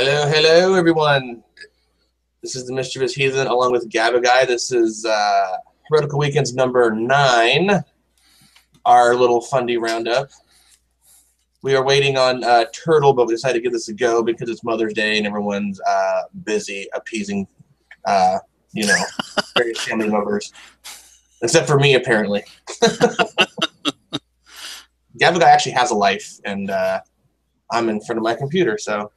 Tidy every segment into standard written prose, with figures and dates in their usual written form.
Hello, hello, everyone. This is the Mischievous Heathen along with Rungavagai. This is Heretical Weekends number 9, our little Fundie roundup. We are waiting on Turtle, but we decided to give this a go because it's Mother's Day and everyone's busy appeasing, various family members. Except for me, apparently. Rungavagai actually has a life, and I'm in front of my computer, so...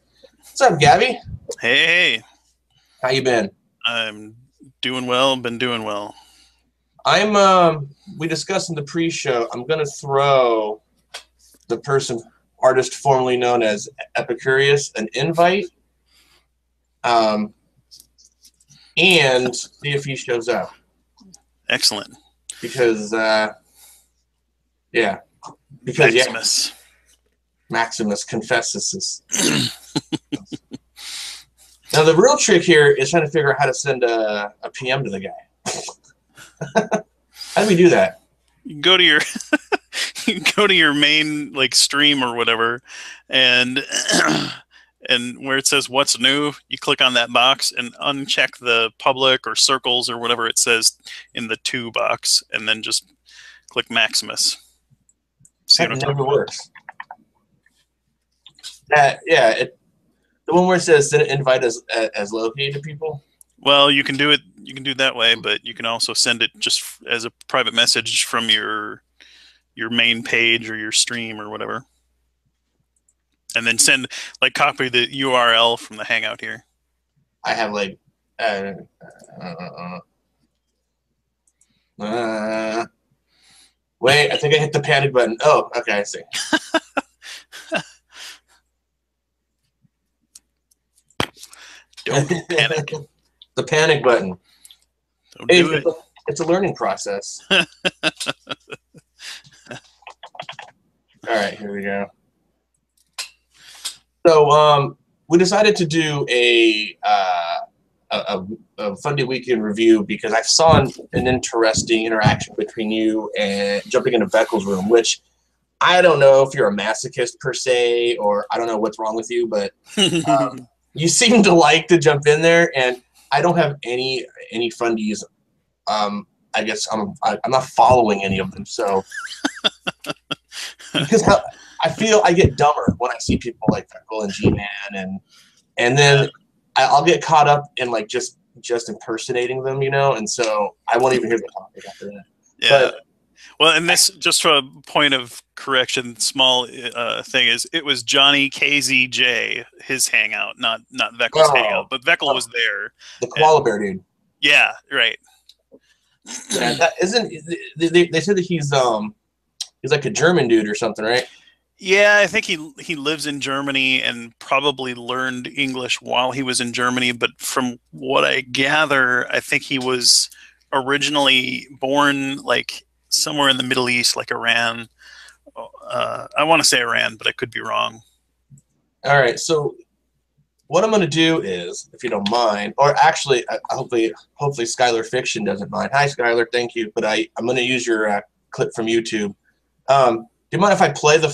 What's up, Gabby? Hey. How you been? I'm doing well, been doing well. We discussed in the pre-show, I'm going to throw the artist formerly known as Epicurious, an invite, and see if he shows up. Excellent. Because, Maximus Confesses. Now, the real trick here is trying to figure out how to send a PM to the guy. How do we do that? You go to your your main stream or whatever, and where it says what's new, you click on that box and uncheck the public or circles or whatever it says in the to box, and then just click Maximus. See that never works. The one where it says send an invite as located to people. Well, you can do it. You can do it that way, but you can also send it just as a private message from your main page or your stream or whatever, and then send copy the URL from the Hangout here. I have wait, I think I hit the panic button. Oh, okay, I see. Don't panic. The panic button. Don't do it. It's a learning process. All right, here we go. So we decided to do a Fundie weekend review because I saw an interesting interaction between you and jumping into Vekl's room, which I don't know if you're a masochist per se, or I don't know what's wrong with you, but you seem to like to jump in there, and I don't have any fundies. I guess I'm not following any of them, so because I feel I get dumber when I see people like Vekl and G-Man, and then I'll get caught up in just impersonating them, and so I won't even hear the topic after that. Yeah. But, well, and this, just for a point of correction, small thing is, it was Jonny KZJ, his hangout, not Vekl's hangout, but Vekl was there. The koala bear dude. Yeah, right. Yeah, that isn't. They said that he's like a German dude or something, right? Yeah, I think he lives in Germany and probably learned English while he was in Germany. But from what I gather, I think he was originally born somewhere in the Middle East, like Iran. I want to say Iran, but I could be wrong. All right, so what I'm going to do is, if you don't mind, or actually, hopefully Skylar Fiction doesn't mind. Hi, Skylar, thank you. But I'm going to use your clip from YouTube. Do you mind if I play a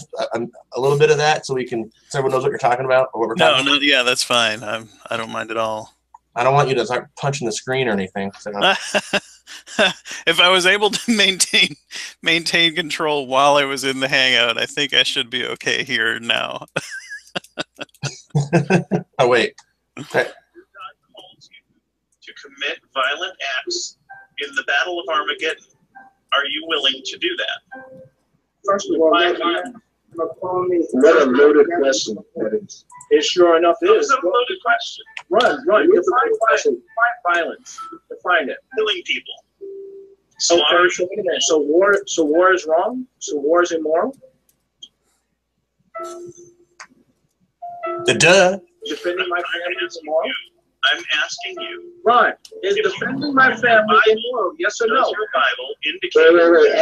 little bit of that so everyone knows what you're talking about or what we're talking about? Yeah, that's fine. I don't mind at all. I don't want you to start punching the screen or anything. So. If I was able to maintain control while I was in the Hangout, I think I should be okay here now. Oh, wait. Okay. God calls you to commit violent acts in the Battle of Armageddon. Are you willing to do that? First of all, what a loaded question that is. It sure enough is. It's a loaded question. Run. Define violence. Define it. Killing people. Okay, so wait a minute. So war is wrong? So war is immoral? Duh. Defending my family is immoral? I'm asking you. Right. Is defending my family immoral? Yes or no? Does your Bible indicate there will be a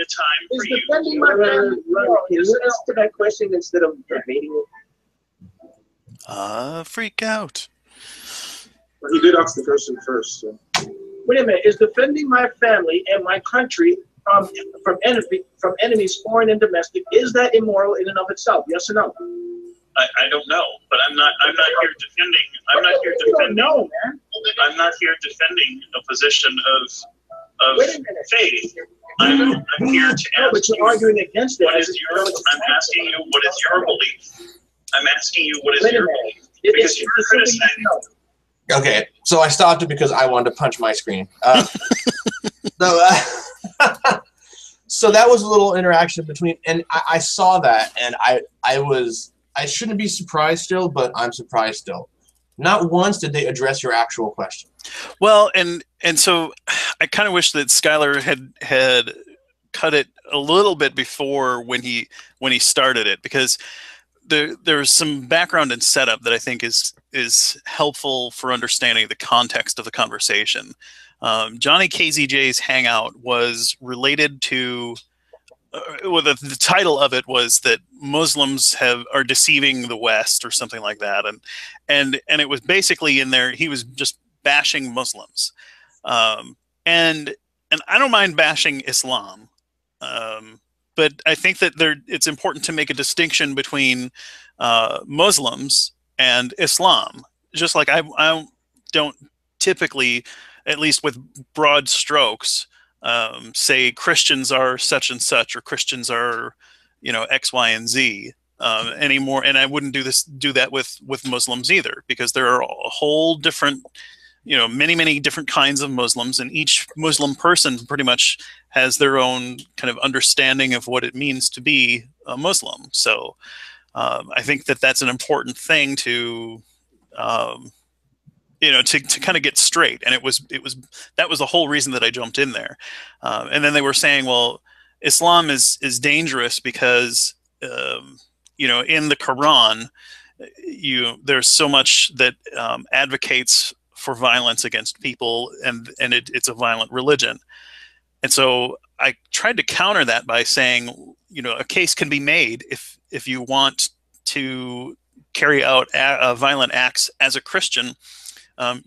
time for you? Is defending my family immoral? Can you answer that question instead of debating it? Freak out. Well, he did ask the question first. So. Wait a minute. Is defending my family and my country from enemies, foreign and domestic, is that immoral in and of itself? Yes or no? I don't know, but I'm not here defending. I'm not here defending. No, man. I'm not here defending a position of faith. I'm here to No, ask but you're you, arguing against it. I'm asking you, what is your belief? I'm asking you, what is your belief? Because you're criticizing. Okay, so I stopped it because I wanted to punch my screen. So that was a little interaction between, and I saw that, and I shouldn't be surprised still, but I'm surprised still. Not once did they address your actual question. Well, and so I kind of wish that Skylar had cut it a little bit before when he started it, because there's some background and setup that I think is helpful for understanding the context of the conversation. Jonny KZJ's hangout was related to, well, the title of it was that Muslims are deceiving the West or something like that, and it was basically in there. He was just bashing Muslims, and I don't mind bashing Islam, but I think that it's important to make a distinction between Muslims and Islam. Just like I don't typically, at least with broad strokes, say Christians are such and such, or Christians are, X, Y, and Z anymore. And I wouldn't do that with Muslims either, because there are a whole different, many different kinds of Muslims, and each Muslim person pretty much has their own kind of understanding of what it means to be a Muslim. So I think that that's an important thing to to kind of get straight. And that was the whole reason that I jumped in there. And then they were saying, well, Islam is dangerous because, in the Quran, there's so much that advocates for violence against people, and it's a violent religion. And so I tried to counter that by saying, a case can be made if you want to carry out violent acts as a Christian.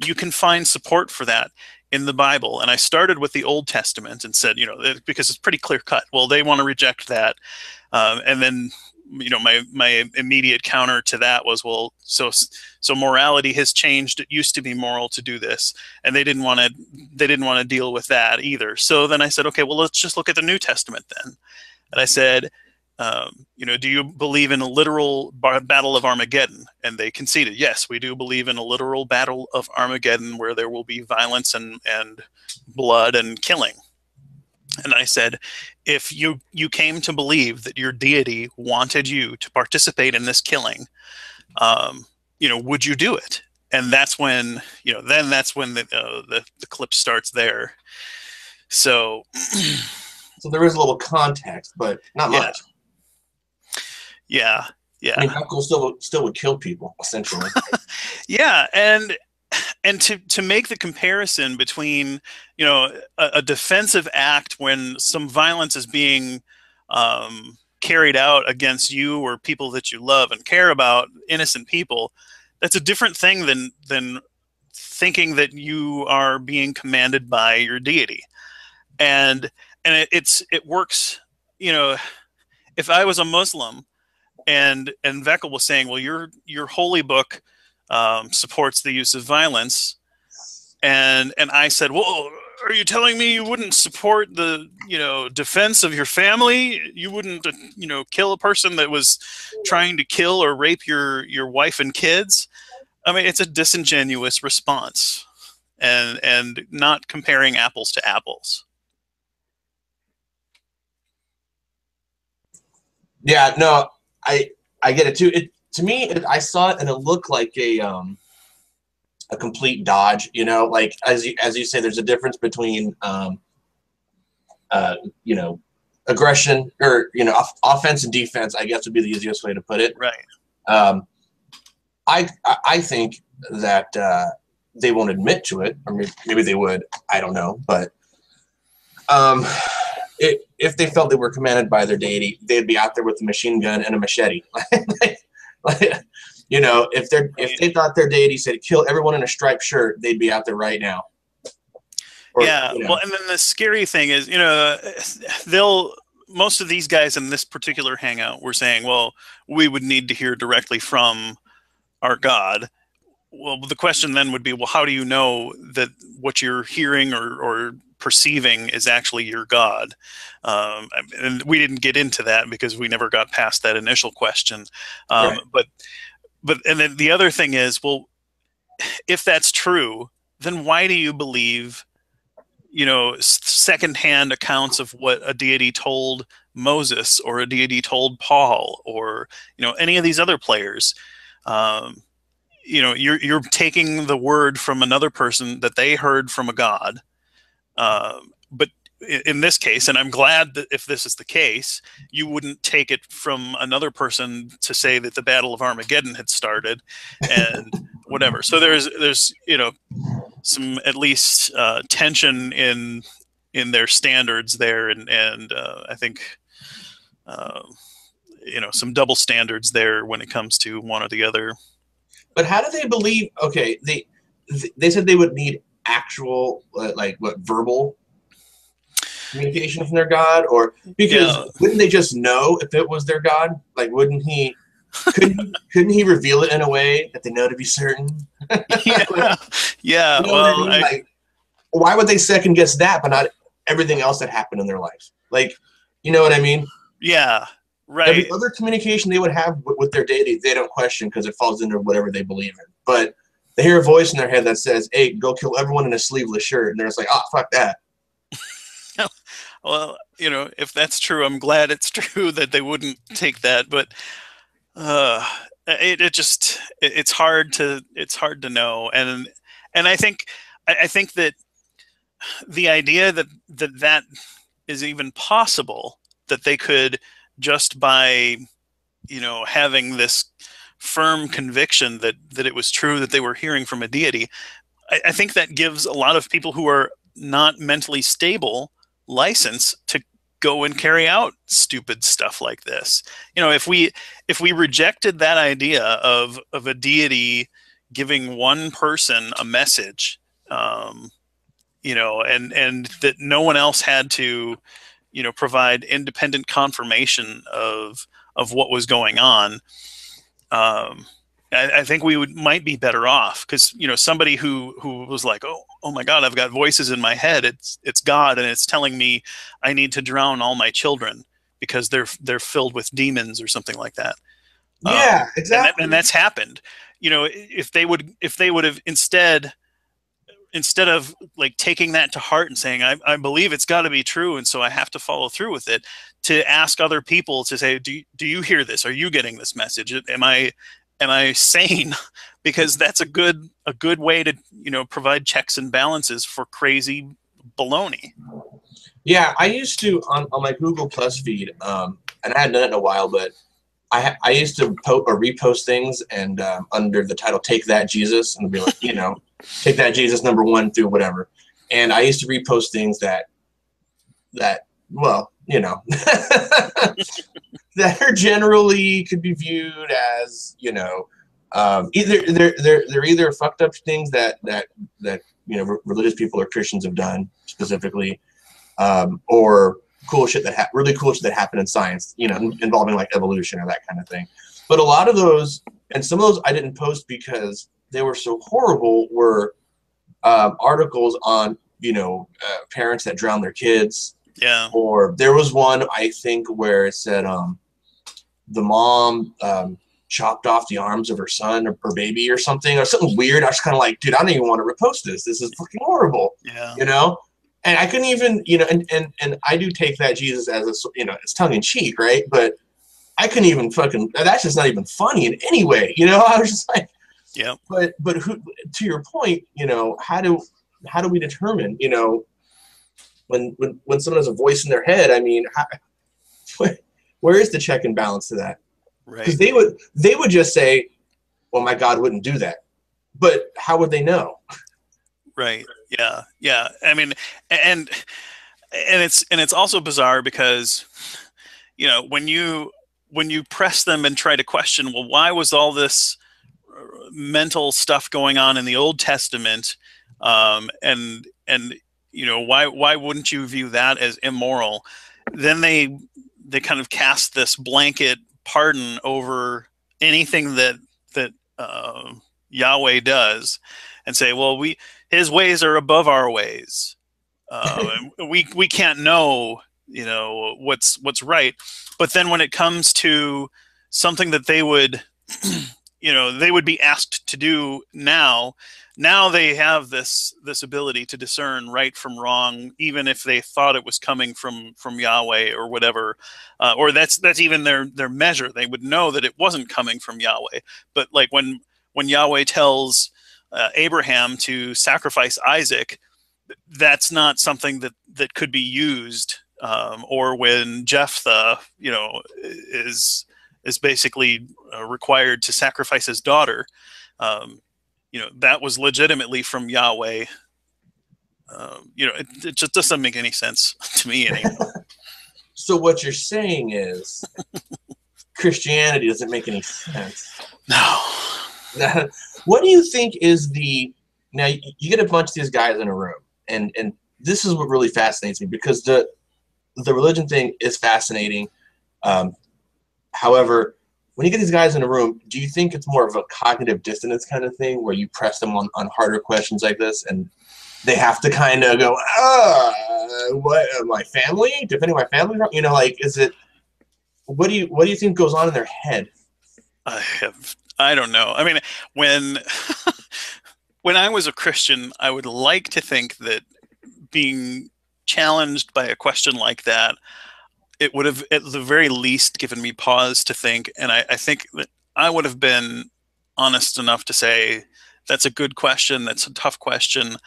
You can find support for that in the Bible. And I started with the Old Testament and said, because it's pretty clear cut. Well, they want to reject that. And then, my immediate counter to that was, well, so morality has changed. It used to be moral to do this, and they didn't want to deal with that either. So then I said, okay, well, let's just look at the New Testament then. And I said, do you believe in a literal battle of Armageddon? And they conceded, yes, we do believe in a literal battle of Armageddon where there will be violence and blood and killing. And I said, if you came to believe that your deity wanted you to participate in this killing, would you do it? And that's when, that's when the clip starts there. So there is a little context, but not much. Yeah. I mean, Vekl still would kill people, essentially. Yeah, and to make the comparison between, a defensive act when some violence is being carried out against you or people that you love and care about, innocent people, that's a different thing than thinking that you are being commanded by your deity. And it works, if I was a Muslim and Vekl was saying, well, your holy book supports the use of violence, and I said, well, are you telling me you wouldn't support the defense of your family? You wouldn't kill a person that was trying to kill or rape your wife and kids? I mean, it's a disingenuous response, and not comparing apples to apples. Yeah, no, I get it too. To me, I saw it and it looked like a complete dodge. Like as you say, there's a difference between aggression or offense and defense, I guess would be the easiest way to put it. Right. I think that they won't admit to it, or maybe they would. I don't know, but if they felt they were commanded by their deity, they'd be out there with a machine gun and a machete. If they thought their deity said kill everyone in a striped shirt, they'd be out there right now. Or, yeah. Well, and then the scary thing is, they'll most of these guys in this particular hangout were saying, well, we would need to hear directly from our God. Well, the question then would be, well, how do you know that what you're hearing or perceiving is actually your God? And we didn't get into that because we never got past that initial question. Right. But and then the other thing is, well, if that's true, then why do you believe, secondhand accounts of what a deity told Moses or a deity told Paul or, any of these other players? You're taking the word from another person that they heard from a god. But in this case, and I'm glad that if this is the case, you wouldn't take it from another person to say that the Battle of Armageddon had started and whatever. So there's some at least tension in their standards there, and I think some double standards there when it comes to one or the other. But how do they believe? Okay, they said they would need actual verbal communication from their god, or because wouldn't they just know if it was their god? Like, couldn't he couldn't reveal it in a way that they know to be certain? Yeah. Well, I mean? Why would they second guess that, but not everything else that happened in their life? Like, you know what I mean? Yeah. Right. Every other communication they would have with their deity, they don't question because it falls into whatever they believe in. But they hear a voice in their head that says, "Hey, go kill everyone in a sleeveless shirt," and they're just like, "Oh, fuck that." Well, if that's true, I'm glad it's true that they wouldn't take that. But it's hard to know, and I think that the idea that is even possible, that they could, just by having this firm conviction that it was true that they were hearing from a deity, I think that gives a lot of people who are not mentally stable license to go and carry out stupid stuff like this. If we rejected that idea of a deity giving one person a message, and that no one else had to provide independent confirmation of what was going on, I think we might be better off, because somebody who was like, oh my God, I've got voices in my head. It's God, and it's telling me I need to drown all my children because they're filled with demons or something like that. Yeah, exactly. And that's happened. If they would have instead of like taking that to heart and saying, I believe it's got to be true, and so I have to follow through with it, to ask other people to say, do you hear this? Are you getting this message? Am I sane? Because that's a good way to provide checks and balances for crazy baloney. Yeah, I used to on my Google Plus feed, and I hadn't done it in a while, but I used to repost things and under the title "Take That Jesus" and be like, take that Jesus #1 through whatever. And I used to repost things that well, that are generally could be viewed as, either they're either fucked up things that religious people or Christians have done specifically, or really cool shit that happened in science, involving like evolution or that kind of thing. But a lot of those, and some of those I didn't post because they were so horrible, were articles on parents that drown their kids. Yeah. Or there was one, I think, where it said the mom chopped off the arms of her son or her baby or something weird. I was kind of like, dude, I don't even want to repost this. This is fucking horrible. Yeah. And I couldn't even, and I do take that Jesus as it's tongue in cheek, right? But I couldn't even that's just not even funny in any way. I was just like, yeah. But who, to your point, how do we determine, when someone has a voice in their head? I mean, where is the check and balance to that? Right. Because they would just say, well, my God wouldn't do that. But how would they know? Right. Yeah. Yeah. I mean, and it's also bizarre because, when you press them and try to question, well, why was all this mental stuff going on in the Old Testament? And why wouldn't you view that as immoral? then they kind of cast this blanket pardon over anything that Yahweh does, and say, well, his ways are above our ways. We can't know, what's right. But then when it comes to something that they would, they would be asked to do now they have this ability to discern right from wrong, even if they thought it was coming from Yahweh or whatever, or that's even their measure. They would know that it wasn't coming from Yahweh. But like when Yahweh tells Abraham to sacrifice Isaac, that's not something that could be used. Or when Jephthah, is basically required to sacrifice his daughter, that was legitimately from Yahweh. It just doesn't make any sense to me anymore. So what you're saying is Christianity doesn't make any sense. No. What do you think is now you get a bunch of these guys in a room, and this is what really fascinates me, because the religion thing is fascinating. However, when you get these guys in a room, do you think it's more of a cognitive dissonance kind of thing, where you press them on harder questions like this, and they have to kind of go, what, my family? Defending my family? Is it, what do you think goes on in their head? I don't know. I mean, when I was a Christian, I would like to think that being challenged by a question like that, it would have at the very least given me pause to think. And I think that I would have been honest enough to say, that's a good question. That's a tough question.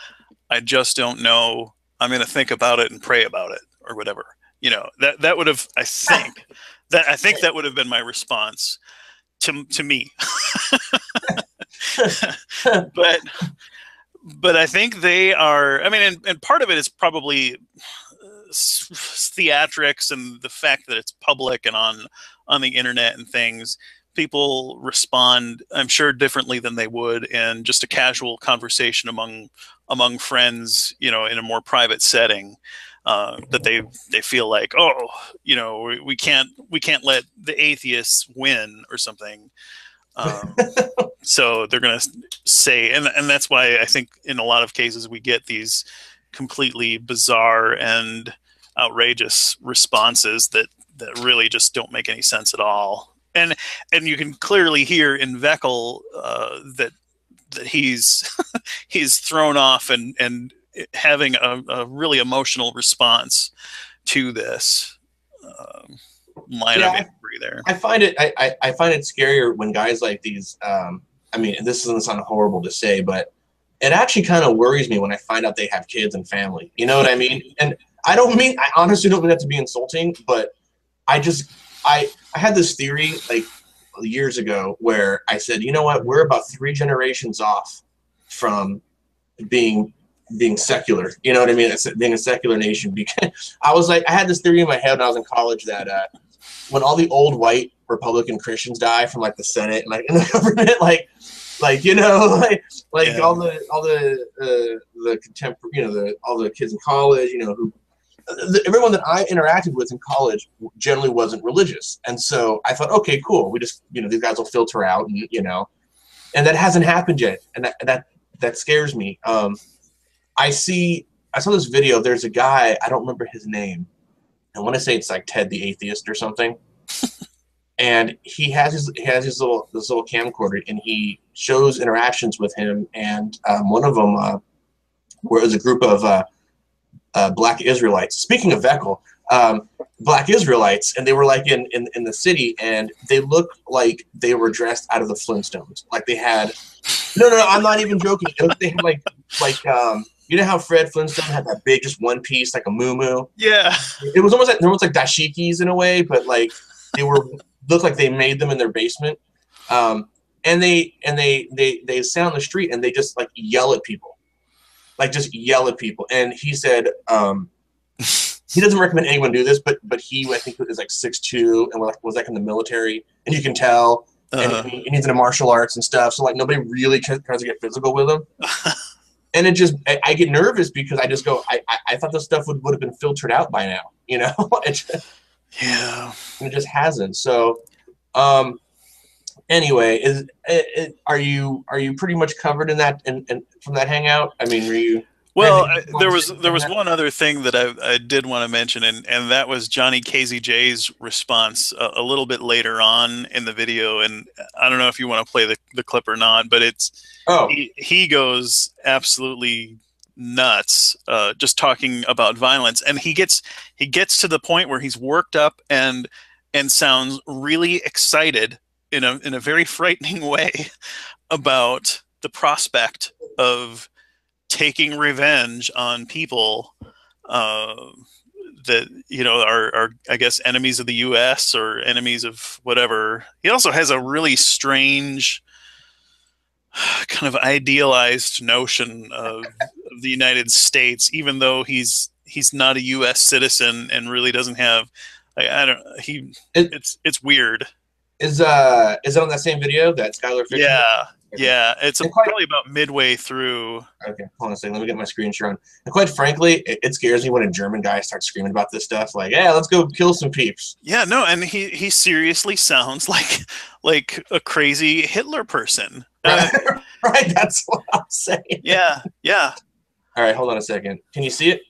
I just don't know. I'm going to think about it and pray about it, or whatever. That would have, I think that would have been my response to me. But I think they are, I mean, and part of it is probably theatrics and the fact that it's public and on the internet and things. People respond, I'm sure, differently than they would in just a casual conversation among friends, in a more private setting. That they feel like, we can't let the atheists win or something. So they're going to say, and that's why I think in a lot of cases we get these completely bizarre and outrageous responses that really just don't make any sense at all. And you can clearly hear in Vekl that he's he's thrown off and having a really emotional response to this line of inquiry there. I find it scarier when guys like these. I mean, this doesn't sound horrible to say, but it actually kind of worries me when I find out they have kids and family. You know what I mean? And I honestly don't mean that to be insulting, but I had this theory like years ago where I said, you know what, we're about 3 generations off from being secular. You know what I mean? Being a secular nation. Because I had this theory in my head when I was in college that when all the old white Republican Christians die from like the Senate and like in the government, all the contemporary, all the kids in college, who everyone that I interacted with in college generally wasn't religious, and so I thought, okay, cool, we just these guys will filter out, and that hasn't happened yet, and that scares me. I saw this video. There's a guy, I don't remember his name. I want to say it's like Ted the Atheist or something. And he has his little camcorder, and he shows interactions with him. And one of them was a group of Black Israelites. Speaking of Vekl, Black Israelites, and they were like in the city, and they looked like they were dressed out of the Flintstones. Like they had no, I'm not even joking. They had like you know how Fred Flintstone had that big just one piece, like a muumuu? Yeah. It was almost like dashikis in a way, but like they looked like they made them in their basement. And they stand on the street and they just like yell at people. Like just yell at people. And he said he doesn't recommend anyone do this, but he, I think, is like 6'2" and was like in the military, and you can tell. And he's into martial arts and stuff, so like nobody really tries to get physical with him. And it just, I get nervous because I just go, I thought this stuff would have been filtered out by now, you know? Yeah. And it just hasn't. So, anyway, are you pretty much covered in that, from that hangout? I mean, were you? Well, there was one other thing that I did want to mention, and that was Jonny KZJ's response a little bit later on in the video, and I don't know if you want to play the clip or not, but he goes absolutely nuts just talking about violence, and he gets to the point where he's worked up and sounds really excited in a very frightening way about the prospect of taking revenge on people that, you know, are I guess enemies of the U.S. or enemies of whatever. He also has a really strange kind of idealized notion of the United States, even though he's not a U.S. citizen and really doesn't have, it's weird. Is it on that same video, that Skylar Fiction? Yeah. Yeah, it's probably about midway through. Okay, hold on a second. Let me get my screen share on. And quite frankly, it scares me when a German guy starts screaming about this stuff. Like, yeah, let's go kill some peeps. Yeah, no, and he seriously sounds like a crazy Hitler person. Right, right, that's what I'm saying. Yeah, yeah. All right, hold on a second. Can you see it?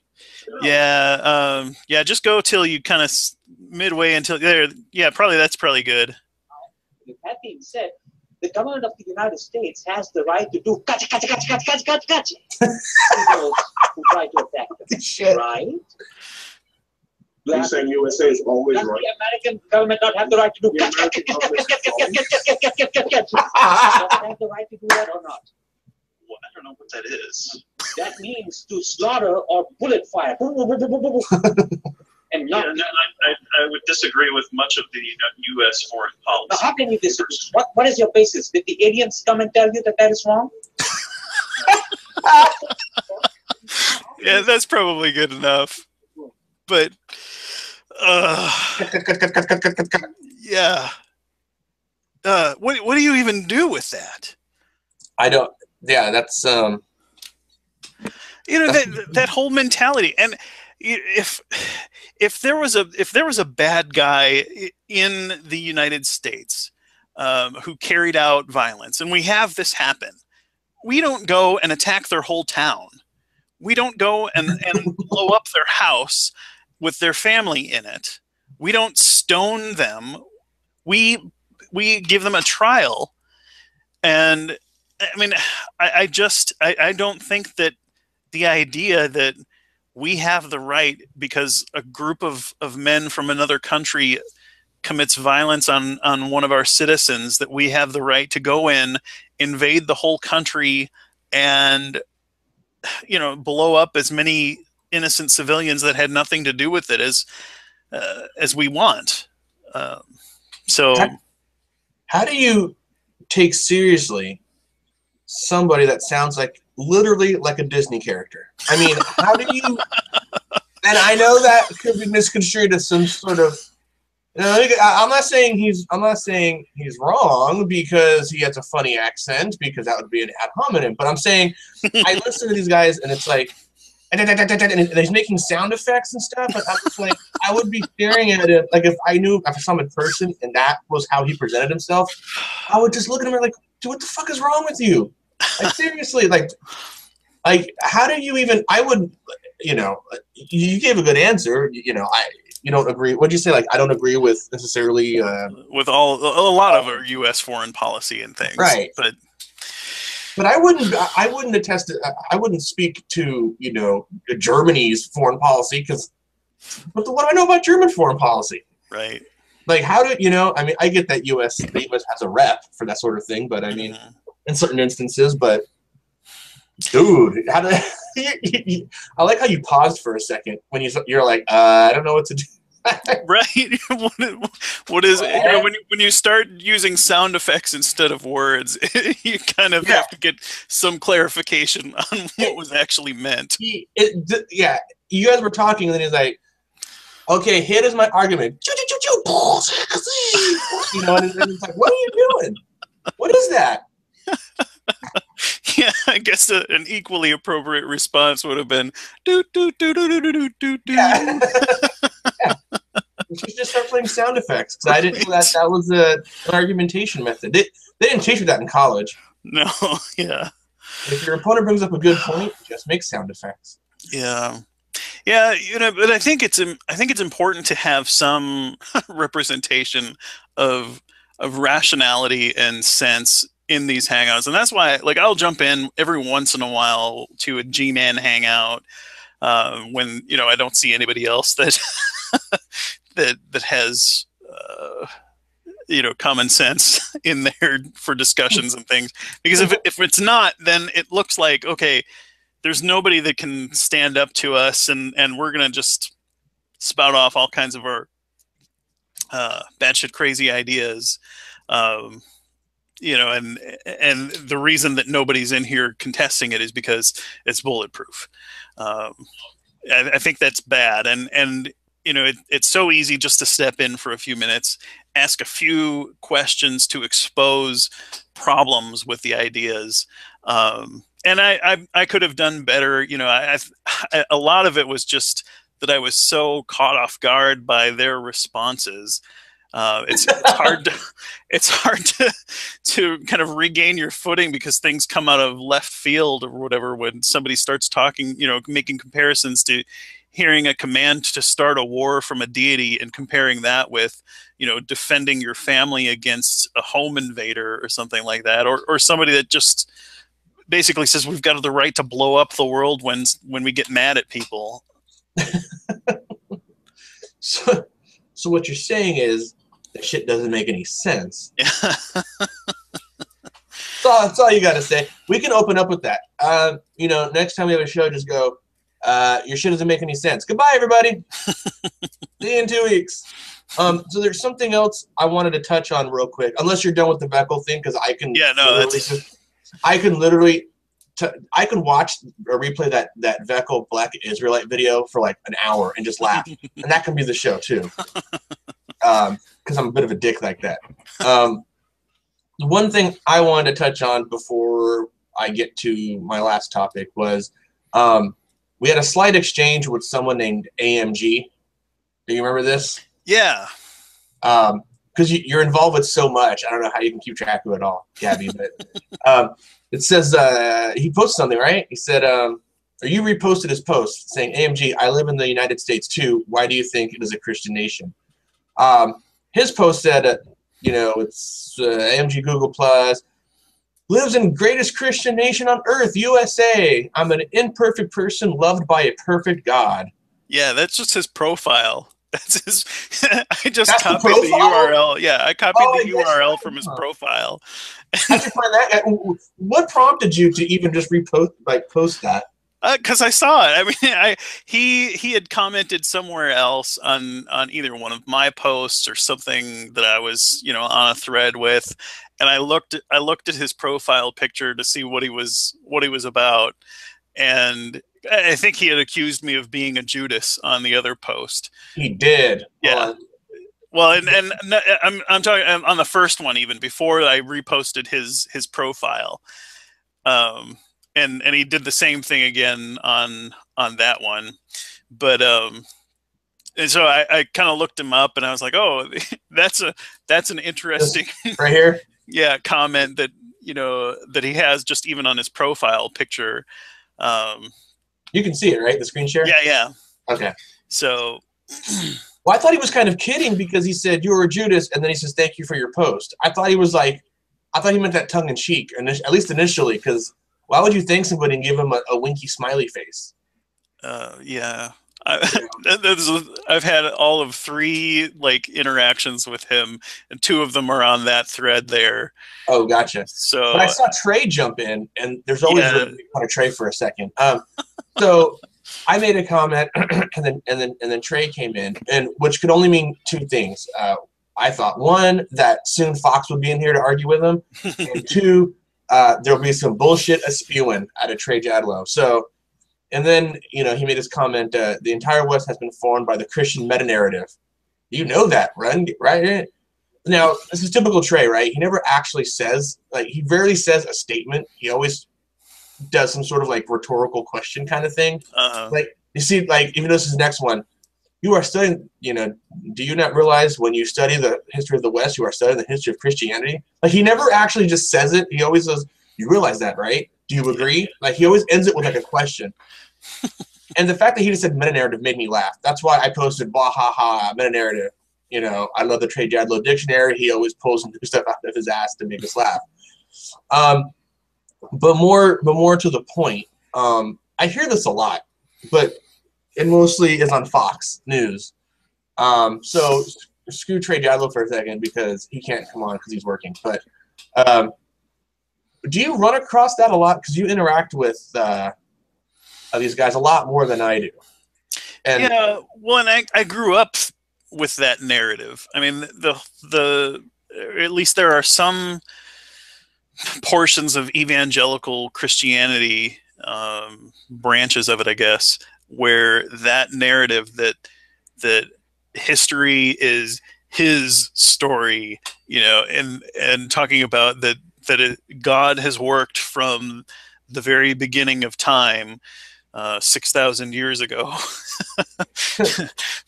Yeah, yeah. Just go till you kind of midway until there. Yeah, that's probably good. With that being said, the government of the United States has the right to do gotcha to those who try to attack them. Shit. Right? You're saying USA is always Does right? the American government not have the right to do The American government is Does it have the right to do that or not? Well, I don't know what that is. That means to slaughter or bullet fire. And not. Yeah, I would disagree with much of the U.S. foreign policy. Now, how can you disagree? What is your basis? Did the aliens come and tell you that is wrong? Yeah, that's probably good enough. But yeah. What do you even do with that? I don't. Yeah, that's you know, that whole mentality. And if there was a bad guy in the United States who carried out violence, and we have this happen, we don't go and attack their whole town. We don't go and blow up their house with their family in it. We don't stone them. We give them a trial. And I mean, I don't think that the idea that we have the right, because a group of men from another country commits violence on one of our citizens, that we have the right to go in, invade the whole country, and, you know, blow up as many innocent civilians that had nothing to do with it as we want. So how do you take seriously somebody that sounds like literally like a Disney character? I mean, how do you? And I know that could be misconstrued as some sort of. You know, I'm not saying he's wrong because he has a funny accent, because that would be an ad hominem. But I'm saying I listen to these guys and it's like, and he's making sound effects and stuff. And I'm just like, I would be staring at it like if I saw him in person and that was how he presented himself, I would just look at him and like, dude, what the fuck is wrong with you? Like seriously, like how do you even? I would, you know, you gave a good answer. You know, you don't agree. What'd you say? Like, I don't agree with necessarily with a lot of our U.S. foreign policy and things, right? But I wouldn't attest to. I wouldn't speak to, you know, Germany's foreign policy, because what do I know about German foreign policy? Right. Like, how do you know? I mean, I get that the U.S. has a rep for that sort of thing, but I mean, in certain instances, but dude, how do I like how you paused for a second when you're like, I don't know what to do. Right. What is it? You know, when you start using sound effects instead of words, you kind of have to get some clarification on what was actually meant. Yeah, you guys were talking, and then he's like, okay, here is my argument. You know, and it's like, what are you doing? What is that? Yeah, I guess an equally appropriate response would have been do do do do do do do do. Yeah. Yeah. We should just start playing sound effects. I didn't know that was an argumentation method. They didn't teach you that in college. No, yeah. If your opponent brings up a good point, just make sound effects. Yeah. Yeah, but I think it's important to have some representation of rationality and sense in these hangouts, and that's why, like, I'll jump in every once in a while to a G-Man hangout when I don't see anybody else that that has common sense in there for discussions and things. Because if it's not, then it looks like, okay, there's nobody that can stand up to us, and we're gonna just spout off all kinds of our batshit crazy ideas, and the reason that nobody's in here contesting it is because it's bulletproof. I think that's bad, and it's so easy just to step in for a few minutes, ask a few questions to expose problems with the ideas. And I could have done better. A lot of it was just that I was so caught off guard by their responses. It's hard to kind of regain your footing because things come out of left field or whatever when somebody starts talking, making comparisons to hearing a command to start a war from a deity and comparing that with, defending your family against a home invader or something like that, or somebody that just basically says we've got the right to blow up the world when we get mad at people. So what you're saying is that shit doesn't make any sense. That's all you got to say. We can open up with that. Next time we have a show, just go, your shit doesn't make any sense. Goodbye, everybody. See you in 2 weeks. So there's something else I wanted to touch on real quick, unless you're done with the Vekl thing, because I can. Yeah, no, I can literally, I can watch or replay that Vekl Black Israelite video for like an hour and just laugh, and that can be the show too. Because I'm a bit of a dick like that. One thing I wanted to touch on before I get to my last topic was we had a slight exchange with someone named AMG. Do you remember this? Yeah. Because you're involved with so much. I don't know how you can keep track of it all, Gabby. But it says he posted something, right? He said, or you reposted his post saying, AMG, I live in the United States too. Why do you think it is a Christian nation? His post said, it's AMG Google Plus, lives in greatest Christian nation on earth, USA. I'm an imperfect person loved by a perfect God. Yeah, that's just his profile. That's his. I just copied the URL. Yeah, I copied the URL from his profile. How'd you find that? What prompted you to even just post that? Because I saw it. I mean, he had commented somewhere else on either one of my posts or something that I was on a thread with, and I looked at his profile picture to see what he was about, and I think he had accused me of being a Judas on the other post. He did. Yeah. Well, and I'm talking on the first one even before I reposted his profile. And he did the same thing again on that one, but and so I kind of looked him up and I was like, oh, that's an interesting right here. Yeah, comment that that he has just even on his profile picture. You can see it, right? The screen share? Yeah. Okay. So well, I thought he was kind of kidding because he said you were a Judas and then he says thank you for your post. I thought he meant that tongue in cheek, and at least initially, because why would you thank somebody and give him a winky smiley face? Yeah. I've had all of 3 interactions with him, and 2 of them are on that thread there. Oh, gotcha. So but I saw Trey jump in, and there's always a kind of Trey for a second. So I made a comment, and then Trey came in, and which could only mean 2 things. I thought, 1, that soon Fox would be in here to argue with him, and 2, there'll be some bullshit spewing out of Trey Jadlow. So. And then, he made his comment, the entire West has been formed by the Christian meta-narrative. You know that, right? Now, this is typical Trey, right? He never actually says, he rarely says a statement. He always does some sort of like rhetorical question kind of thing. Uh-huh. Like you see, like even this is the next one. You are studying, do you not realize when you study the history of the West, you are studying the history of Christianity? Like, he never actually just says it. He always says, you realize that, right? Do you agree? Like, he always ends it with, like, a question. And the fact that he just said meta-narrative made me laugh. That's why I posted, bah, ha, ha, meta-narrative. I love the Trey Jadlow dictionary. He always pulls some stuff out of his ass to make us laugh. But more to the point, I hear this a lot, but it mostly is on Fox News. So screw Trey Jadlow for a second because he can't come on because he's working. But do you run across that a lot? Because you interact with these guys a lot more than I do. And yeah, well, and I grew up with that narrative. I mean, at least there are some portions of evangelical Christianity, branches of it, I guess, where that narrative that history is his story, and talking about that God has worked from the very beginning of time, 6,000 years ago,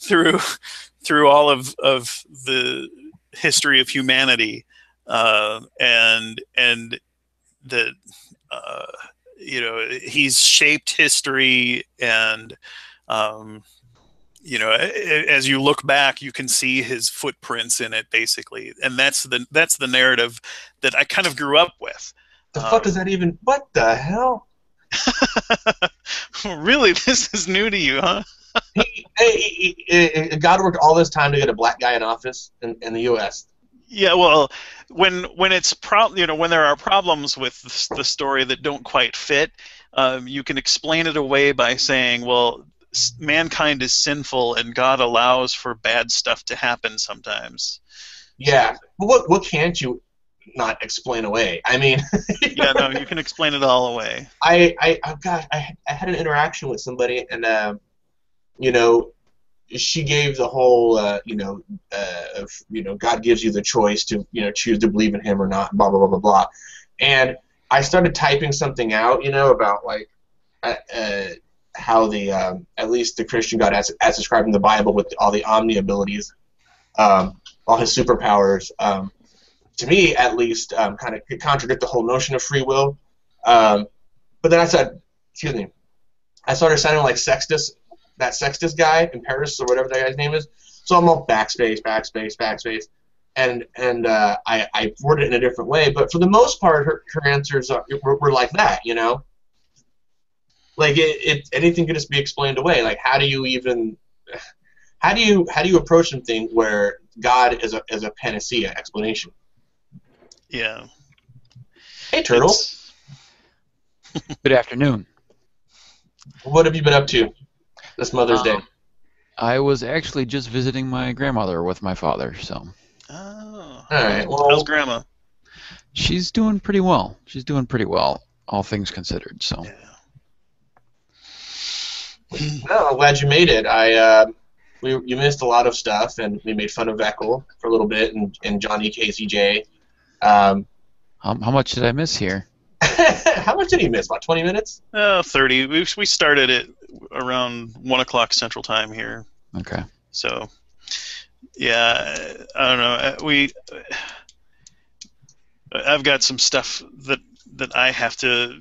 through all of the history of humanity, and that he's shaped history, and as you look back, you can see his footprints in it, basically, and that's the narrative that I kind of grew up with. The fuck does that even? What the hell? Really, this is new to you, huh? God worked all this time to get a black guy in office in the U.S. Yeah, well, when it's when there are problems with the story that don't quite fit, you can explain it away by saying, well, mankind is sinful and God allows for bad stuff to happen sometimes. Yeah, but what can't you not explain away? I mean, yeah, no, you can explain it all away. I had an interaction with somebody, and she gave the whole God gives you the choice to choose to believe in Him or not, blah blah blah blah blah, and I started typing something out, about like how the at least the Christian God as described in the Bible with all the omni abilities, all his superpowers, to me at least, kind of contradict the whole notion of free will. But then I said, I started sounding like Sextus, that Sextus guy in Paris or whatever that guy's name is. So I'm all backspace, and I worded it in a different way. But for the most part, her answers were like that, Like anything could just be explained away. Like how do you approach something where God is a panacea explanation? Yeah. Hey, Turtle. Good afternoon. What have you been up to this Mother's Day? I was actually just visiting my grandmother with my father, so. Oh. All right. Well, how's Grandma? She's doing pretty well. She's doing pretty well, all things considered. So. Yeah. No, I'm glad you made it. You missed a lot of stuff, and we made fun of Vekl for a little bit, and Jonny KZJ. How much did I miss here? How much did he miss? About 20 minutes? 30. We started it around 1 o'clock Central Time here. Okay. So, yeah, I don't know. I've got some stuff that I have to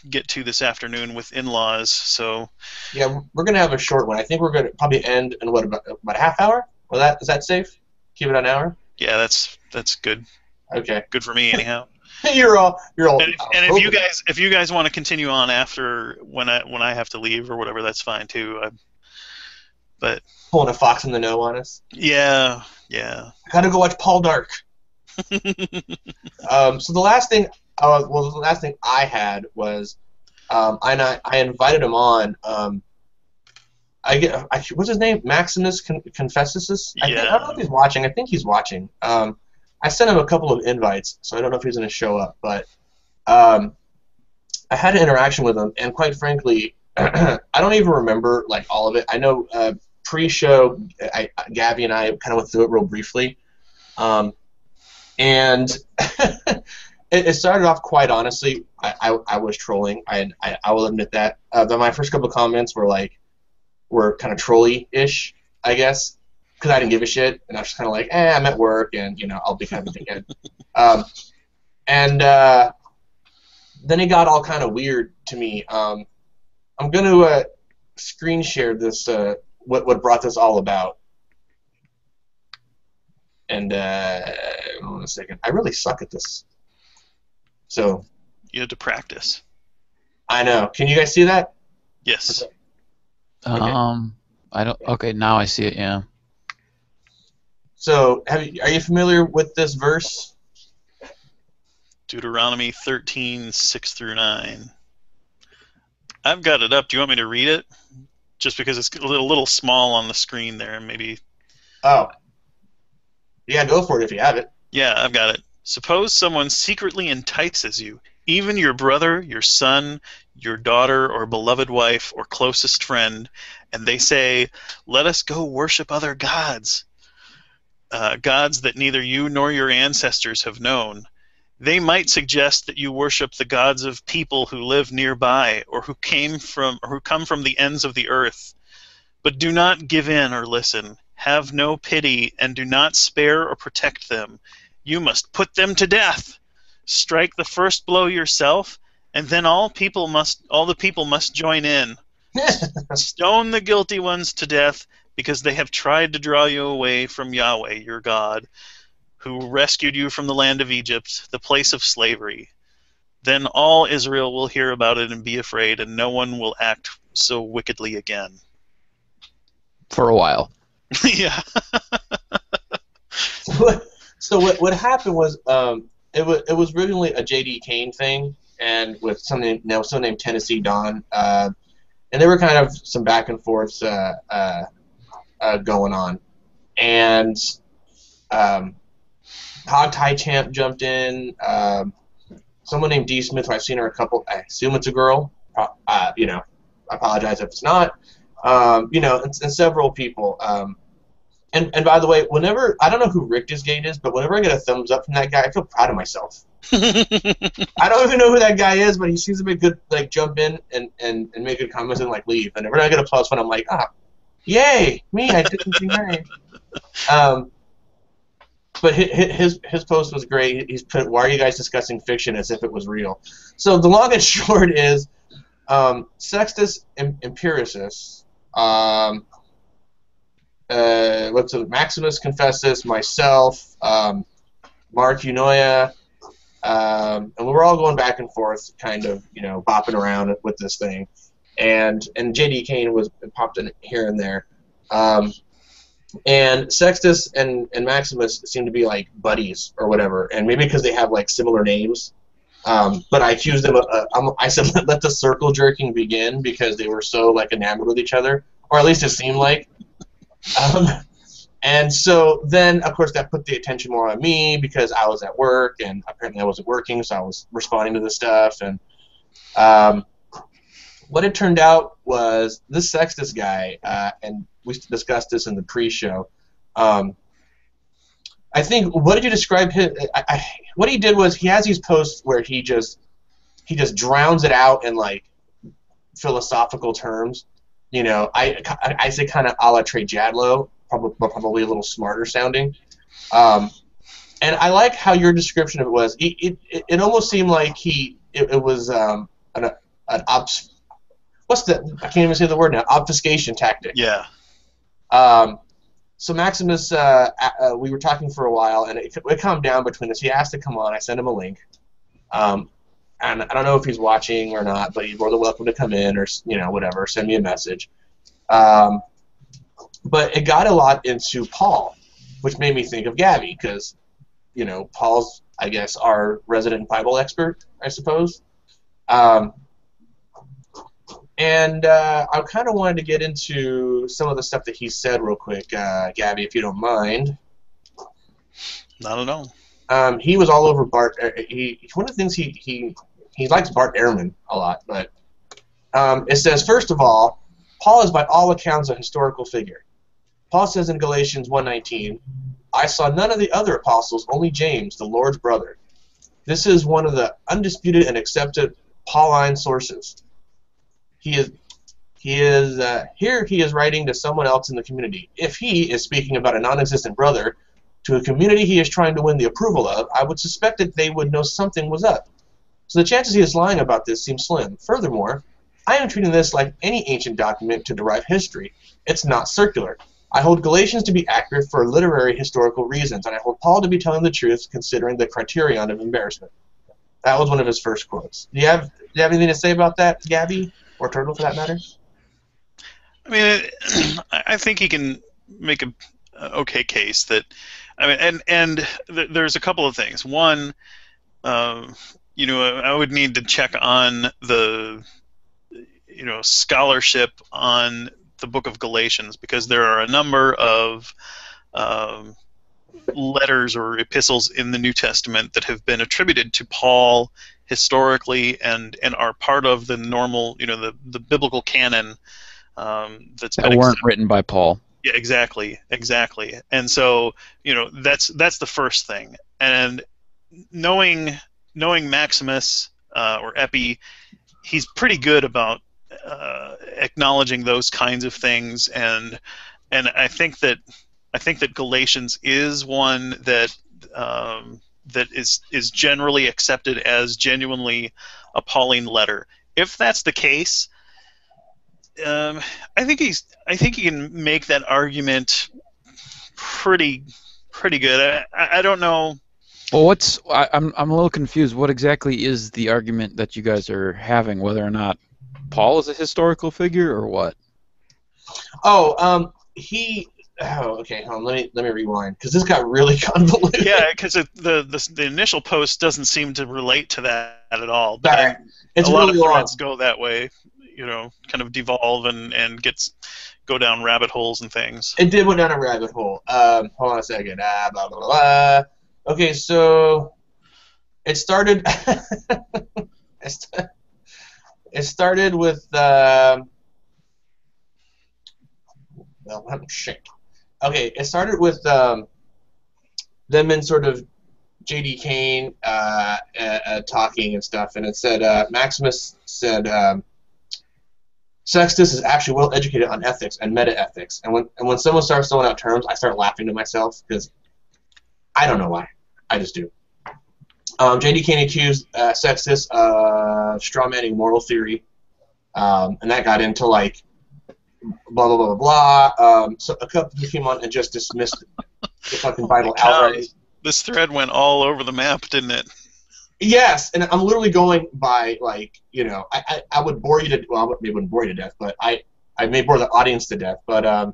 get to this afternoon with in-laws. So. Yeah, we're gonna have a short one. I think we're gonna probably end in about a half hour. Well, is that safe? Keep it an hour. Yeah, that's good. Okay. Good for me, anyhow. You're all. And if you guys want to continue on after when I have to leave or whatever, that's fine too. But pulling a fox in the know on us. Yeah. I gotta go watch Paul Dark. So the last thing I had was, I invited him on. What's his name? Maximus Confesses. I don't know if he's watching. I think he's watching. I sent him a couple of invites, so I don't know if he's going to show up. But I had an interaction with him, and quite frankly, I don't even remember like all of it. I know pre-show, Gabby and I kind of went through it real briefly, and it started off quite honestly. I was trolling. I will admit that. But my first couple of comments were kind of trolly-ish, I guess, because I didn't give a shit, and I was just kind of like, I'm at work, and I'll be kind of a dickhead. And then it got all kind of weird to me. I'm going to screen share this. What brought this all about? And hold on a second. I really suck at this. So You had to practice. I know. Can you guys see that? Yes. Okay. I don't. Okay, now I see it. Yeah. So are you familiar with this verse? Deuteronomy 13, 6 through 9. I've got it up. Do you want me to read it? Just because it's a little small on the screen there, maybe. Oh. Yeah, go for it if you have it. Yeah, I've got it. Suppose someone secretly entices you, even your brother, your son, your daughter, or beloved wife, or closest friend, and they say, "Let us go worship other gods, gods that neither you nor your ancestors have known." They might suggest that you worship the gods of people who live nearby, or who come from the ends of the earth. But do not give in or listen. Have no pity, and do not spare or protect them. You must put them to death. Strike the first blow yourself, and then all the people must join in. Stone the guilty ones to death, because they have tried to draw you away from Yahweh, your God, who rescued you from the land of Egypt, the place of slavery. Then all Israel will hear about it and be afraid, and no one will act so wickedly again. For a while. Yeah. So what happened was it was originally a J.D. Kane thing, and with someone named Tennessee Don, and there were kind of some back and forths going on, and Hog Tie Champ jumped in. Someone named D. Smith, who I've seen her a couple. I assume it's a girl. I apologize if it's not. And several people. And by the way, whenever I don't know who Rick Disgate is, but whenever I get a thumbs up from that guy, I feel proud of myself. I don't even know who that guy is, but he seems to be good. Like jump in and make good comments and like leave. And whenever I get a +1, I'm like, yay, me! I did something right. But his post was great. He's put, "Why are you guys discussing fiction as if it was real?" So the long and short is, Sextus Empiricus, what's it? Maximus Confesses, myself, Mark Unoya, and we were all going back and forth, kind of, bopping around with this thing, and J.D. Kane was popped in here and there. And Sextus and Maximus seem to be like buddies or whatever, and maybe because they have like similar names. But I accused them. I said let the circle jerking begin because they were so like enamored with each other, or at least it seemed like. And so then, of course, that put the attention more on me because I was at work, and apparently I wasn't working, so I was responding to the stuff. And what it turned out was this Sextus guy, and we discussed this in the pre-show. I think, what did you describe his? What he did was he has these posts where he just drowns it out in like philosophical terms. I say kind of a la Trey Jadlow, probably a little smarter sounding. And I like how your description of it was. It almost seemed like it was an what's the, I can't even say the word now, obfuscation tactic. Yeah. So Maximus, we were talking for a while, and it calmed down between us. He asked to come on. I sent him a link. And I don't know if he's watching or not, but he's more than welcome to come in or, whatever, send me a message. But it got a lot into Paul, which made me think of Gabby because, Paul's, I guess, our resident Bible expert, I suppose. And I kind of wanted to get into some of the stuff that he said real quick, Gabby, if you don't mind. Not at all. He was all over Bart. One of the things he likes Bart Ehrman a lot, but it says, first of all, Paul is by all accounts a historical figure. Paul says in Galatians 1:19, "I saw none of the other apostles, only James, the Lord's brother." This is one of the undisputed and accepted Pauline sources. Here he is writing to someone else in the community. If he is speaking about a non-existent brother to a community he is trying to win the approval of, I would suspect that they would know something was up. So the chances he is lying about this seem slim. Furthermore, I am treating this like any ancient document to derive history. It's not circular. I hold Galatians to be accurate for literary historical reasons, and I hold Paul to be telling the truth considering the criterion of embarrassment. That was one of his first quotes. Do you have anything to say about that, Gabby? Or Turtle, for that matter? I mean, I think he can make a okay case that, I mean, and there's a couple of things. One, you know, I would need to check on the, you know, scholarship on the book of Galatians, because there are a number of letters or epistles in the New Testament that have been attributed to Paul historically and are part of the normal, you know, the biblical canon that weren't written by Paul. Yeah, exactly. And so, you know, that's the first thing. And knowing Maximus or Epi, he's pretty good about acknowledging those kinds of things, and I think that Galatians is one that that is generally accepted as genuinely a Pauline letter. If that's the case, I think he can make that argument pretty good. I don't know. Well, I'm a little confused. What exactly is the argument that you guys are having? Whether or not Paul is a historical figure or what? Oh, okay. Hold on. Let me rewind, because this got really convoluted. Yeah, because the initial post doesn't seem to relate to that at all. But right. It's a really lot of threads long. go that way, you know, kind of devolve and go down rabbit holes and things. It did go down a rabbit hole. Hold on a second. Blah, blah, blah. Okay, so it started. It started with. Shit. Okay, it started with them and sort of J.D. Kane talking and stuff, and it said Maximus said Sextus is actually well educated on ethics and meta-ethics, and when someone starts throwing out terms, I start laughing to myself because I don't know why, I just do. J.D. Kane accused Sextus of strawmanning moral theory, and that got into like blah blah blah blah blah. So a couple who came on and just dismissed the fucking Bible outright. This thread went all over the map, didn't it? Yes, and I'm literally going by, like, you know, I would bore you to, well, maybe I wouldn't bore you to death, but I may bore the audience to death, but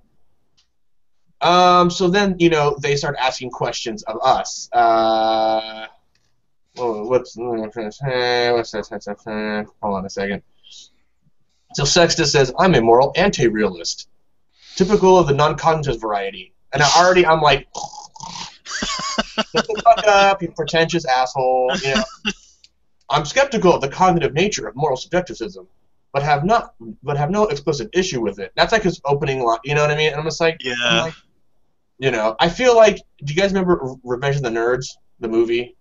so then, you know, they start asking questions of us. What's that? Hold on a second. So Sextus says, I'm a moral anti-realist, typical of the non-cognitive variety. And I'm like, shut the fuck up, you pretentious asshole. You know, I'm skeptical of the cognitive nature of moral subjectivism, but have no explicit issue with it. That's like his opening line. You know what I mean? And I'm just like, yeah. You know, I feel like, do you guys remember Revenge of the Nerds, the movie?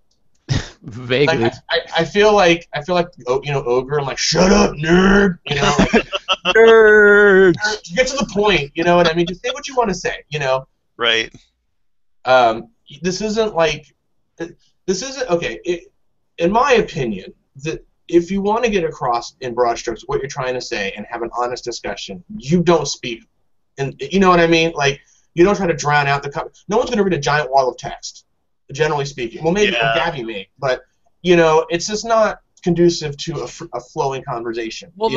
Vaguely. Like, I feel like, you know, Ogre. I'm like, shut up, nerd. You know, like, nerd. Get to the point. You know what I mean? Just say what you want to say. You know. Right. This isn't okay. In my opinion, that if you want to get across in broad strokes what you're trying to say and have an honest discussion, you don't speak, and you know what I mean. Like, you don't try to drown out the. No one's going to read a giant wall of text, generally speaking. Well, maybe Gabby may, but you know, it's just not conducive to a flowing conversation. Well,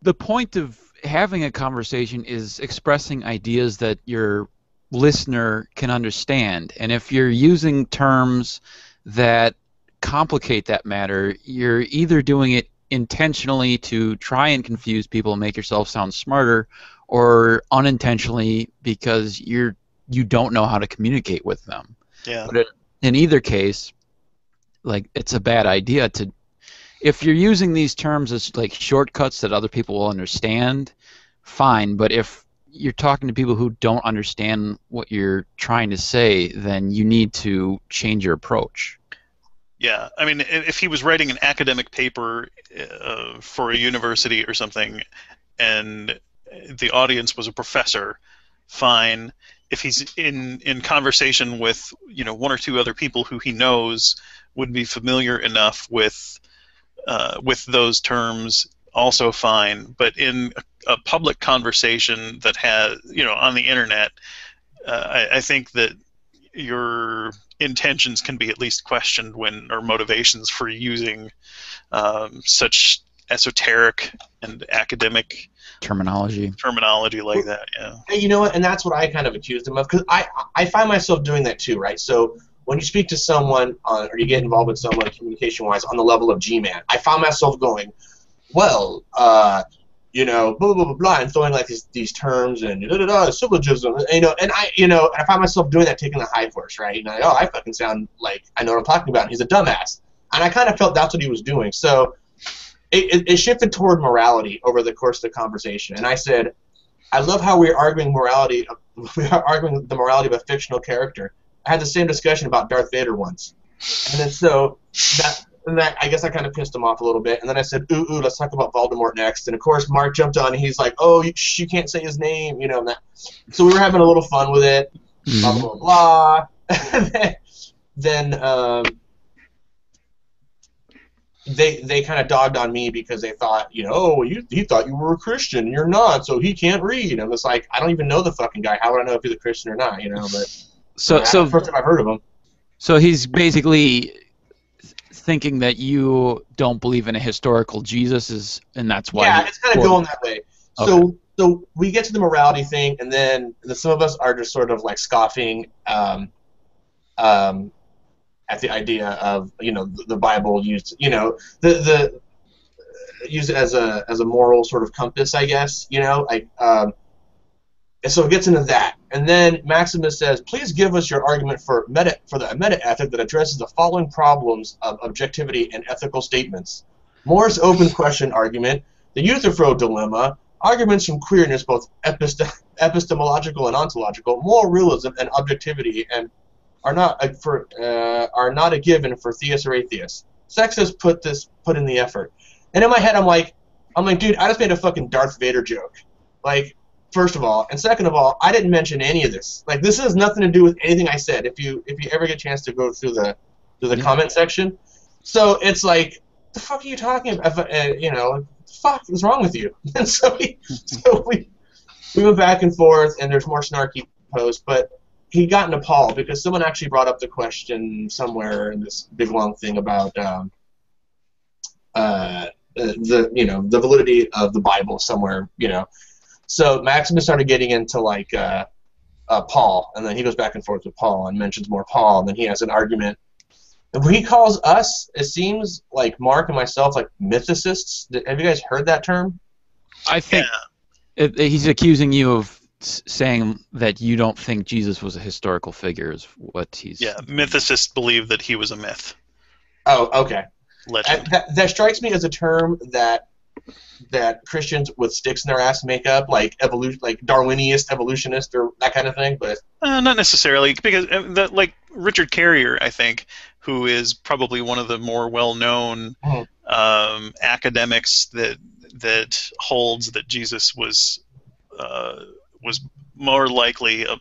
the point of having a conversation is expressing ideas that your listener can understand, and if you're using terms that complicate that matter, you're either doing it intentionally to try and confuse people and make yourself sound smarter, or unintentionally because you don't know how to communicate with them. Yeah. But in either case, like, it's a bad idea to, if you're using these terms as like shortcuts that other people will understand, fine, but if you're talking to people who don't understand what you're trying to say, then you need to change your approach. Yeah, I mean, if he was writing an academic paper for a university or something, and the audience was a professor, fine. If he's in conversation with, you know, one or two other people who he knows would be familiar enough with those terms, also fine. But in a public conversation that has, you know, on the internet, I think that your intentions can be at least questioned when, or motivations for using such esoteric and academic terminology like that. Yeah. And you know what? And that's what I kind of accused him of, because I find myself doing that too, right? So when you speak to someone or you get involved with someone communication-wise on the level of G-Man, I found myself going, well, you know, blah blah blah blah, and throwing like these terms and syllogism, you know, and I find myself doing that, taking the high horse, right? And oh, I fucking sound like I know what I'm talking about. And he's a dumbass, and I kind of felt that's what he was doing. So it shifted toward morality over the course of the conversation, and I said, I love how we're arguing morality. We are arguing the morality of a fictional character. I had the same discussion about Darth Vader once, and then so that I guess I kind of pissed him off a little bit, and then I said, ooh, let's talk about Voldemort next. And of course, Mark jumped on, and he's like, oh, you can't say his name, you know. And so we were having a little fun with it, blah blah blah. Then they kind of dogged on me because they thought, you know, oh, he thought you were a Christian, you're not, so he can't read. And it's like, I don't even know the fucking guy. How would I know if he's a Christian or not, you know? But so the first time I've heard of him. So he's basically thinking that you don't believe in a historical Jesus, and that's why. Yeah, it's kind of going that way. Okay. So we get to the morality thing, and then some of us are just sort of like scoffing at the idea of, you know, the Bible used, you know, the used as a moral sort of compass, I guess, you know, and so it gets into that. And then Maximus says, please give us your argument for the meta-ethic that addresses the following problems of objectivity and ethical statements. Moore's open question argument, the Euthyphro dilemma, arguments from queerness, both epistemological and ontological, moral realism and objectivity, and are not a given for theists or atheists. Sex has put in the effort. And in my head, I'm like, dude, I just made a fucking Darth Vader joke. Like, first of all, and second of all, I didn't mention any of this. Like, this has nothing to do with anything I said. If you ever get a chance to go through the comment section, so it's like, the fuck are you talking about? You know, the fuck is wrong with you? And so we went back and forth, and there's more snarky posts, but he got into Paul because someone actually brought up the question somewhere in this big long thing about the validity of the Bible somewhere, you know. So Maximus started getting into like Paul, and then he goes back and forth with Paul and mentions more Paul, and then he has an argument. And he calls us, it seems like Mark and myself, like mythicists. Have you guys heard that term? I think he's accusing you of saying that you don't think Jesus was a historical figure is what he's... Yeah, mythicists believe that he was a myth. Oh, okay. Legend. That strikes me as a term that Christians with sticks in their ass make up, like evolution, like Darwinian evolutionist or that kind of thing, but not necessarily, because like Richard Carrier, I think, who is probably one of the more well-known academics that holds that Jesus was more likely a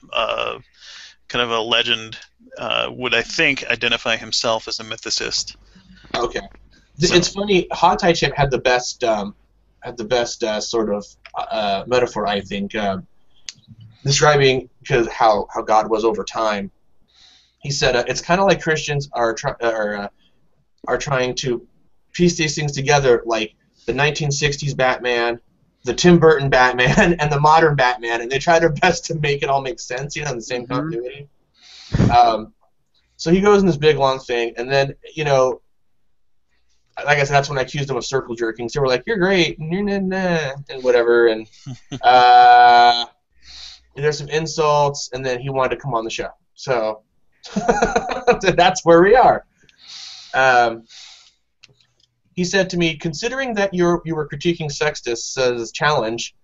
kind of a legend, would, I think, identify himself as a mythicist. Okay. So, it's funny, Hog Tie Chip had the best sort of metaphor, I think, describing how God was over time. He said it's kind of like Christians are trying to piece these things together, like the 1960s Batman, the Tim Burton Batman, and the modern Batman, and they try their best to make it all make sense, you know, in the same continuity. So he goes in this big long thing, and then, you know, like I said, that's when I accused him of circle jerking. So we're like, you're great, and you're nah, and whatever, and there's some insults, and then he wanted to come on the show. So that's where we are. He said to me, considering that you were critiquing Sextus as a challenge,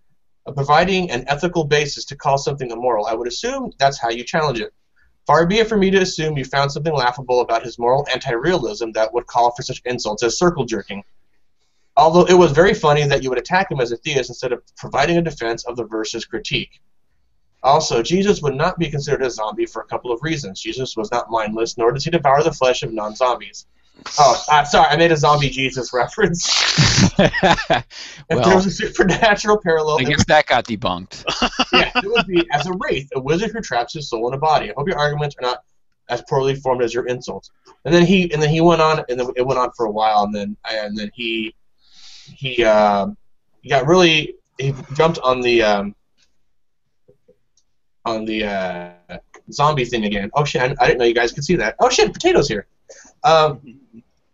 providing an ethical basis to call something immoral, I would assume that's how you challenge it. Far be it from me to assume you found something laughable about his moral anti-realism that would call for such insults as circle jerking. Although it was very funny that you would attack him as a theist instead of providing a defense of the verse's critique. Also, Jesus would not be considered a zombie for a couple of reasons. Jesus was not mindless, nor does he devour the flesh of non-zombies. Oh, sorry, I made a zombie Jesus reference. If there was a supernatural parallel... I guess that got debunked. Yeah, it would be, as a wraith, a wizard who traps his soul in a body. I hope your arguments are not as poorly formed as your insults. And then he went on, and then it went on for a while, and then he got really... He jumped on the zombie thing again. Oh shit, I didn't know you guys could see that. Oh shit, Potato's here.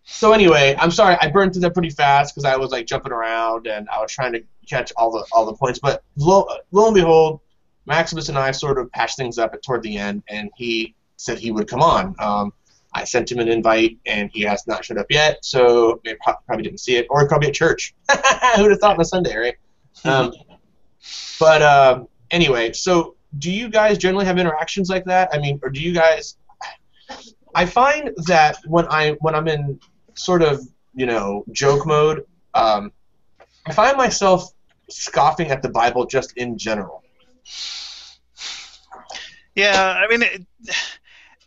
So anyway, I'm sorry, I burned through that pretty fast because I was like jumping around and I was trying to catch all the points. But lo and behold, Maximus and I sort of patched things up toward the end, and he said he would come on. I sent him an invite, and he has not showed up yet, so he probably didn't see it, or he's probably at church. Who'd have thought on a Sunday, right? But anyway, so do you guys generally have interactions like that? I mean, or do you guys... I find that when I'm in sort of, joke mode, I find myself scoffing at the Bible just in general. Yeah, I mean,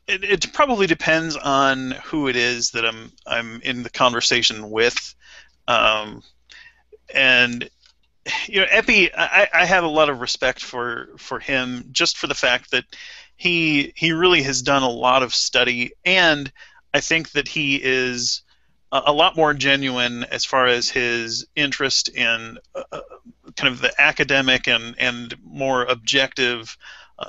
it probably depends on who it is that I'm in the conversation with, and Epi, I have a lot of respect for him just for the fact that he really has done a lot of study, and I think that he is a lot more genuine as far as his interest in kind of the academic and more objective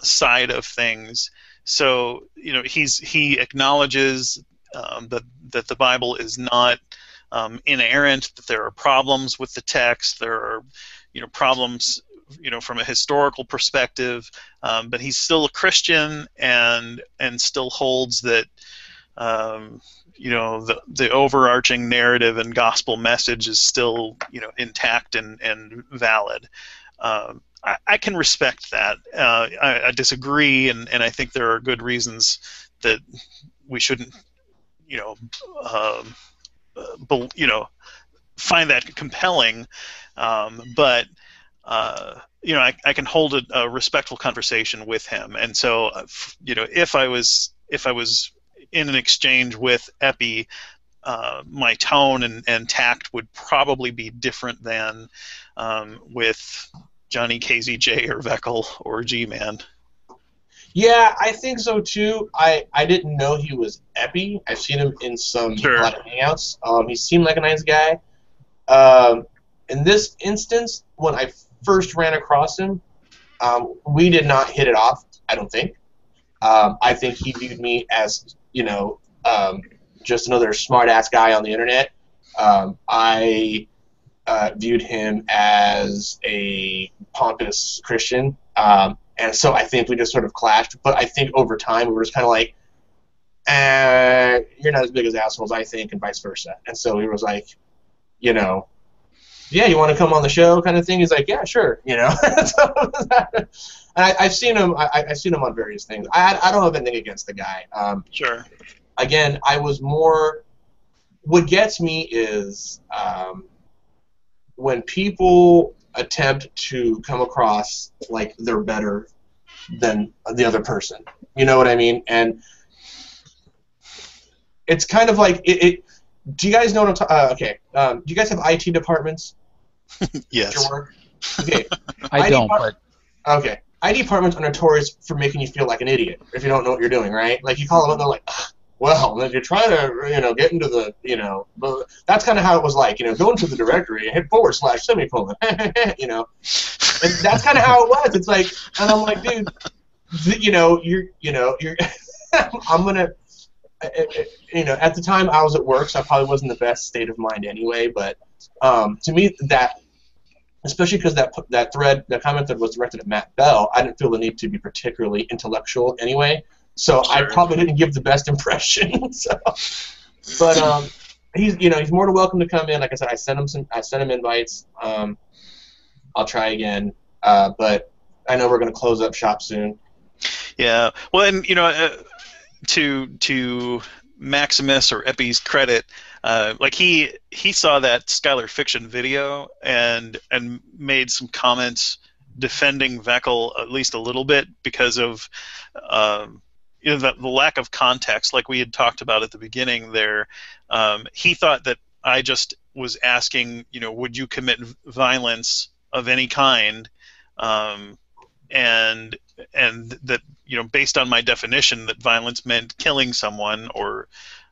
side of things. So he acknowledges that the Bible is not inerrant, that there are problems with the text, there are problems from a historical perspective, but he's still a Christian and still holds that the overarching narrative and gospel message is still intact and valid. I can respect that. I disagree, and I think there are good reasons that we shouldn't find that compelling, but I can hold a respectful conversation with him, and so if I was in an exchange with Epi, my tone and tact would probably be different than with Jonny KZJ or Vekl or G-Man. Yeah, I think so too. I didn't know he was Epi. I've seen him in a lot of hangouts. He seemed like a nice guy. In this instance, when I first ran across him, we did not hit it off, I don't think. I think he viewed me as, just another smart-ass guy on the internet. I viewed him as a pompous Christian, and so I think we just sort of clashed. But I think over time we were just kind of like, you're not as big as assholes, I think, and vice versa. And so he was like, yeah, you want to come on the show, kind of thing. He's like, yeah, sure, And I've seen him. I've seen him on various things. I don't have anything against the guy. Sure. Again, I was more. What gets me is when people attempt to come across like they're better than the other person. You know what I mean? And it's kind of like it. Do you guys know what I'm talking? Okay. Do you guys have IT departments? Yes. At your work? Okay. I don't, but... Okay. IT departments are notorious for making you feel like an idiot if you don't know what you're doing, right? Like, you call them up, they're like, well, if you're trying to, get into the, that's kind of how it was like, go into the directory, hit / semicolon, And that's kind of how it was. It's like, and I'm like, dude, you're, I'm going to, at the time I was at work, so I probably wasn't the best state of mind anyway, but to me, that, especially because that thread, that comment that was directed at Matt Bell, I didn't feel the need to be particularly intellectual anyway, so sure. I probably didn't give the best impression. But he's more than welcome to come in. Like I said, I sent him invites. I'll try again, but I know we're going to close up shop soon. Yeah. Well, and to Maximus or Epi's credit, like he saw that Skylar Fiction video and made some comments defending Vekl at least a little bit because of the lack of context, like we had talked about at the beginning there. He thought that I just was asking, would you commit violence of any kind, and that based on my definition that violence meant killing someone or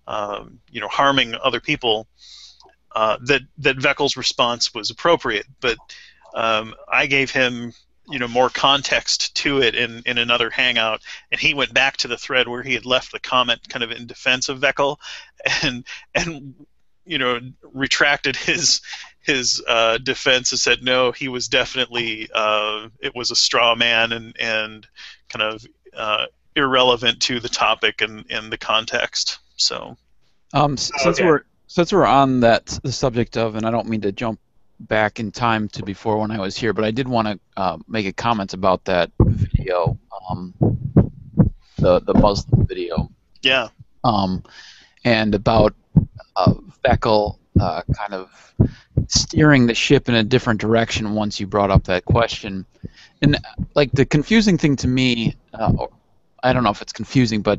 harming other people, that Vekl's response was appropriate, but I gave him more context to it in another hangout, and he went back to the thread where he had left the comment kind of in defense of Vekl, and retracted his defense and said no, he was definitely it was a straw man and kind of irrelevant to the topic and the context. So since we're on the subject of, and I don't mean to jump back in time to before when I was here, but I did want to make a comment about that video, the Muslim video. Yeah. And about Vekl kind of steering the ship in a different direction once you brought up that question. And like the confusing thing to me, I don't know if it's confusing, but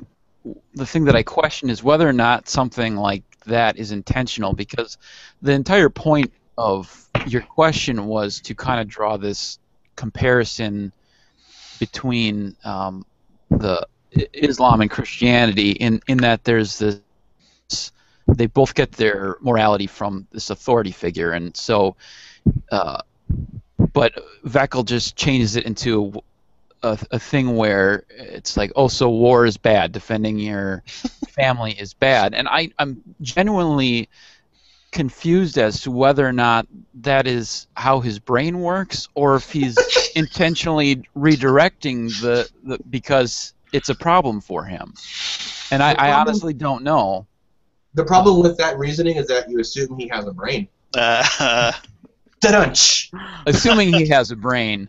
the thing that I question is whether or not something like that is intentional, because the entire point of your question was to kind of draw this comparison between the Islam and Christianity in that there's this, they both get their morality from this authority figure, and so but Vekl just changes it into a thing where it's like, oh, so war is bad, defending your family is bad, and I'm genuinely confused as to whether or not that is how his brain works, or if he's intentionally redirecting the because it's a problem for him, and I honestly don't know. The problem with that reasoning is that you assume he has a brain. Assuming he has a brain.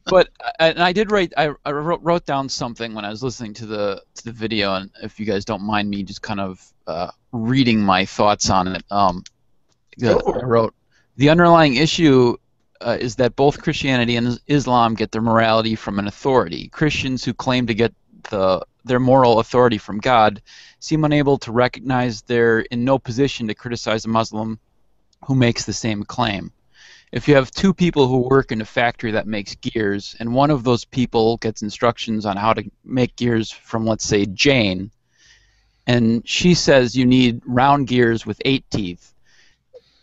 But and I did write. I wrote down something when I was listening to the video, and if you guys don't mind me just kind of reading my thoughts on it, I wrote, the underlying issue is that both Christianity and Islam get their morality from an authority. Christians who claim to get their moral authority from God seem unable to recognize they're in no position to criticize a Muslim who makes the same claim. If you have two people who work in a factory that makes gears, and one of those people gets instructions on how to make gears from, let's say, Jane, and she says you need round gears with 8 teeth,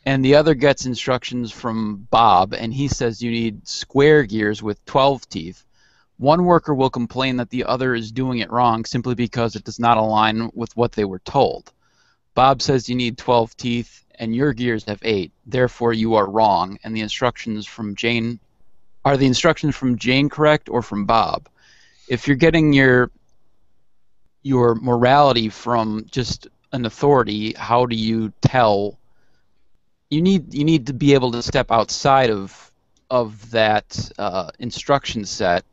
and the other gets instructions from Bob, and he says you need square gears with 12 teeth, one worker will complain that the other is doing it wrong simply because it does not align with what they were told. Bob says you need 12 teeth, and your gears have 8. Therefore, you are wrong. And the instructions from Jane, are the instructions from Jane correct or from Bob? If you're getting your morality from just an authority, how do you tell? You need to be able to step outside of that instruction set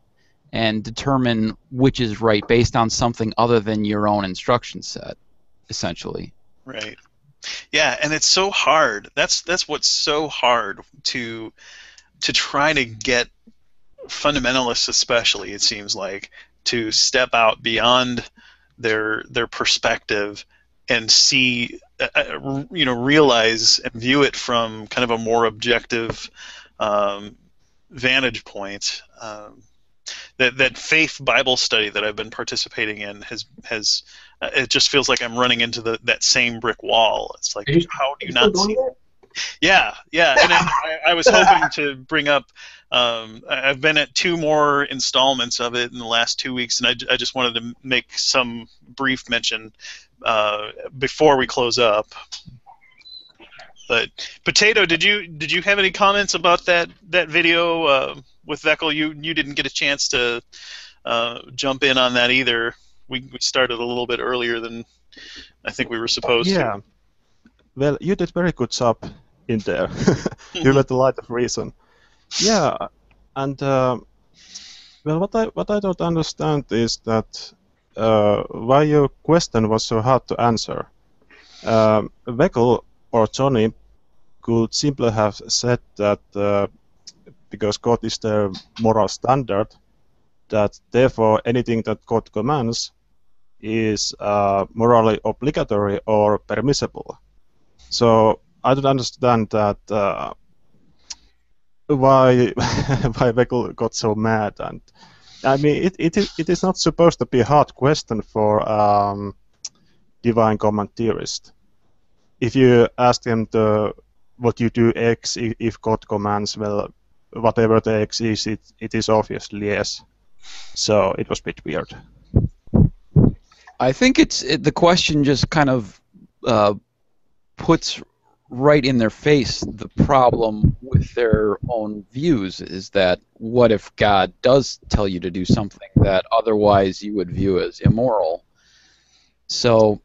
and determine which is right based on something other than your own instruction set, essentially. Right. Yeah, and it's so hard. That's what's so hard to try to get fundamentalists, especially, it seems like, to step out beyond their perspective and see, realize and view it from kind of a more objective vantage point. That faith Bible study that I've been participating in has it just feels like I'm running into that same brick wall. It's like, how do you not see it? Yeah. And then I was hoping to bring up. I've been at 2 more installments of it in the last 2 weeks, and I just wanted to make some brief mention before we close up. But Potato, did you have any comments about that video with Vekl? You didn't get a chance to jump in on that either. We started a little bit earlier than I think we were supposed to. Yeah. Well, you did very good job in there. You got a lot of reason. Yeah, and Well, what I don't understand is that why your question was so hard to answer. Vekl or Jonny could simply have said that because God is the moral standard, that therefore anything that God commands is morally obligatory or permissible. So I don't understand that why Vekl got so mad. And I mean, it is not supposed to be a hard question for divine commentarist. If you ask them what you do X if God commands, well, whatever the X is, it is obviously yes. So it was a bit weird. I think the question just kind of puts right in their face the problem with their own views, is that what if God does tell you to do something that otherwise you would view as immoral? So,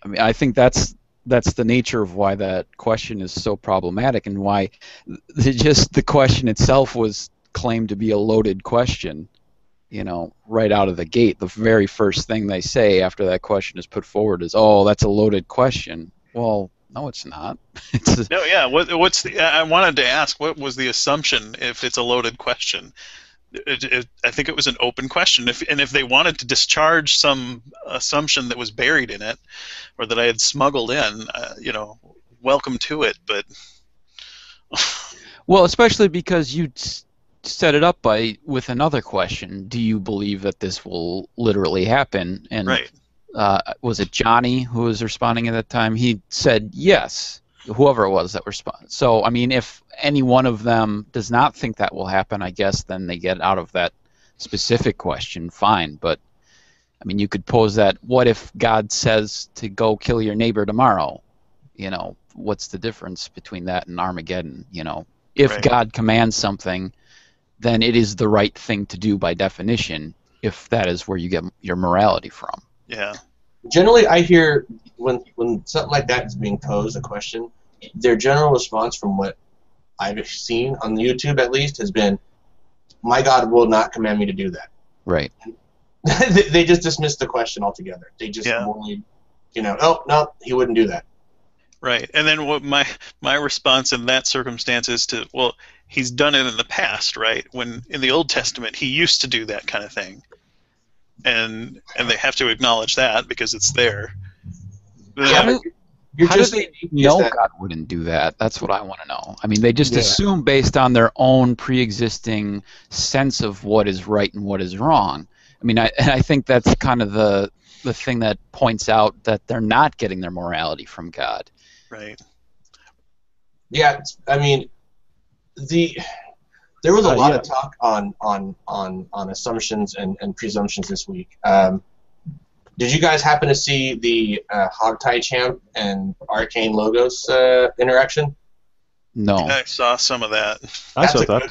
I mean, I think that's the nature of why that question is so problematic, and why just the question itself was claimed to be a loaded question. You know, right out of the gate, the very first thing they say after that question is put forward is, "Oh, that's a loaded question." Well, no, it's not. No, yeah. What's the? I wanted to ask, what was the assumption if it's a loaded question? I think it was an open question. If they wanted to discharge some assumption that was buried in it, or that I had smuggled in, you know, welcome to it. But well, especially because you set it up with another question: do you believe that this will literally happen? And right. Was it Jonny who was responding at that time? He said yes, whoever it was that responded. So, I mean, if any one of them does not think that will happen, I guess then they get out of that specific question, fine. But, I mean, you could pose that, what if God says to go kill your neighbor tomorrow? You know, what's the difference between that and Armageddon? You know, if right. God commands something, then it is the right thing to do by definition, if that is where you get your morality from. Yeah. Generally, I hear when something like that is being posed, a question, their general response from what I've seen on YouTube at least has been, "My God will not command me to do that." Right. They just dismiss the question altogether. They just only, you know, oh no, he wouldn't do that. Right. And then what my response in that circumstance is to, well, he's done it in the past, right? When in the Old Testament he used to do that kind of thing. And they have to acknowledge that because it's there. How do they know God wouldn't do that? That's what I want to know. I mean, they just assume based on their own pre-existing sense of what is right and what is wrong. I mean, I think that's kind of the thing that points out that they're not getting their morality from God. Right. Yeah, I mean, there was a lot of talk on assumptions and presumptions this week. Did you guys happen to see the Hogtie Champ and Arcane Logos interaction? No. I saw some of that. I saw that.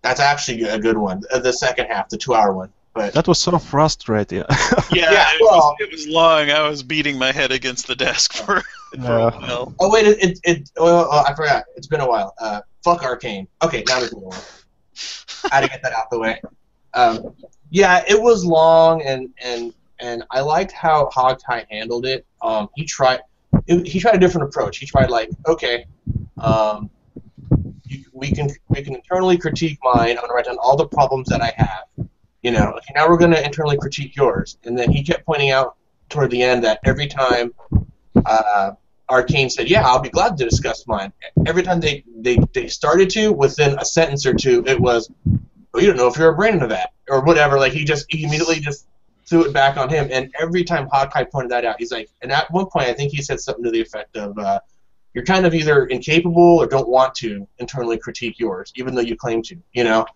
That's actually a good one. The second half, the 2-hour one. But that was so frustrating. It was long. I was beating my head against the desk for a while. Oh wait, I forgot. It's been a while. Fuck Arcane. Okay, now there's more. I had to get that out the way. Yeah, it was long, and I liked how Hogtie handled it. He tried a different approach. He tried like, okay, we can internally critique mine. I'm gonna write down all the problems that I have. You know, okay, now we're going to internally critique yours. And then he kept pointing out toward the end that every time Arcane said, yeah, I'll be glad to discuss mine, every time they started to, within a sentence or two, it was, well, you don't know if you're a brain into that, or whatever. Like, he immediately just threw it back on him. And every time Hogtie pointed that out, he's like, and at one point I think he said something to the effect of, you're kind of either incapable or don't want to internally critique yours, even though you claim to, you know?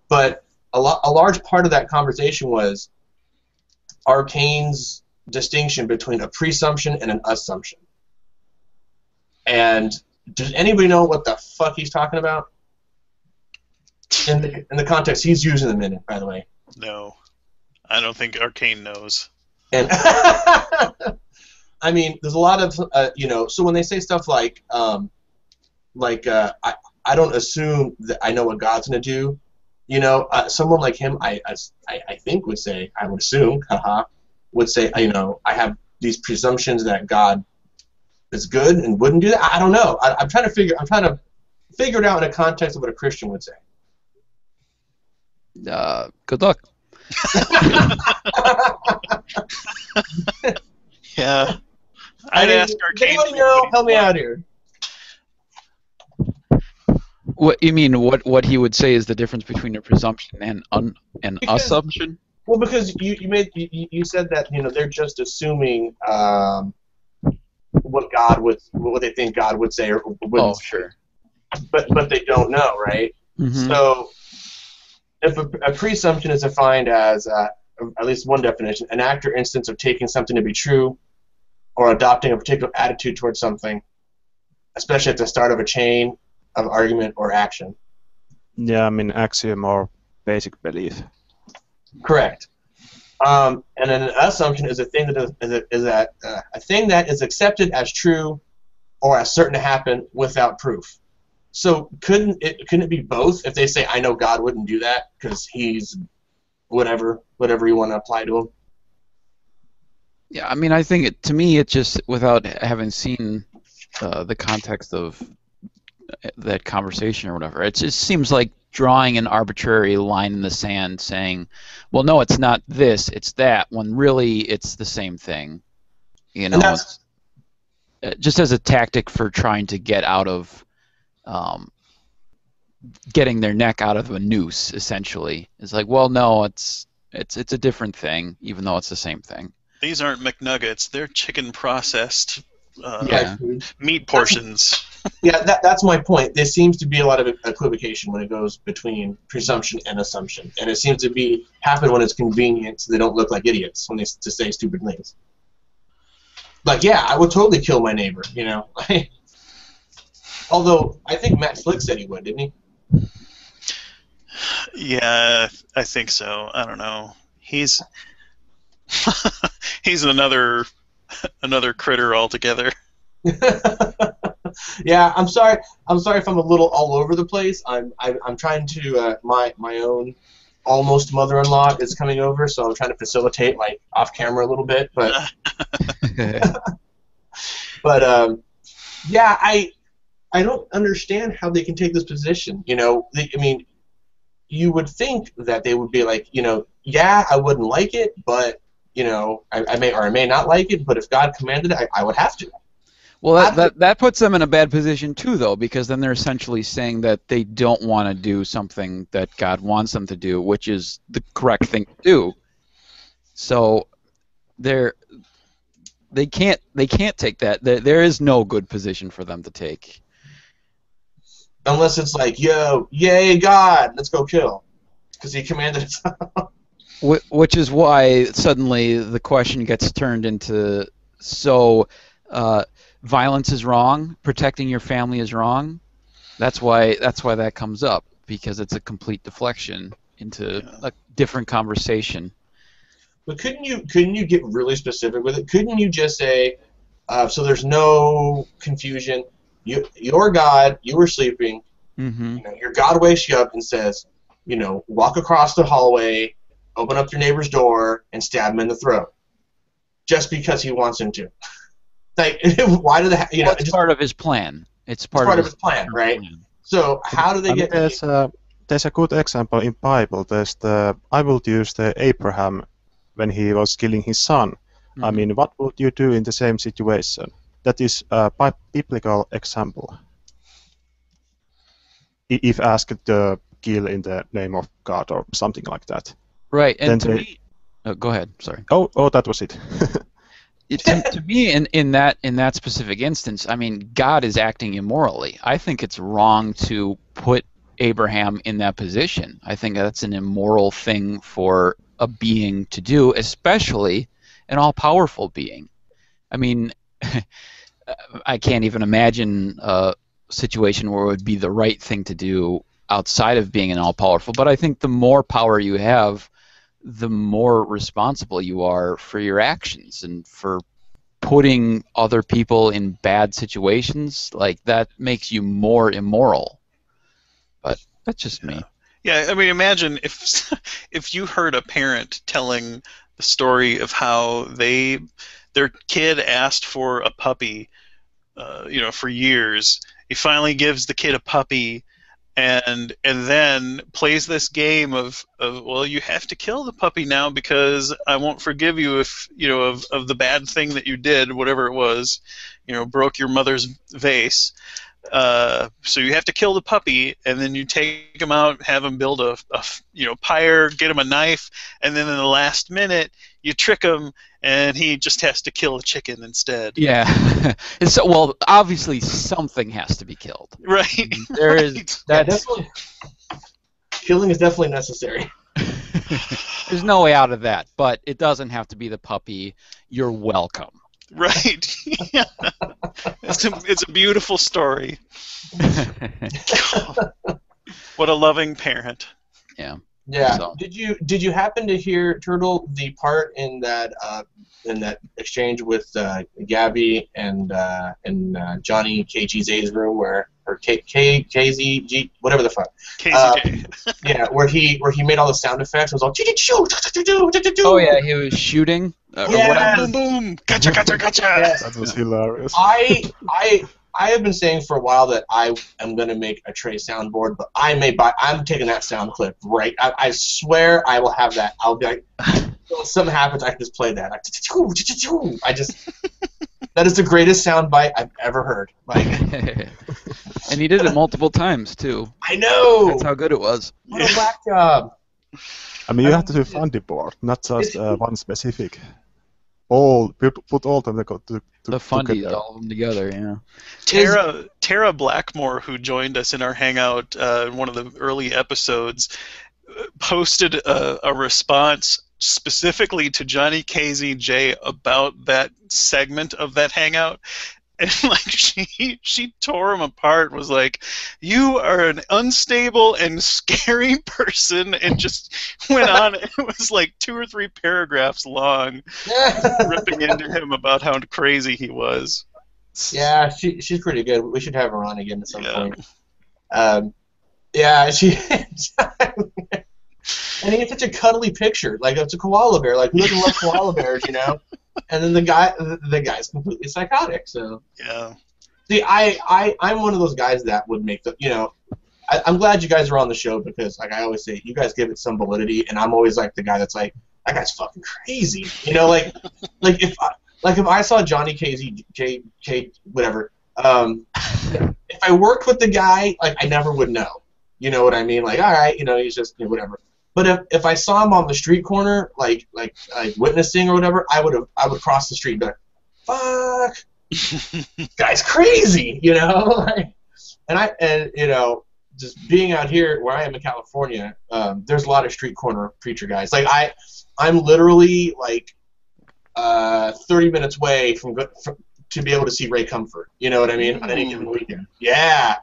But a large part of that conversation was Arcane's distinction between a presumption and an assumption. And does anybody know what the fuck he's talking about? In the context he's using them in it, by the way. No. I don't think Arcane knows. And I mean, there's a lot of, you know, so when they say stuff like I don't assume that I know what God's going to do, someone like him, I think would say, I would assume, would say, I have these presumptions that God is good and wouldn't do that. I don't know. I'm trying to figure it out in a context of what a Christian would say. Good luck. Yeah. I'd ask Arcane. Anybody know? Help me out here. What you mean? What he would say is the difference between a presumption and an assumption? Well, because you said that they're just assuming what they think God would say or wouldn't. Oh, sure. But they don't know, right? Mm-hmm. So if a presumption is defined as at least one definition, an act or instance of taking something to be true or adopting a particular attitude towards something, especially at the start of a chain of argument or action. Yeah, I mean axiom or basic belief. Correct. And then an assumption is a thing that is accepted as true or as certain to happen without proof. So couldn't it be both? If they say, I know God wouldn't do that because he's whatever you want to apply to him. Yeah, I mean, I think to me, it just, without having seen the context of that conversation or whatever, it just seems like drawing an arbitrary line in the sand saying, well, no, it's not this, it's that, when really it's the same thing. Just as a tactic for trying to get out of getting their neck out of a noose, essentially. It's like, well, no, it's a different thing, even though it's the same thing. These aren't McNuggets; they're chicken processed meat portions. Yeah, that's my point. There seems to be a lot of equivocation when it goes between presumption and assumption, and it seems to happen when it's convenient, so they don't look like idiots when they to say stupid things. Like, yeah, I would totally kill my neighbor, Although I think Matt Flick said he would, didn't he? Yeah, I think so. I don't know. He's he's another critter altogether. Yeah, I'm sorry if I'm a little all over the place. I'm trying to my own almost mother-in-law is coming over, so I'm trying to facilitate off camera a little bit, but yeah, I don't understand how they can take this position. You would think that they would be like, yeah, I wouldn't like it, but I may or I may not like it, but if God commanded it, I would have to. Well, that puts them in a bad position too, though, because then they're essentially saying that they don't want to do something that God wants them to do, which is the correct thing to do. So they can't take that. There is no good position for them to take. Unless it's like, yo, yay, God, let's go kill, because he commanded it. Which is why suddenly the question gets turned into, violence is wrong, protecting your family is wrong. That's why that comes up, because it's a complete deflection into a different conversation. But couldn't you get really specific with it? Couldn't you just say, so there's no confusion, your God, you were sleeping, your God wakes you up and says, walk across the hallway, open up your neighbor's door, and stab him in the throat, just because he wants him to. Like, why do they? It's part of his plan. It's part of his plan, right? Plan. So how do they get? There's a good example in Bible. I will use the Abraham when he was killing his son. Mm-hmm. I mean, what would you do in the same situation? That is a biblical example. If asked to kill in the name of God or something like that. Right, and to me... Oh, go ahead, sorry. Oh, that was it. To me, in that specific instance, I mean, God is acting immorally. I think it's wrong to put Abraham in that position. I think that's an immoral thing for a being to do, especially an all-powerful being. I mean, I can't even imagine a situation where it would be the right thing to do outside of being an all-powerful, but I think the more power you have, the more responsible you are for your actions and for putting other people in bad situations. Like, that makes you more immoral. But that's just me. Yeah, I mean, imagine if you heard a parent telling the story of how their kid asked for a puppy, for years. He finally gives the kid a puppy, and then plays this game of well, you have to kill the puppy now because I won't forgive you if of the bad thing that you did, whatever it was, broke your mother's vase. So you have to kill the puppy, and then you take him out, have him build a pyre, get him a knife, and then in the last minute you trick him, and he just has to kill a chicken instead. Yeah. So, well, obviously something has to be killed. Right. There is definitely. Killing is definitely necessary. There's no way out of that, but it doesn't have to be the puppy. You're welcome. Right. Yeah. It's a beautiful story. What a loving parent. Yeah. Yeah. So. Did you happen to hear, Turtle, the part in that exchange with Gabby and Jonny KZJ's room or KZJ, whatever the fuck. KZJ. Yeah, where he made all the sound effects. It was all Oh yeah, he was shooting. Yeah. Boom boom. Gotcha. Yes. That was hilarious. I have been saying for a while that I am going to make a Trey soundboard, but I'm taking that sound clip right. I swear I will have that. I'll be like, if something happens, I can just play that. That is the greatest sound bite I've ever heard. Like, and he did it multiple times too. I know. That's how good it was. What a whack job. I mean, you have to do Fundie board, not just one specific. Put all of them to the fundies, all of them together, yeah. Tara Blackmore, who joined us in our hangout in one of the early episodes, posted a response specifically to Jonny KZJ about that segment of that hangout. And like she tore him apart, was like, "You are an unstable and scary person," and just went on. It was like 2 or 3 paragraphs long, ripping into him about how crazy he was. Yeah, she's pretty good. We should have her on again at some point. Yeah, she. And he had such a cuddly picture, like it's a koala bear. Like, who doesn't love koala bears, And then the guy's completely psychotic. So yeah. See, I'm one of those guys that would make the I'm glad you guys are on the show because, like I always say, you guys give it some validity, and I'm always like the guy that's like, that guy's fucking crazy, like if I saw Jonny KZJ whatever, if I worked with the guy, like I never would know, you know what I mean? Like, all right, he's just whatever. But if I saw him on the street corner, like witnessing or whatever, I would cross the street and be like, fuck, guy's crazy, and just being out here where I am in California, there's a lot of street corner preacher guys. Like I'm literally like 30 minutes away from to be able to see Ray Comfort. You know what I mean? On any given weekend. Yeah.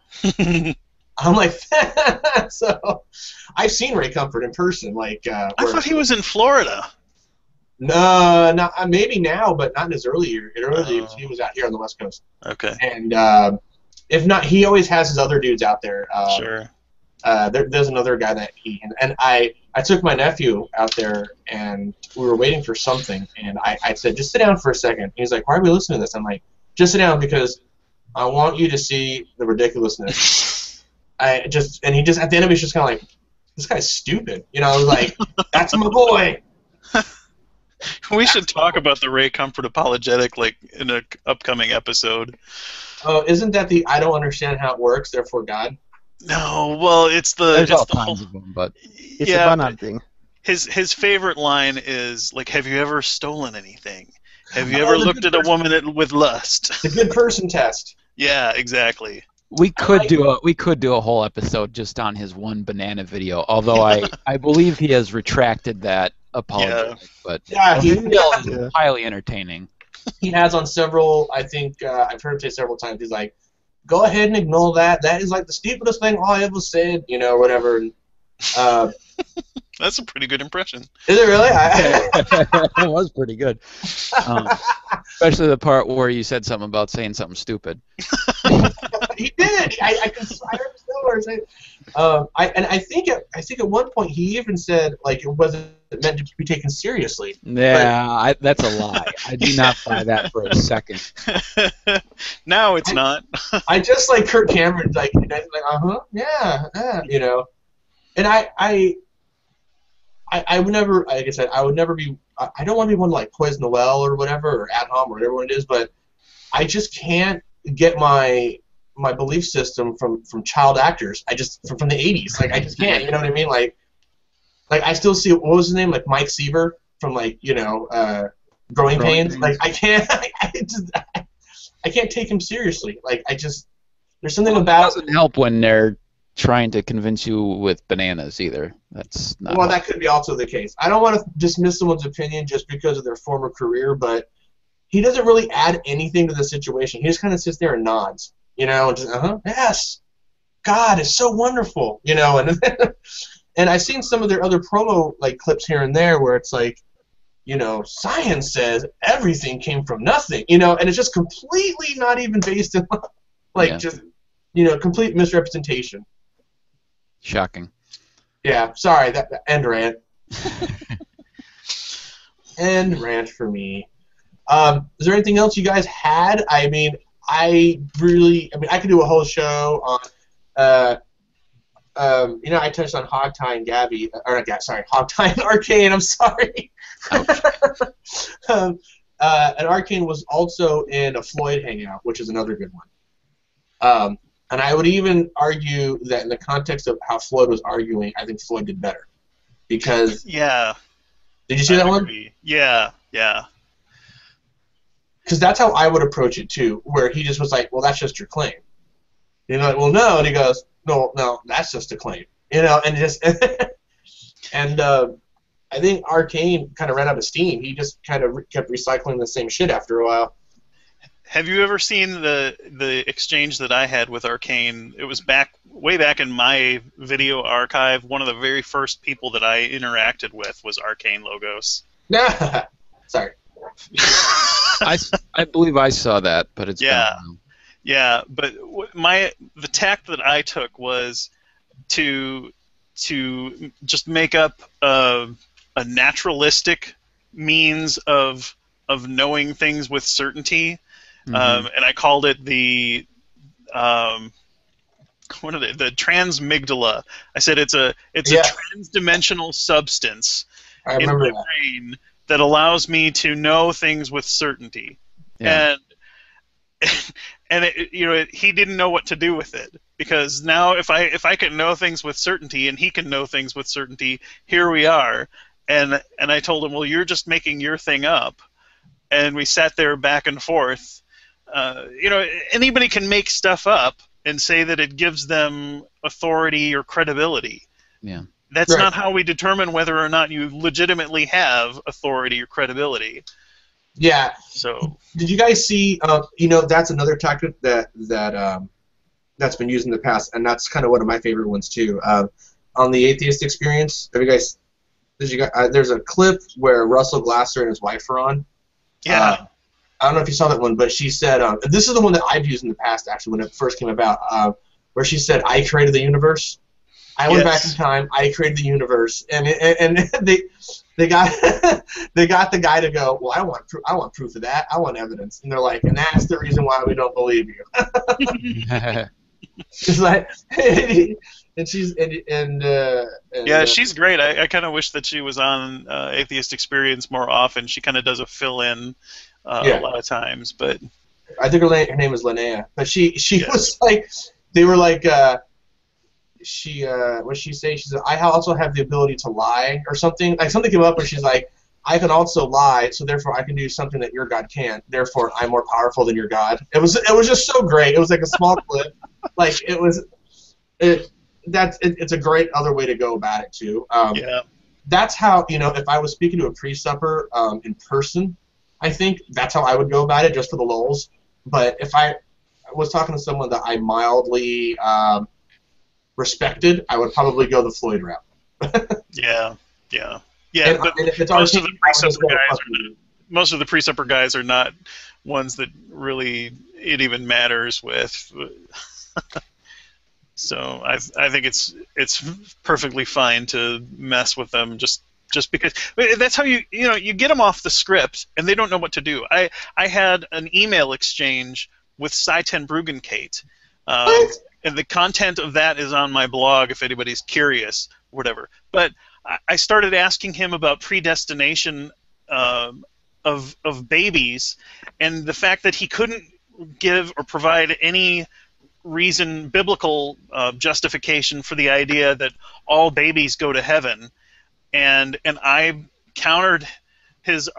I'm like, so I've seen Ray Comfort in person. Like, I thought he was in Florida. No, maybe now, but not in his early years. He was out here on the West Coast. Okay. And if not, he always has his other dudes out there. Sure. There's another guy that I took my nephew out there, and we were waiting for something, and I said, just sit down for a second. He's like, why are we listening to this? I'm like, just sit down because I want you to see the ridiculousness. And he just at the end of it, he's just kind of like, this guy's stupid. I was like, that's my boy. We should talk about the Ray Comfort apologetic like in an upcoming episode. Oh, isn't that the I don't understand how it works, therefore God? No, well, it's the whole of them, but it's a banal thing. His favorite line is like, "Have you ever stolen anything? Have you ever looked at a woman with lust?" The good person test. Yeah, exactly. We could do a whole episode just on his one banana video, although I believe he has retracted that apology. Yeah. But he still is highly entertaining. He has on several. I think I've heard him say several times. He's like, "Go ahead and ignore that. That is like the stupidest thing I ever said." Whatever. That's a pretty good impression. Is it really? It was pretty good. Especially the part where you said something about saying something stupid. He did. I understand what I'm saying. I think at one point he even said like it wasn't meant to be taken seriously. Yeah, that's a lie. I do not buy that for a second. No, it's not. I just like Kirk Cameron, like yeah, you know. And I would never, like I said, I would never be. I don't want to be one like Poison the Well or whatever, or Ad Hom or whatever it is, but I just can't get my belief system from child actors. I just from the 80s. Like I just can't. You know what I mean? Like I still see what was his name? Like Mike Seaver from like Growing Pains. Like I can't. I can't take him seriously. Like there's something about. It doesn't help when they're trying to convince you with bananas either. That's not. Well, that could be also the case. I don't want to dismiss someone's opinion just because of their former career, but he doesn't really add anything to the situation. He just kind of sits there and nods, and just yes, God is so wonderful, and and I've seen some of their other promo like clips here and there where it's like, science says everything came from nothing, and it's just completely not even based in just complete misrepresentation. Shocking. Yeah, sorry, that end rant. End rant for me. Is there anything else you guys had? I mean, I could do a whole show on, I touched on Hogtie and Gabby, Hogtie and Arcane. I'm sorry. And Arcane was also in a Floyd hangout, which is another good one. And I would even argue that in the context of how Floyd was arguing, I think Floyd did better. Because... Yeah. Did you see that one? Yeah. Because that's how I would approach it, too, where he just was like, well, that's just your claim. Like, well, no. And he goes, no, that's just a claim. And just... and I think Arcane kind of ran out of steam. He just kind of kept recycling the same shit after a while. Have you ever seen the exchange that I had with Arcane? It was way back in my video archive. One of the very first people that I interacted with was Arcane Logos. Sorry. I believe I saw that, but it's yeah. But the tact that I took was to just make up a naturalistic means of knowing things with certainty. And I called it the transmigdala. I said it's a transdimensional substance in my brain that allows me to know things with certainty. Yeah. And he didn't know what to do with it, because now if I can know things with certainty and he can know things with certainty, here we are. And I told him, well, you're just making your thing up. And we sat there back and forth. Anybody can make stuff up and say that it gives them authority or credibility. Yeah. That's not how we determine whether or not you legitimately have authority or credibility. Yeah. So did you guys see? That's another tactic that's been used in the past, and that's kind of one of my favorite ones too. On the Atheist Experience, there's a clip where Russell Glasser and his wife are on. Yeah. I don't know if you saw that one, but she said, this is the one that I've used in the past, actually, when it first came about, where she said, I created the universe. I went back in time, I created the universe, and they got the guy to go, well, I want proof of that. I want evidence. And they're like, and that's the reason why we don't believe you. It's like, and she's she's great. I kind of wish that she was on Atheist Experience more often. She kind of does a fill-in a lot of times, but I think her name is Linnea. But she was like, they were like, what did she say? She said, I also have the ability to lie or something. Like something came up where she's like, I can also lie, so therefore I can do something that your God can't. Therefore, I'm more powerful than your God. It was just so great. It was like a small clip. Like it's a great other way to go about it too. That's how, if I was speaking to a pre-supper in person, I think that's how I would go about it, just for the lulz. But if I was talking to someone that I mildly respected, I would probably go the Floyd route. Yeah. And, but and if it's most of the pre-supper guys are not ones that really it even matters with. So I think it's perfectly fine to mess with them just because that's how you get them off the script and they don't know what to do. I had an email exchange with Saiten Bruggenkate, and the content of that is on my blog if anybody's curious, whatever. But I started asking him about predestination of babies, and the fact that he couldn't give or provide any biblical justification for the idea that all babies go to heaven, and I countered his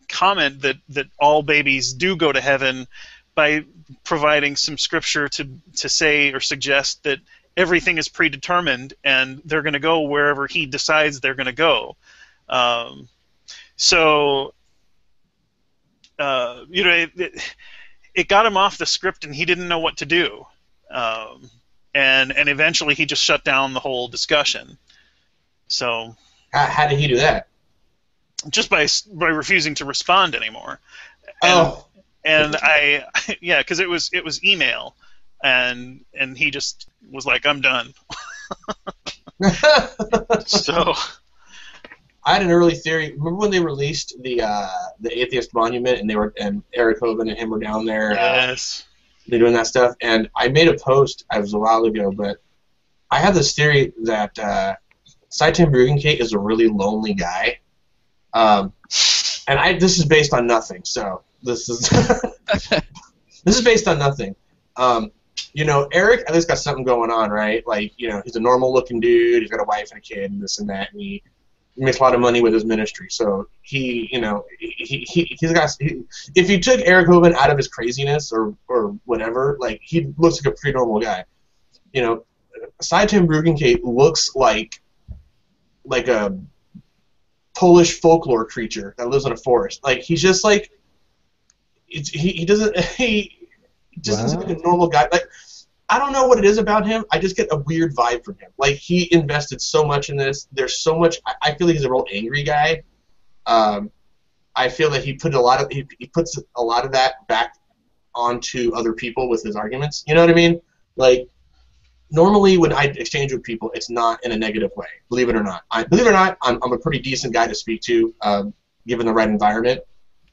comment that all babies do go to heaven by providing some scripture to say or suggest that everything is predetermined and they're going to go wherever he decides they're going to go. It got him off the script, and he didn't know what to do. And eventually, he just shut down the whole discussion. So, how did he do that? Just by refusing to respond anymore. And because it was email, and he just was like, "I'm done." So. I had an early theory. Remember when they released the Atheist Monument, and Eric Hovind and him were down there? Yes. They're doing that stuff, and I made a post. It was a while ago, but I had this theory that Saiten Bruggenkate is a really lonely guy, and this is based on nothing. So this is this is based on nothing. Eric at least got something going on, right? Like, he's a normal-looking dude. He's got a wife and a kid, and this and that, and he makes a lot of money with his ministry. So he's got. If you took Eric Hovind out of his craziness or whatever, like, he looks like a pretty normal guy. Saiten Bruggenkate looks like a Polish folklore creature that lives in a forest. Like, he's just like he doesn't seems like a normal guy. Like, I don't know what it is about him. I just get a weird vibe from him. Like, he invested so much in this. There's so much. I feel like he's a real angry guy. I feel that he puts a lot of that back onto other people with his arguments. You know what I mean? Like, normally when I exchange with people, it's not in a negative way. Believe it or not. I'm a pretty decent guy to speak to, given the right environment.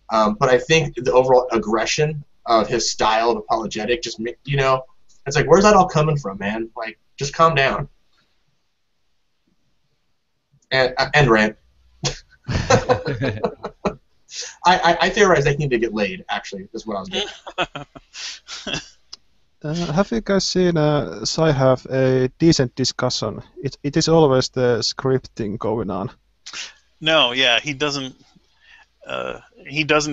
But I think the overall aggression of his style of apologetic just it's like, where's that all coming from, man? Like, just calm down. And rant. I theorize they need to get laid, actually, is what I was getting. Have you guys seen Sai have a decent discussion? It is always the scripting going on. No, yeah, he doesn't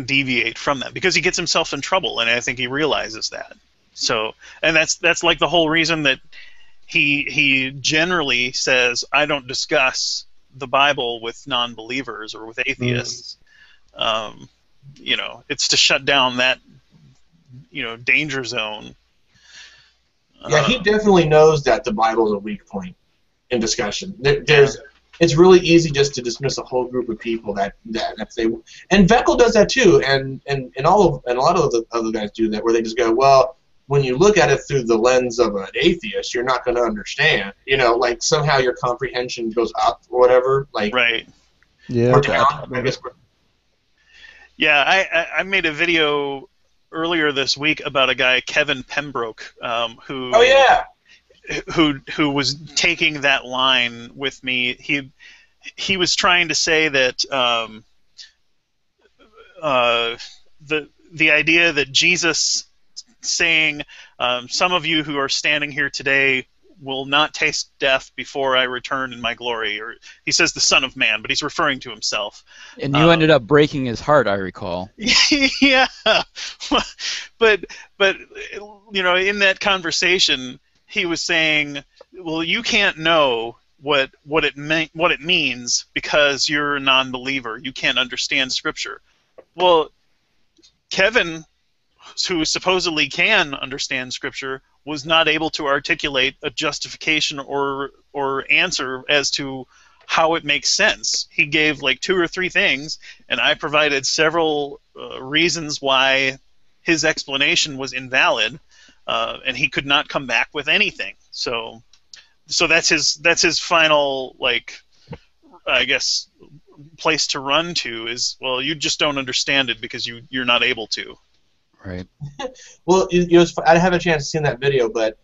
deviate from that because he gets himself in trouble, and I think he realizes that. So, and that's like the whole reason that he generally says, I don't discuss the Bible with non-believers or with atheists. It's to shut down that danger zone. Yeah, he definitely knows that the Bible is a weak point in discussion. It's really easy just to dismiss a whole group of people that say, and Vekl does that too, and a lot of the other guys do that, where they just go, well, when you look at it through the lens of an atheist, you're not going to understand. Like, somehow your comprehension goes up or whatever. Like, right. Yeah. Or down, I guess. Yeah, I made a video earlier this week about a guy, Kevin Pembroke, who. Oh yeah. Who was taking that line with me. He was trying to say that the idea that Jesus saying, some of you who are standing here today will not taste death before I return in my glory, or he says the Son of Man, but he's referring to himself. And you ended up breaking his heart, I recall. Yeah, but in that conversation, he was saying, well, you can't know what it means because you're a non-believer. You can't understand Scripture. Well, Kevin, who supposedly can understand Scripture, was not able to articulate a justification or answer as to how it makes sense. He gave like 2 or 3 things, and I provided several reasons why his explanation was invalid. and he could not come back with anything. So that's his final, like, I guess, place to run to is, well, you just don't understand it because you're not able to. Right. Well, I haven't a chance to see that video, but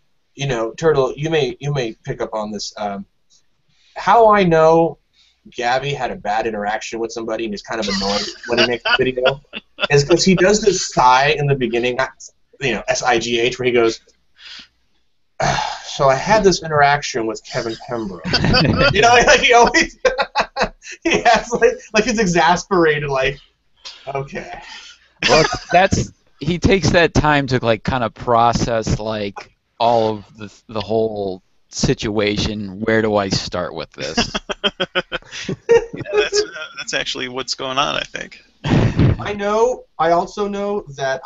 Turtle, you may pick up on this. How I know Gabby had a bad interaction with somebody and is kind of annoyed when he makes the video is because he does this sigh in the beginning, S-I-G-H, where he goes, so I had this interaction with Kevin Pembroke. Like he always he has like he's exasperated, like, okay. Well, he takes that time to like kind of process like all of the whole situation. Where do I start with this? Yeah, that's actually what's going on, I think. I also know that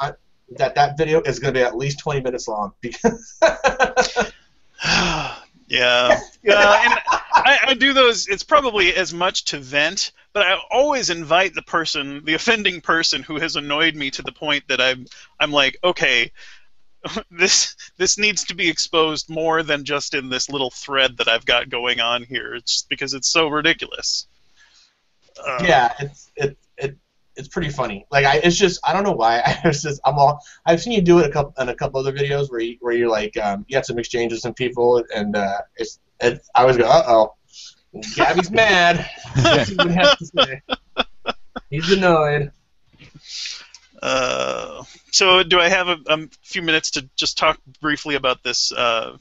that video is going to be at least 20 minutes long because yeah, and I do those. It's probably as much to vent, but I always invite the offending person who has annoyed me to the point that I'm like, okay, this needs to be exposed more than just in this little thread that I've got going on here. It's because it's so ridiculous. Yeah, it's pretty funny. Like it's just I don't know why. I've seen you do it in a couple other videos where you're like you had some exchanges with some people and I always go, uh-oh, Gabby's mad. Let's see what he has to say. He's annoyed. So do I have a few minutes to just talk briefly about this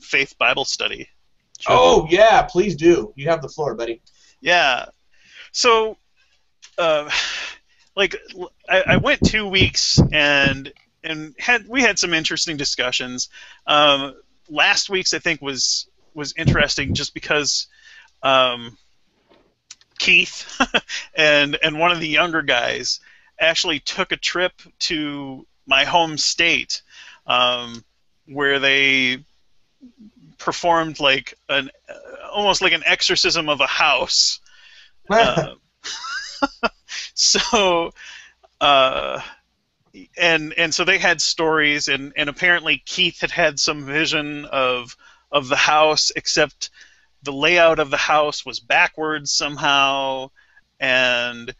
faith Bible study? Sure. Oh yeah, please do. You have the floor, buddy. Yeah. So I went 2 weeks and we had some interesting discussions. Last week's I think was interesting just because Keith and one of the younger guys actually took a trip to my home state where they performed like almost like an exorcism of a house. So and so they had stories and apparently Keith had some vision of the house, except the layout of the house was backwards somehow, and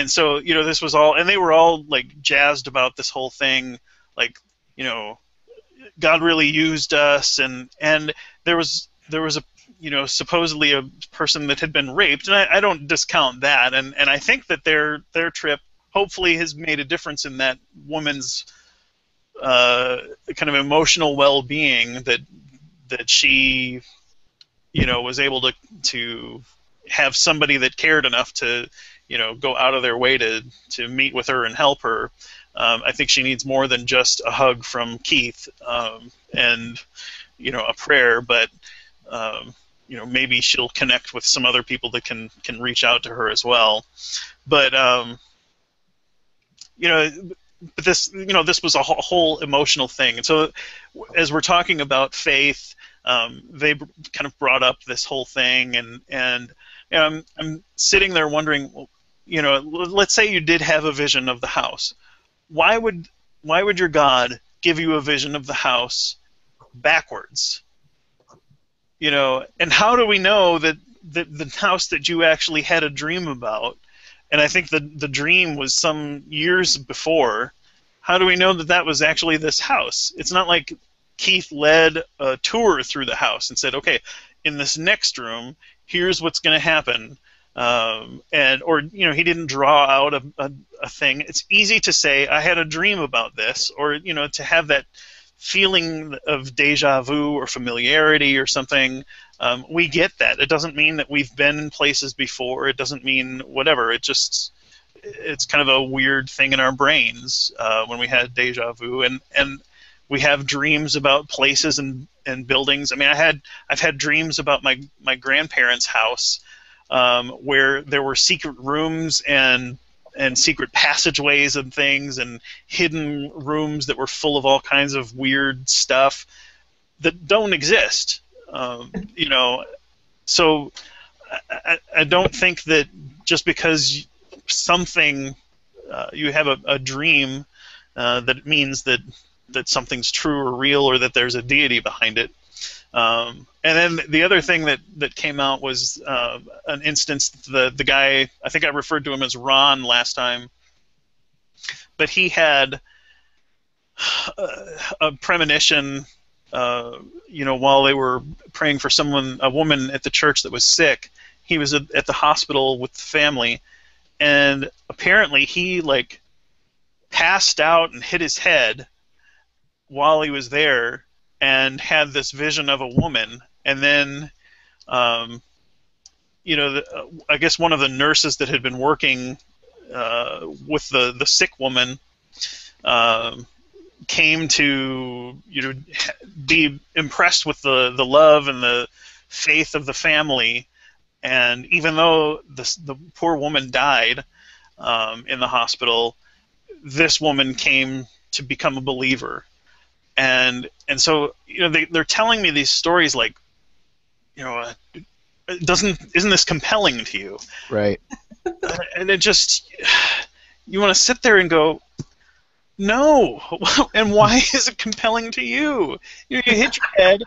so this was all, and they were all like jazzed about this whole thing, like God really used us, and there was a supposedly a person that had been raped, and I don't discount that, and I think that their trip hopefully has made a difference in that woman's kind of emotional well-being, that she was able to have somebody that cared enough to go out of their way to meet with her and help her. I think she needs more than just a hug from Keith and a prayer, but maybe she'll connect with some other people that can reach out to her as well. But but this this was a whole emotional thing, and so as we're talking about faith, they kind of brought up this whole thing, and I'm sitting there wondering, well, let's say you did have a vision of the house. Why would your God give you a vision of the house backwards? And how do we know that the house that you actually had a dream about, and I think the dream was some years before, how do we know that was actually this house? It's not like Keith led a tour through the house and said, okay, in this next room, here's what's going to happen. Or he didn't draw out a thing. It's easy to say, I had a dream about this, or, to have that feeling of deja vu or familiarity or something. We get that. It doesn't mean that we've been in places before. It doesn't mean whatever. It's kind of a weird thing in our brains when we had deja vu, and we have dreams about places and buildings. I mean, I've had dreams about my grandparents' house where there were secret rooms and secret passageways and things, and hidden rooms that were full of all kinds of weird stuff that don't exist. So I don't think that just because something you have a dream that it means that something's true or real, or that there's a deity behind it. And then the other thing that came out was an instance, the guy, I think I referred to him as Ron last time, but he had a premonition, while they were praying for a woman at the church that was sick. He was at the hospital with the family, and apparently he passed out and hit his head while he was there, and had this vision of a woman. And then, I guess one of the nurses that had been working with the sick woman came to be impressed with the love and the faith of the family. And even though the poor woman died in the hospital, this woman came to become a believer. And so they're telling me these stories isn't this compelling to you? Right. And it just, you want to sit there and go, no. And why is it compelling to you? You hit your head,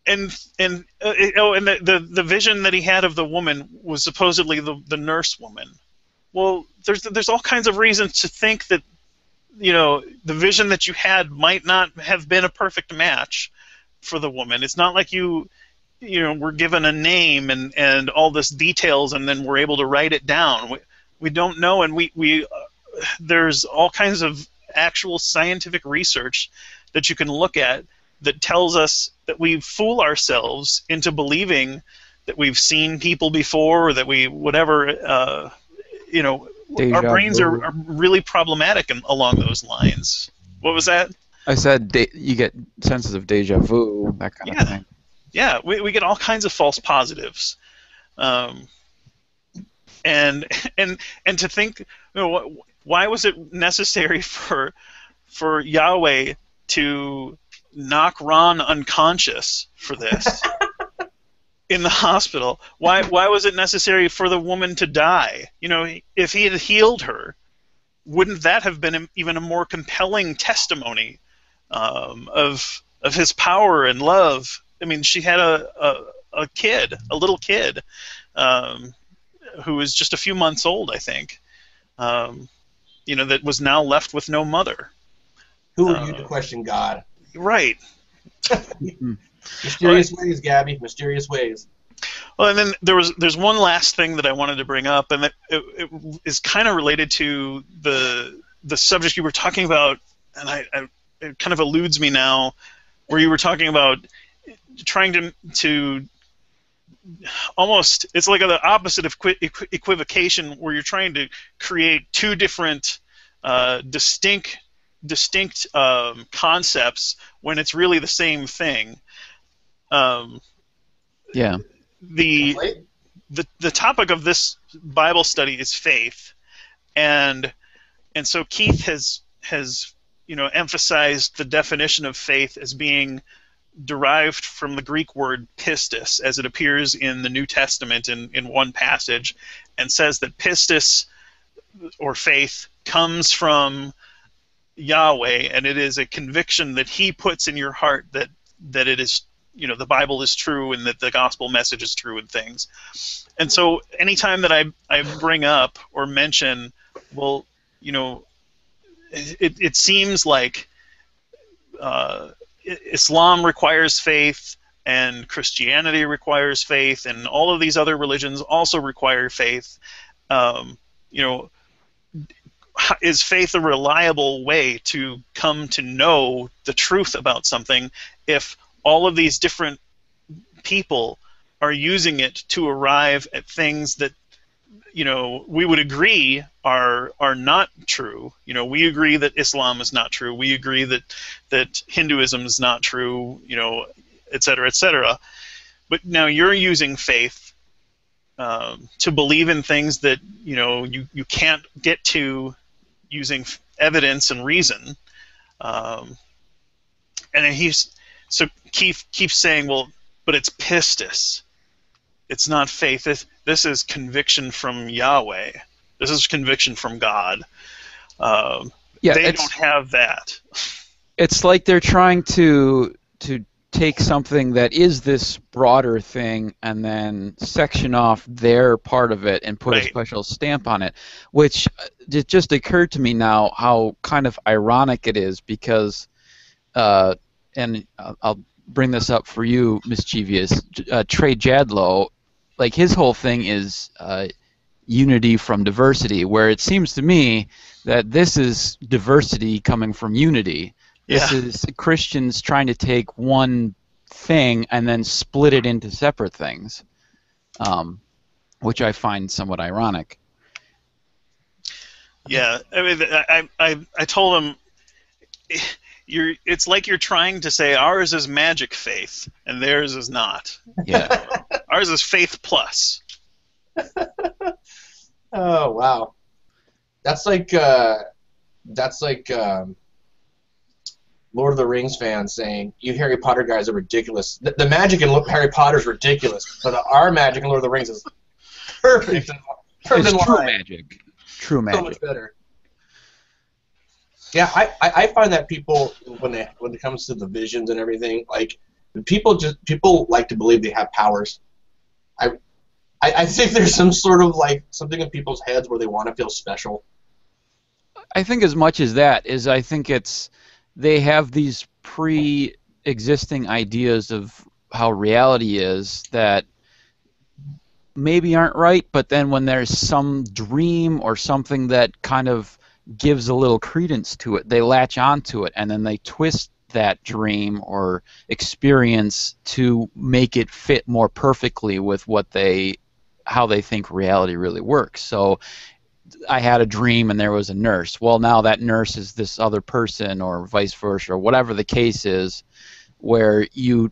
and the vision that he had of the woman was supposedly the nurse woman. Well, there's all kinds of reasons to think that the vision that you had might not have been a perfect match for the woman. It's not like you were given a name and all this details, and then we're able to write it down. We don't know, and we there's all kinds of actual scientific research that you can look at that tells us that we fool ourselves into believing that we've seen people before, or that we whatever our brains are really problematic along those lines. What was that? I said you get senses of deja vu, that kind of thing. Yeah, we get all kinds of false positives, and to think, why was it necessary for Yahweh to knock Ron unconscious for this in the hospital? Why was it necessary for the woman to die? If he had healed her, wouldn't that have been even a more compelling testimony of his power and love? I mean, she had a little kid, who was just a few months old, I think, that was now left with no mother. Who are you to question God? Right. Mysterious ways, Gabby. Mysterious ways. Well, and then there's one last thing that I wanted to bring up, and it is kind of related to the subject you were talking about, and it kind of eludes me now, where you were talking about trying to almost, it's like the opposite of equivocation, where you're trying to create two different distinct concepts when it's really the same thing. Yeah. The topic of this Bible study is faith, and so Keith has emphasized the definition of faith as being derived from the Greek word pistis, as it appears in the New Testament in one passage, and says that pistis, or faith, comes from Yahweh, and it is a conviction that He puts in your heart that it is, the Bible is true, and that the gospel message is true, and things. And so anytime that I bring up or mention, well, it seems like Islam requires faith, and Christianity requires faith, and all of these other religions also require faith. Is faith a reliable way to come to know the truth about something if all of these different people are using it to arrive at things that we would agree are not true? We agree that Islam is not true. We agree that Hinduism is not true, et cetera, et cetera. But now you're using faith to believe in things that you can't get to using evidence and reason. And Keith keeps saying, well, but it's pistis. It's not faith. This is conviction from Yahweh. This is conviction from God. They don't have that. It's like they're trying to take something that is this broader thing and then section off their part of it and put a Right. special stamp on it, which it just occurred to me now how kind of ironic it is because, and I'll bring this up for you, Mischievous, Trey Jadlow, like his whole thing is unity from diversity, where it seems to me that this is diversity coming from unity. This Yeah. is Christians trying to take one thing and then split it into separate things, which I find somewhat ironic. Yeah, I mean, I told him, it's like you're trying to say ours is magic faith and theirs is not. Yeah. Ours is faith plus. Oh wow, that's like Lord of the Rings fans saying you Harry Potter guys are ridiculous. The magic in Harry Potter is ridiculous, but our magic in Lord of the Rings is perfect. It's in true line. magic. True So magic. much better. Yeah, I find that people when it comes to the visions and everything, like people like to believe they have powers. I think there's some sort of like something in people's heads where they want to feel special. I think as much as that is, I think it's they have these pre-existing ideas of how reality is that maybe aren't right, but then when there's some dream or something that kind of gives a little credence to it, they latch onto it and then they twist that dream or experience to make it fit more perfectly with how they think reality really works. So I had a dream and there was a nurse. Well, now that nurse is this other person or vice versa or whatever the case is, where you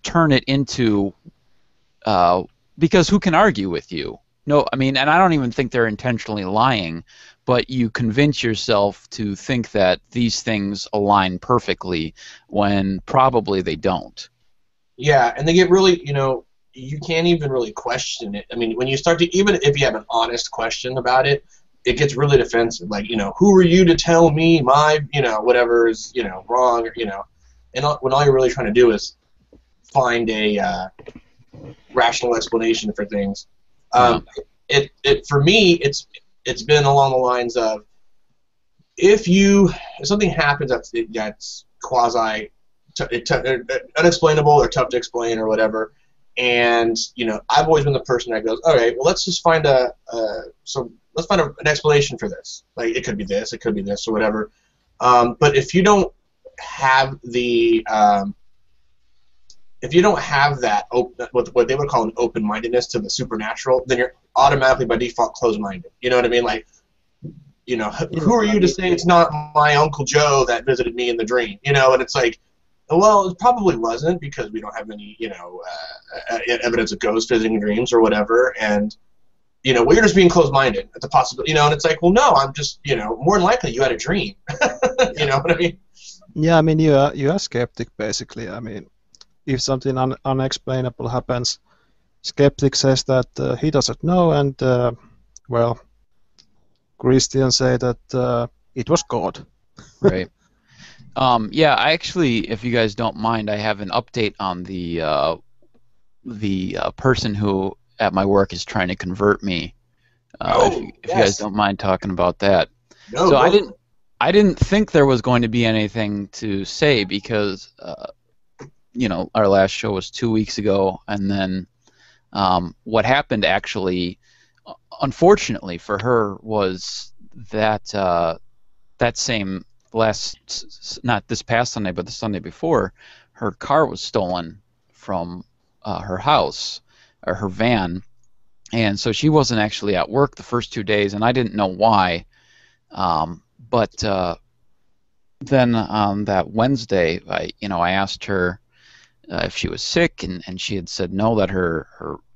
turn it into because who can argue with you? No, I mean, and I don't even think they're intentionally lying, but you convince yourself to think that these things align perfectly when probably they don't. Yeah, and they get really, you can't even really question it. I mean, when you start to, even if you have an honest question about it, it gets really defensive. Like, who are you to tell me my, whatever is, wrong, and when all you're really trying to do is find a rational explanation for things. For me, it's been along the lines of if something happens that's quasi unexplainable or tough to explain or whatever, and I've always been the person that goes, okay, well let's just find an explanation for this. Like it could be this, or whatever. But if you don't have that what they would call an open-mindedness to the supernatural, then you're automatically by default closed-minded. You know what I mean? Like, who are you to say it's not my Uncle Joe that visited me in the dream? And it's like, well, it probably wasn't because we don't have any, evidence of ghosts visiting dreams or whatever. And, well, you're just being closed-minded at the possibility, and it's like, well, no, I'm just, more than likely you had a dream. You know what I mean? Yeah, I mean, you are skeptic, basically. I mean, if something unexplainable happens, skeptic says that he doesn't know, and, well, Christians say that it was God. Right. Yeah, I actually, if you guys don't mind, I have an update on the person who at my work is trying to convert me. If you guys don't mind talking about that. No, so I didn't think there was going to be anything to say because our last show was 2 weeks ago, and then what happened actually, unfortunately for her, was that that same not this past Sunday, but the Sunday before, her car was stolen from her house, or her van, and so she wasn't actually at work the first 2 days, and I didn't know why. But then on that Wednesday, I asked her if she was sick, and she had said no, that her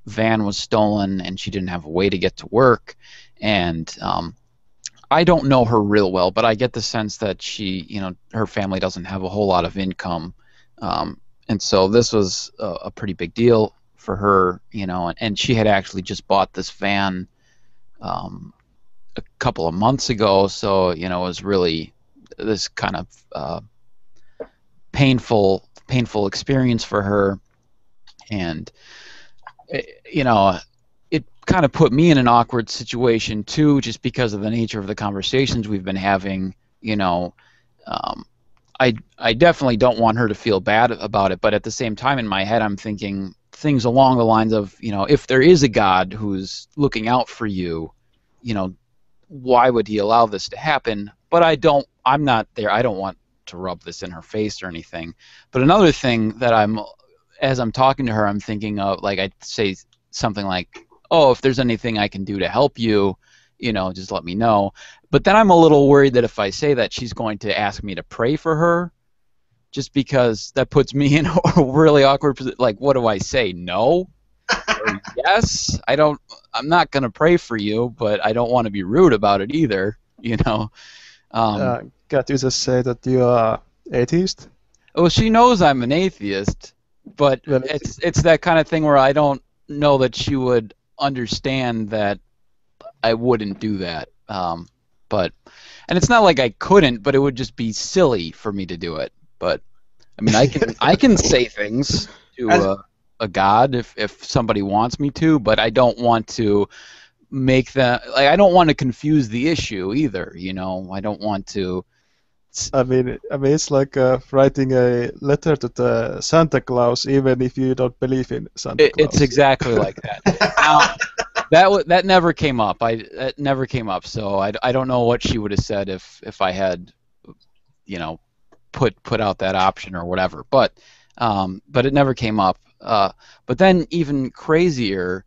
van was stolen and she didn't have a way to get to work. And I don't know her real well, but I get the sense that she, her family doesn't have a whole lot of income, and so this was a pretty big deal for her, and she had actually just bought this van a couple of months ago, so it was really this kind of painful experience for her, and you know, it kind of put me in an awkward situation too, just because of the nature of the conversations we've been having. You know, I definitely don't want her to feel bad about it, but at the same time, in my head, I'm thinking things along the lines of, you know, if there is a God who's looking out for you, you know, why would he allow this to happen? But I'm not there. I don't want to rub this in her face or anything. But another thing that as I'm talking to her, I'm thinking of, like, I'd say something like, oh, if there's anything I can do to help you, you know, just let me know. But then I'm a little worried that if I say that, she's going to ask me to pray for her, just because that puts me in a really awkward position. Like, what do I say? No? Or yes? I'm not going to pray for you, but I don't want to be rude about it either, you know. Can't you just say that you are atheist? Well, she knows I'm an atheist, but it's that kind of thing where I don't know that she would understand that I wouldn't do that. And it's not like I couldn't, but it would just be silly for me to do it. But I mean, I can say things to a god if somebody wants me to, but I don't want to make that, like, I don't want to confuse the issue either. You know, I don't want to. I mean, it's like writing a letter to the Santa Claus, even if you don't believe in Santa Claus. It's exactly like that. Now, that never came up. That never came up. So I don't know what she would have said if I had, you know, put out that option or whatever. But it never came up. But then even crazier,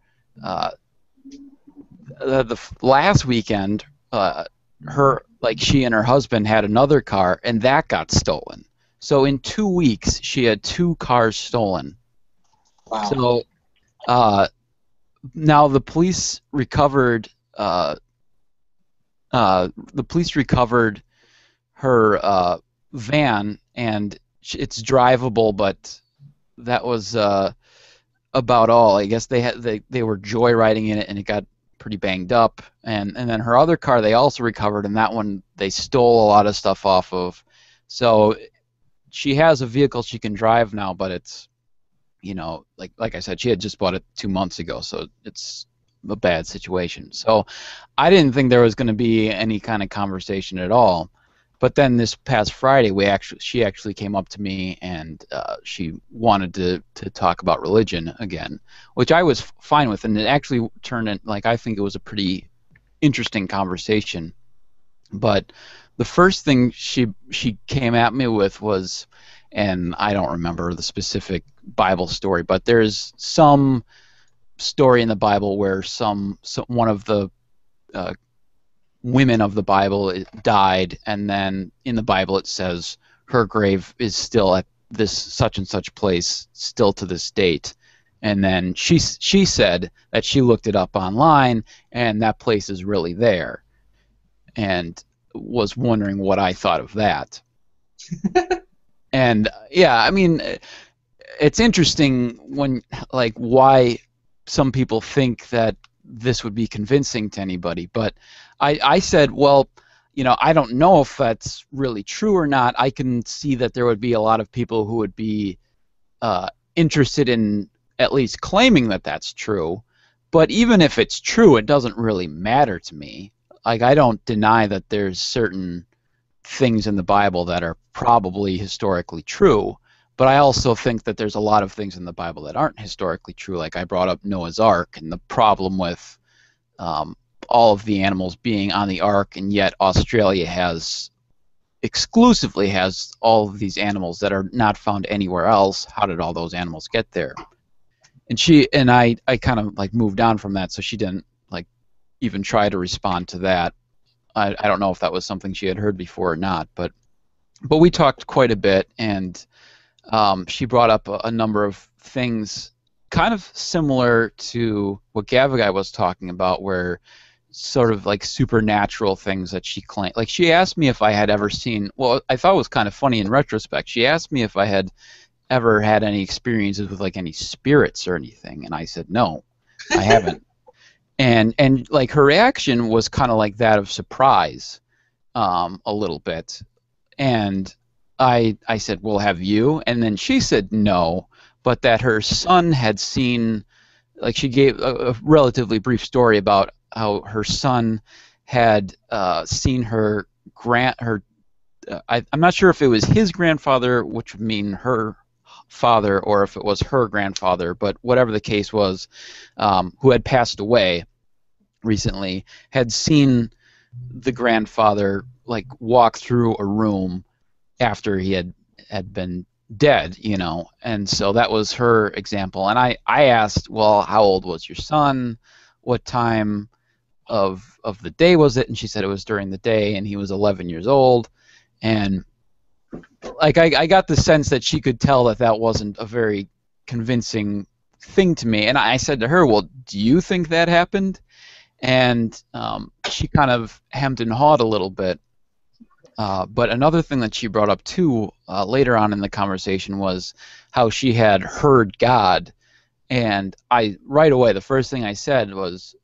the last weekend, she and her husband had another car, and that got stolen. So in 2 weeks, she had 2 cars stolen. Wow. So now the police recovered. The police recovered her van, and it's drivable, but that was about all. I guess they were joyriding in it, and it got pretty banged up. And then her other car they also recovered, and that one they stole a lot of stuff off of. So she has a vehicle she can drive now, but it's, you know, like I said, she had just bought it 2 months ago, so it's a bad situation. So I didn't think there was going to be any kind of conversation at all. But then this past Friday, she actually came up to me, and she wanted to talk about religion again, which I was fine with, and it actually turned in, like, I think it was a pretty interesting conversation. But the first thing she came at me with was, and I don't remember the specific Bible story, but there's some story in the Bible where one of the women of the Bible died, and then in the Bible it says her grave is still at this such and such place still to this date. And then she said that she looked it up online, and that place is really there, and was wondering what I thought of that. And yeah, I mean, it's interesting when, like, why some people think that this would be convincing to anybody. But I said, well, you know, I don't know if that's really true or not. I can see that there would be a lot of people who would be interested in at least claiming that that's true. But even if it's true, it doesn't really matter to me. Like, I don't deny that there's certain things in the Bible that are probably historically true, but I also think that there's a lot of things in the Bible that aren't historically true. Like, I brought up Noah's Ark and the problem with all of the animals being on the Ark, and yet Australia exclusively has all of these animals that are not found anywhere else. How did all those animals get there? And I kind of, like, moved on from that, so she didn't, like, even try to respond to that. I don't know if that was something she had heard before or not, but we talked quite a bit, and she brought up a number of things kind of similar to what Gavagai was talking about, where sort of like supernatural things that she claimed. Like, she asked me if I had ever seen, well, I thought it was kind of funny in retrospect. She asked me if I had ever had any experiences with, like, any spirits or anything, and I said no, I haven't. And like, her reaction was kind of like that of surprise, a little bit. And I said, well, have you? And then she said no, but that her son had seen, like she gave a relatively brief story about how her son had seen her I'm not sure if it was his grandfather, which would mean her father, or if it was her grandfather, but whatever the case was, who had passed away recently, had seen the grandfather like walk through a room after he had been dead, you know. And so that was her example. And I asked, well, how old was your son? What time of the day was it? And she said it was during the day, and he was 11 years old. And like I got the sense that she could tell that that wasn't a very convincing thing to me. And I said to her, well, do you think that happened? And she kind of hemmed and hawed a little bit. But another thing that she brought up too later on in the conversation was how she had heard God. And I right away, the first thing I said was,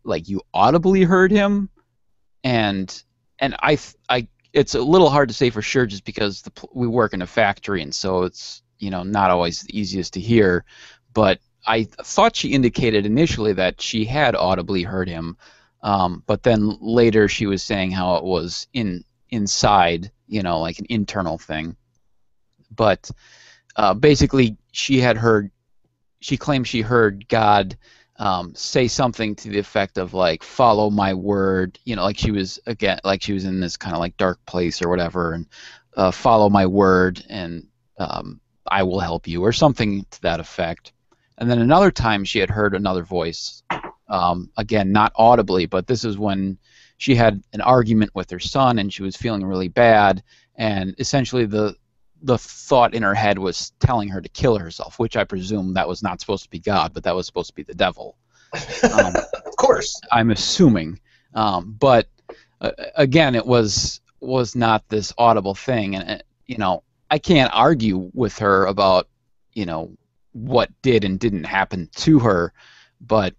like, you audibly heard him? And I it's a little hard to say for sure, just because we work in a factory, and so it's, you know, not always the easiest to hear. But I thought she indicated initially that she had audibly heard him, but then later she was saying how it was inside, you know, like an internal thing. But basically, she claimed she heard God say something to the effect of like, follow my word, you know, like she was in this kind of like dark place or whatever, and follow my word, and I will help you, or something to that effect. And then another time she had heard another voice, again, not audibly, but this is when she had an argument with her son and she was feeling really bad, and essentially the thought in her head was telling her to kill herself, which I presume that was not supposed to be God, but that was supposed to be the devil. Of course. I'm assuming. But again, it was not this audible thing. And, you know, I can't argue with her about, you know, what did and didn't happen to her. But,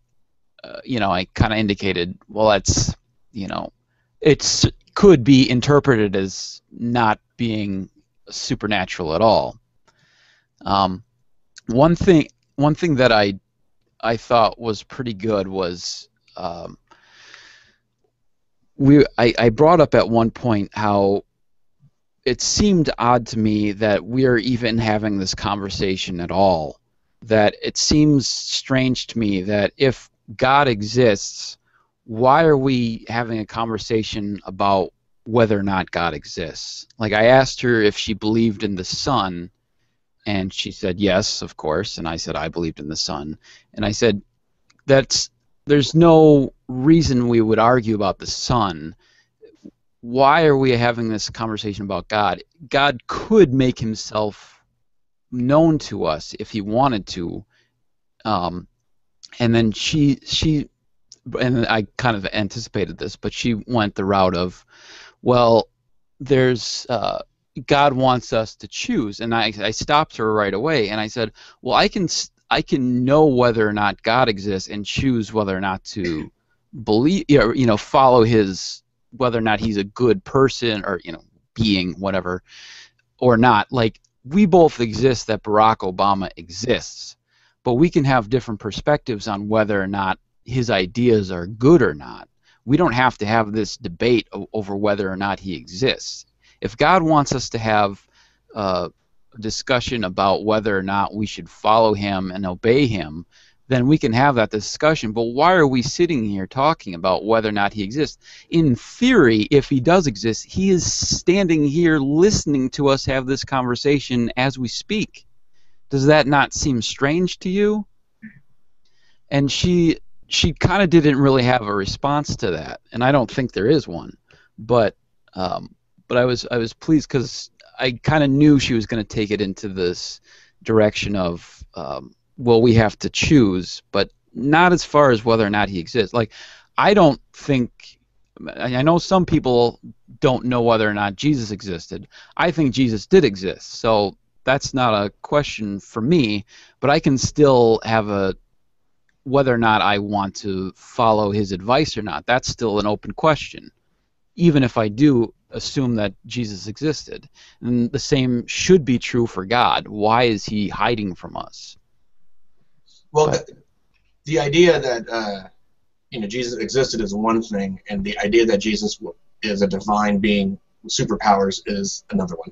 you know, I kind of indicated, well, that's, you know, it could be interpreted as not being supernatural at all. One thing that I thought was pretty good was I brought up at one point how it seemed odd to me that we're even having this conversation at all. That it seems strange to me that if God exists, why are we having a conversation about whether or not God exists? Like, I asked her if she believed in the sun, and she said yes, of course, and I said I believed in the sun. And I said, there's no reason we would argue about the sun. Why are we having this conversation about God? God could make himself known to us if he wanted to. And then she and I kind of anticipated this, but she went the route of, well, there's God wants us to choose. And I stopped her right away, and I said, well, I can know whether or not God exists and choose whether or not to believe, you know, follow his, whether or not he's a good person or, you know, being, whatever, or not. Like, we both exist that Barack Obama exists, but we can have different perspectives on whether or not his ideas are good or not. We don't have to have this debate over whether or not he exists. If God wants us to have a discussion about whether or not we should follow him and obey him, then we can have that discussion. But why are we sitting here talking about whether or not he exists? In theory, if he does exist, he is standing here listening to us have this conversation as we speak. Does that not seem strange to you? And she kind of didn't really have a response to that, and I don't think there is one. But I was pleased because I kind of knew she was going to take it into this direction of, well, we have to choose, but not as far as whether or not he exists. Like, I don't think, I know some people don't know whether or not Jesus existed. I think Jesus did exist, so that's not a question for me, but I can still have whether or not I want to follow his advice or not. That's still an open question. Even if I do assume that Jesus existed. And the same should be true for God. Why is he hiding from us? Well, the idea that Jesus existed is one thing, and the idea that Jesus is a divine being with superpowers is another one.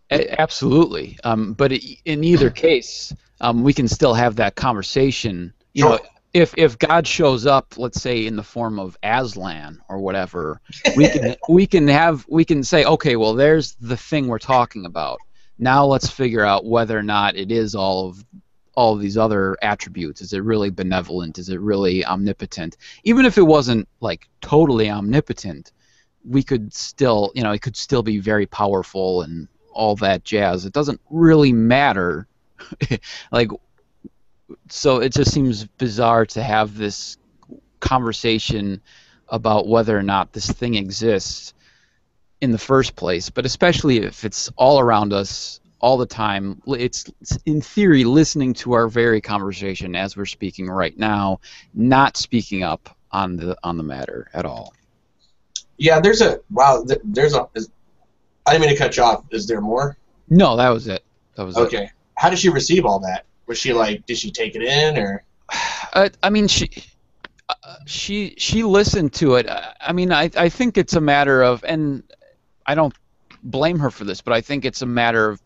Absolutely. But in either case, we can still have that conversation. You know, if God shows up, let's say in the form of Aslan or whatever, we can say, okay, well, there's the thing we're talking about. Now let's figure out whether or not it is all of these other attributes. Is it really benevolent? Is it really omnipotent? Even if it wasn't like totally omnipotent, we could still, it could still be very powerful and all that jazz. It doesn't really matter. So it just seems bizarre to have this conversation about whether or not this thing exists in the first place, but especially if it's all around us all the time. It's in theory listening to our very conversation as we're speaking right now, not speaking up on the matter at all. Yeah, I didn't mean to cut you off. Is there more? No, that was it. Okay. How did she receive all that? Was she like, did she take it in, or? I mean, she listened to it. I mean, I think it's a matter of, and I don't blame her for this, but I think it's a matter of,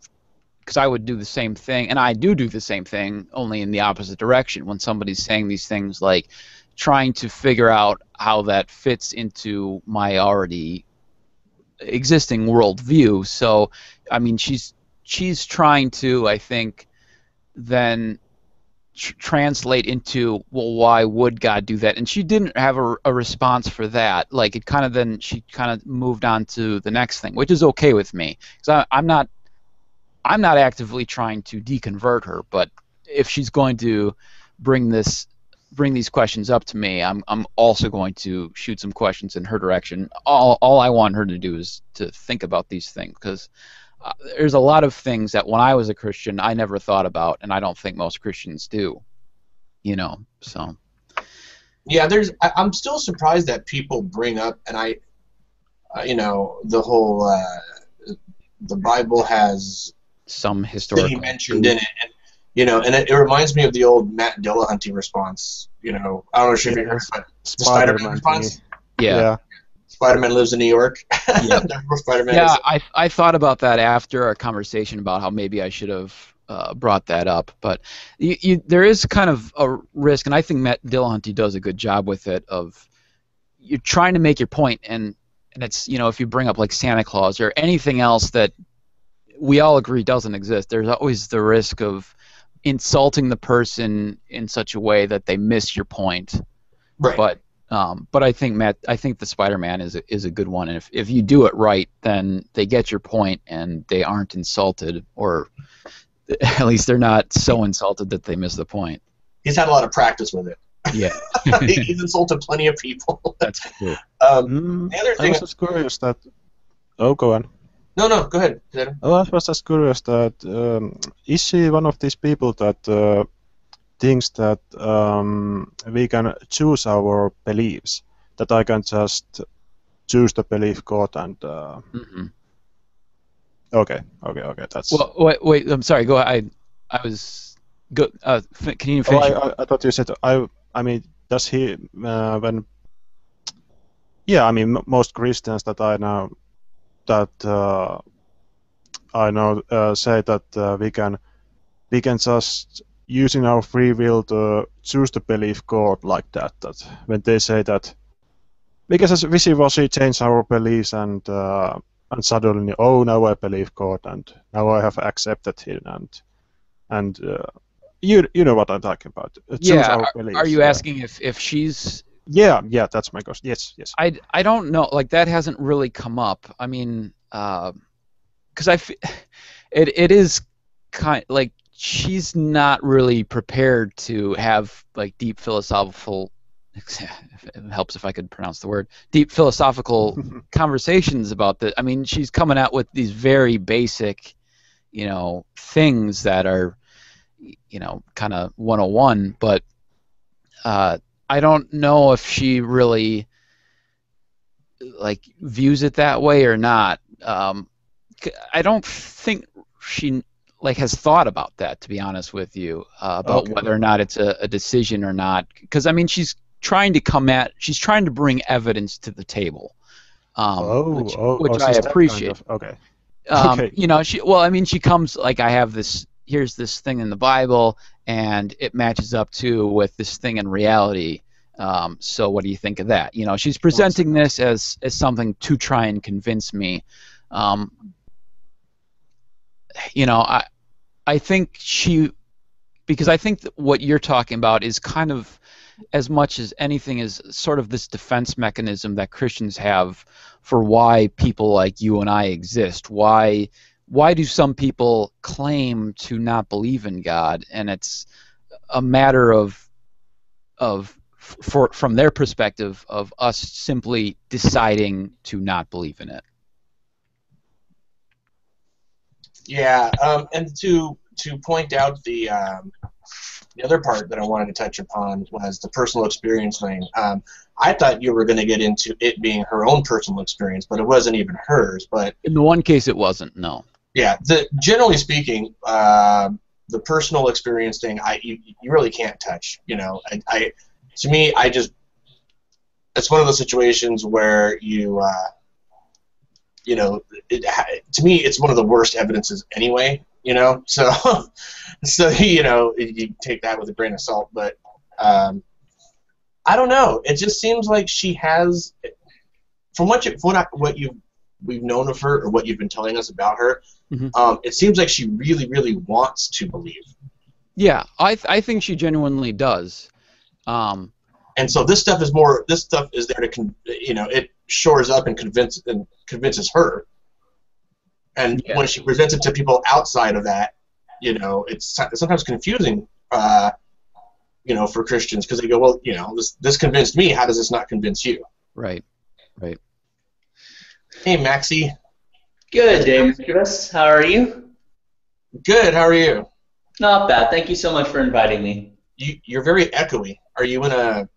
because I would do the same thing, and I do the same thing, only in the opposite direction. When somebody's saying these things, like trying to figure out how that fits into my already existing worldview. So, I mean, she's trying to, I think, then translate into, well, why would God do that? And she didn't have a response for that. Like, it kind of then she kind of moved on to the next thing, which is okay with me, because I'm not actively trying to deconvert her. But if she's going to bring these questions up to me, I'm also going to shoot some questions in her direction. All I want her to do is to think about these things, because there's a lot of things that when I was a Christian I never thought about, and I don't think most Christians do. So. Yeah, I'm still surprised that people bring up, and the whole the Bible has some historical mentioned in it, and it reminds me of the old Matt Dillahunty response. I don't know if you've heard of the Spider-Man response. Yeah. Spider-Man lives in New York. Yep. Yeah, I thought about that after our conversation about how maybe I should have brought that up. But there is kind of a risk, and I think Matt Dillahunty does a good job with it, of you're trying to make your point, and it's, if you bring up like Santa Claus or anything else that we all agree doesn't exist, there's always the risk of insulting the person in such a way that they miss your point. Right. But I think the Spider-Man is a good one, and if you do it right, then they get your point and they aren't insulted, or at least they're not so insulted that they miss the point. He's had a lot of practice with it. Yeah. He's insulted plenty of people. That's true. The other thing I was just curious that. Oh, go on. No, go ahead. Oh, I was just curious that is she one of these people that thinks that we can choose our beliefs, that I can just choose the belief God and Mm-hmm. Okay, that's... Well, wait, I'm sorry, go ahead. I was... can you finish? I thought you said... I mean, does he... when... Yeah, I mean, most Christians that I know say that we can just using our free will to choose to believe God like that. That when they say that we can just wishy-washy change our beliefs and suddenly, oh, now I believe God and now I have accepted Him and you know what I'm talking about. Yeah. Our beliefs, are you asking if she's? Yeah, that's my question. Yes. I don't know. Like, that hasn't really come up. I mean, because it is kind like, she's not really prepared to have like deep philosophical. It helps if I could pronounce the word. Deep philosophical conversations about that. I mean, she's coming out with these very basic, things that are, kind of 101. But I don't know if she really like views it that way or not. I don't think she has thought about that, to be honest with you, about whether or not it's a decision or not. Because I mean, she's trying to bring evidence to the table, which I appreciate. Okay. You know, she comes here's this thing in the Bible, and it matches up with this thing in reality. So what do you think of that? You know, she's presenting this as something to try and convince me. You know, I think because I think that what you're talking about is kind of, as much as anything, is sort of this defense mechanism that Christians have for why people like you and I exist. Why do some people claim to not believe in God? And it's a matter from their perspective of us simply deciding to not believe in it. Yeah, and to point out the other part that I wanted to touch upon was the personal experience thing. I thought you were going to get into it being her own personal experience, but it wasn't even hers. But in the one case, it wasn't. No. Yeah, generally speaking, the personal experience thing, you really can't touch. You know, to me, it's one of those situations where you know, to me, it's one of the worst evidences anyway, you know, so you know, you take that with a grain of salt, but I don't know, it just seems like she has, from we've known of her, or what you've been telling us about her, it seems like she really, really wants to believe. Yeah, I think she genuinely does. And so this stuff is there to, you know, it shores up and convinces her. And when she presents it to people outside of that, you know, it's sometimes confusing, you know, for Christians, because they go, well, you know, this convinced me. How does this not convince you? Right. Hey, Maxie. Good day, Chris. How are you? Good. How are you? Not bad. Thank you so much for inviting me. You're very echoey. Are you in a...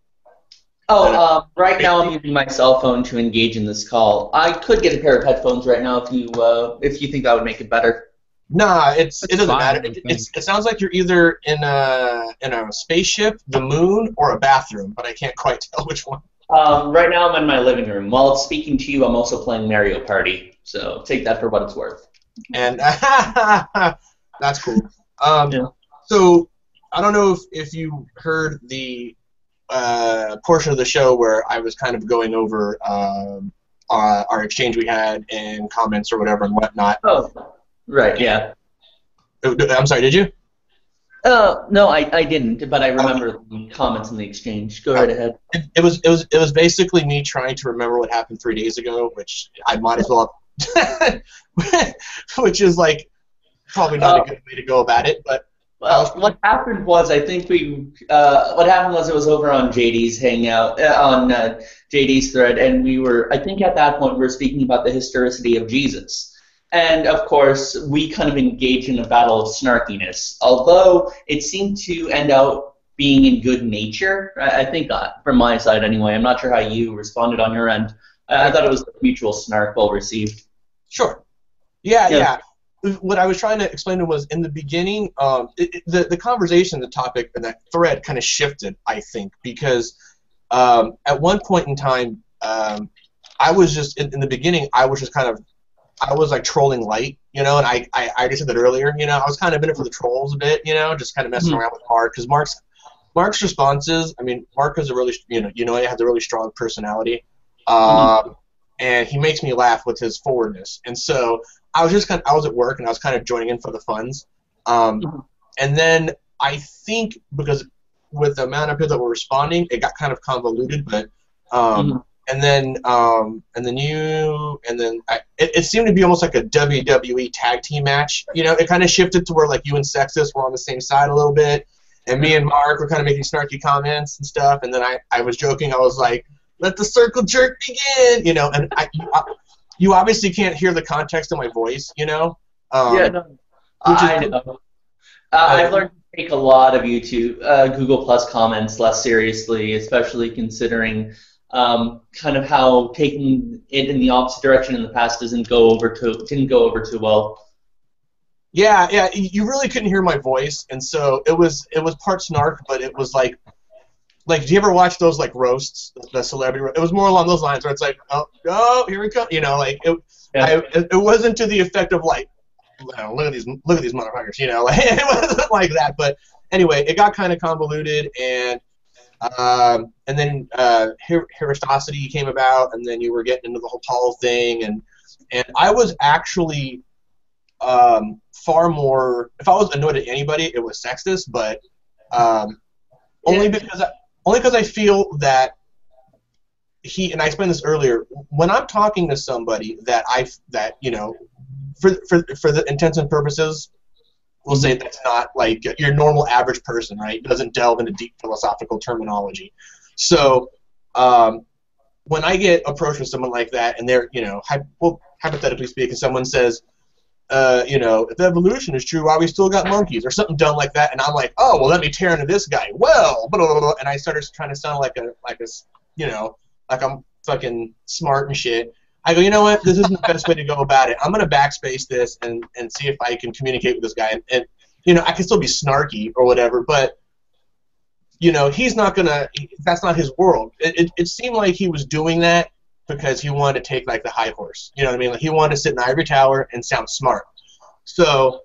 right now I'm using my cell phone to engage in this call. I could get a pair of headphones right now if you think that would make it better. Nah, it doesn't matter. It sounds like you're either in a spaceship, the moon, or a bathroom, but I can't quite tell which one. Right now I'm in my living room. While it's speaking to you, I'm also playing Mario Party, so take that for what it's worth. And that's cool. So I don't know if you heard the portion of the show where I was kind of going over our exchange we had and comments or whatever and whatnot. Oh, right, yeah. I'm sorry, did you? No, I didn't, but I remember the comments in the exchange. Go right ahead. It was basically me trying to remember what happened 3 days ago, which I might as well have, which is like probably not a good way to go about it, but. Well, what happened was, I think it was over on JD's hangout, on JD's thread, and I think at that point we were speaking about the historicity of Jesus. And of course, we kind of engaged in a battle of snarkiness, although it seemed to end out being in good nature, I think, from my side anyway. I'm not sure how you responded on your end. I thought it was mutual snark, well received. Sure. Yeah. What I was trying to explain to was, in the beginning, the conversation, the topic, and that thread kind of shifted, I think, because at one point in time, I was just, in the beginning, I was like trolling light, you know, and I just said that earlier, you know, I was kind of in it for the trolls a bit, you know, just kind of messing around with Mark, because Mark's responses, I mean, Mark has a really, he has a really strong personality, and he makes me laugh with his forwardness, and so I was at work and I was kind of joining in for the funds, and then I think because with the amount of people that were responding, it got kind of convoluted, but and then it seemed to be almost like a WWE tag team match, you know. It kind of shifted to where like you and Sextus were on the same side a little bit, and me and Mark were kind of making snarky comments and stuff, and then I was joking, I was like, let the circle jerk begin, you know, and you obviously can't hear the context of my voice, you know? I know. I've learned to take a lot of Google Plus comments less seriously, especially considering kind of how taking it in the opposite direction in the past didn't go over too well. Yeah, you really couldn't hear my voice, and so it was part snark, but it was like, do you ever watch those like roasts, the celebrity? It was more along those lines where it's like, oh, here we go, you know, like it wasn't to the effect of like, well, look at these motherfuckers, you know, like, it wasn't like that. But anyway, it got kind of convoluted, and then Heretical came about, and then you were getting into the whole Paul thing, and I was actually far more, if I was annoyed at anybody, it was Sextus, but only because I feel that and I explained this earlier, when I'm talking to somebody that you know, for the intents and purposes, we'll say that's not like your normal average person, right? Doesn't delve into deep philosophical terminology. So when I get approached with someone like that, and they're, you know, hypothetically speaking, someone says, you know, if evolution is true, why we still got monkeys, or something dumb like that, and I'm like, oh, well, let me tear into this guy. Well, blah, blah, blah, and I started trying to sound like a, you know, like I'm fucking smart and shit. I go, you know what? This isn't the best way to go about it. I'm gonna backspace this and see if I can communicate with this guy, and you know, I can still be snarky or whatever, but you know, he's not gonna. That's not his world. It seemed like he was doing that because he wanted to take like the high horse. You know what I mean? Like he wanted to sit in the ivory tower and sound smart. So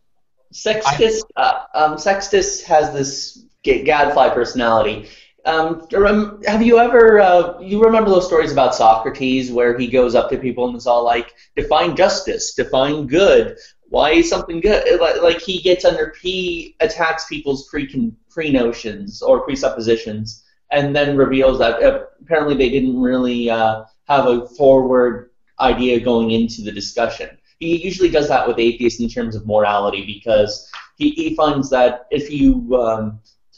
Sextus has this gadfly personality. Have you ever you remember those stories about Socrates where he goes up to people and it's all like, define justice, define good, why is something good? Like he attacks people's pre-notions or presuppositions, and then reveals that apparently they didn't really have a forward idea going into the discussion. He usually does that with atheists in terms of morality, because he finds that if you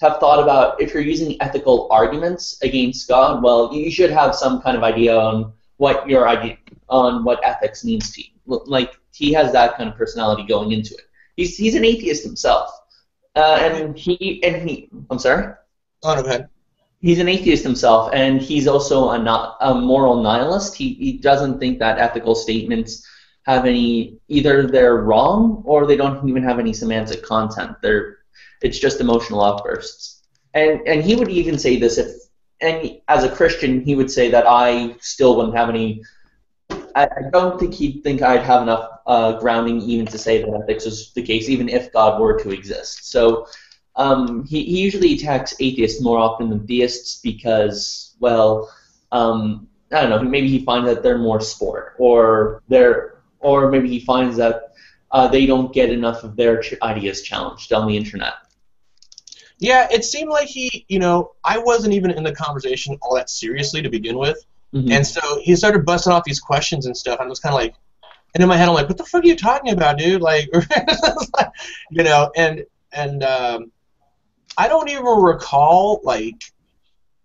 have thought about, if you're using ethical arguments against God, well, you should have some kind of idea on what ethics means to you. Like, he has that kind of personality going into it. He's an atheist himself, I'm sorry. Oh, no, go ahead. He's an atheist himself, and he's also a moral nihilist. He doesn't think that ethical statements have either they're wrong or they don't even have any semantic content. It's just emotional outbursts. And he would even say this, as a Christian, he would say that I still wouldn't have any. I don't think he'd think I'd have enough grounding even to say that ethics is the case, even if God were to exist. So he usually attacks atheists more often than theists because, well, I don't know, maybe he finds that they're more sport, or maybe he finds that they don't get enough of their ideas challenged on the internet. Yeah, it seemed like I wasn't even in the conversation all that seriously to begin with. Mm-hmm. And so he started busting off these questions and stuff, and I was kind of like, and in my head I'm like, what the fuck are you talking about, dude? Like, you know, and I don't even recall, like,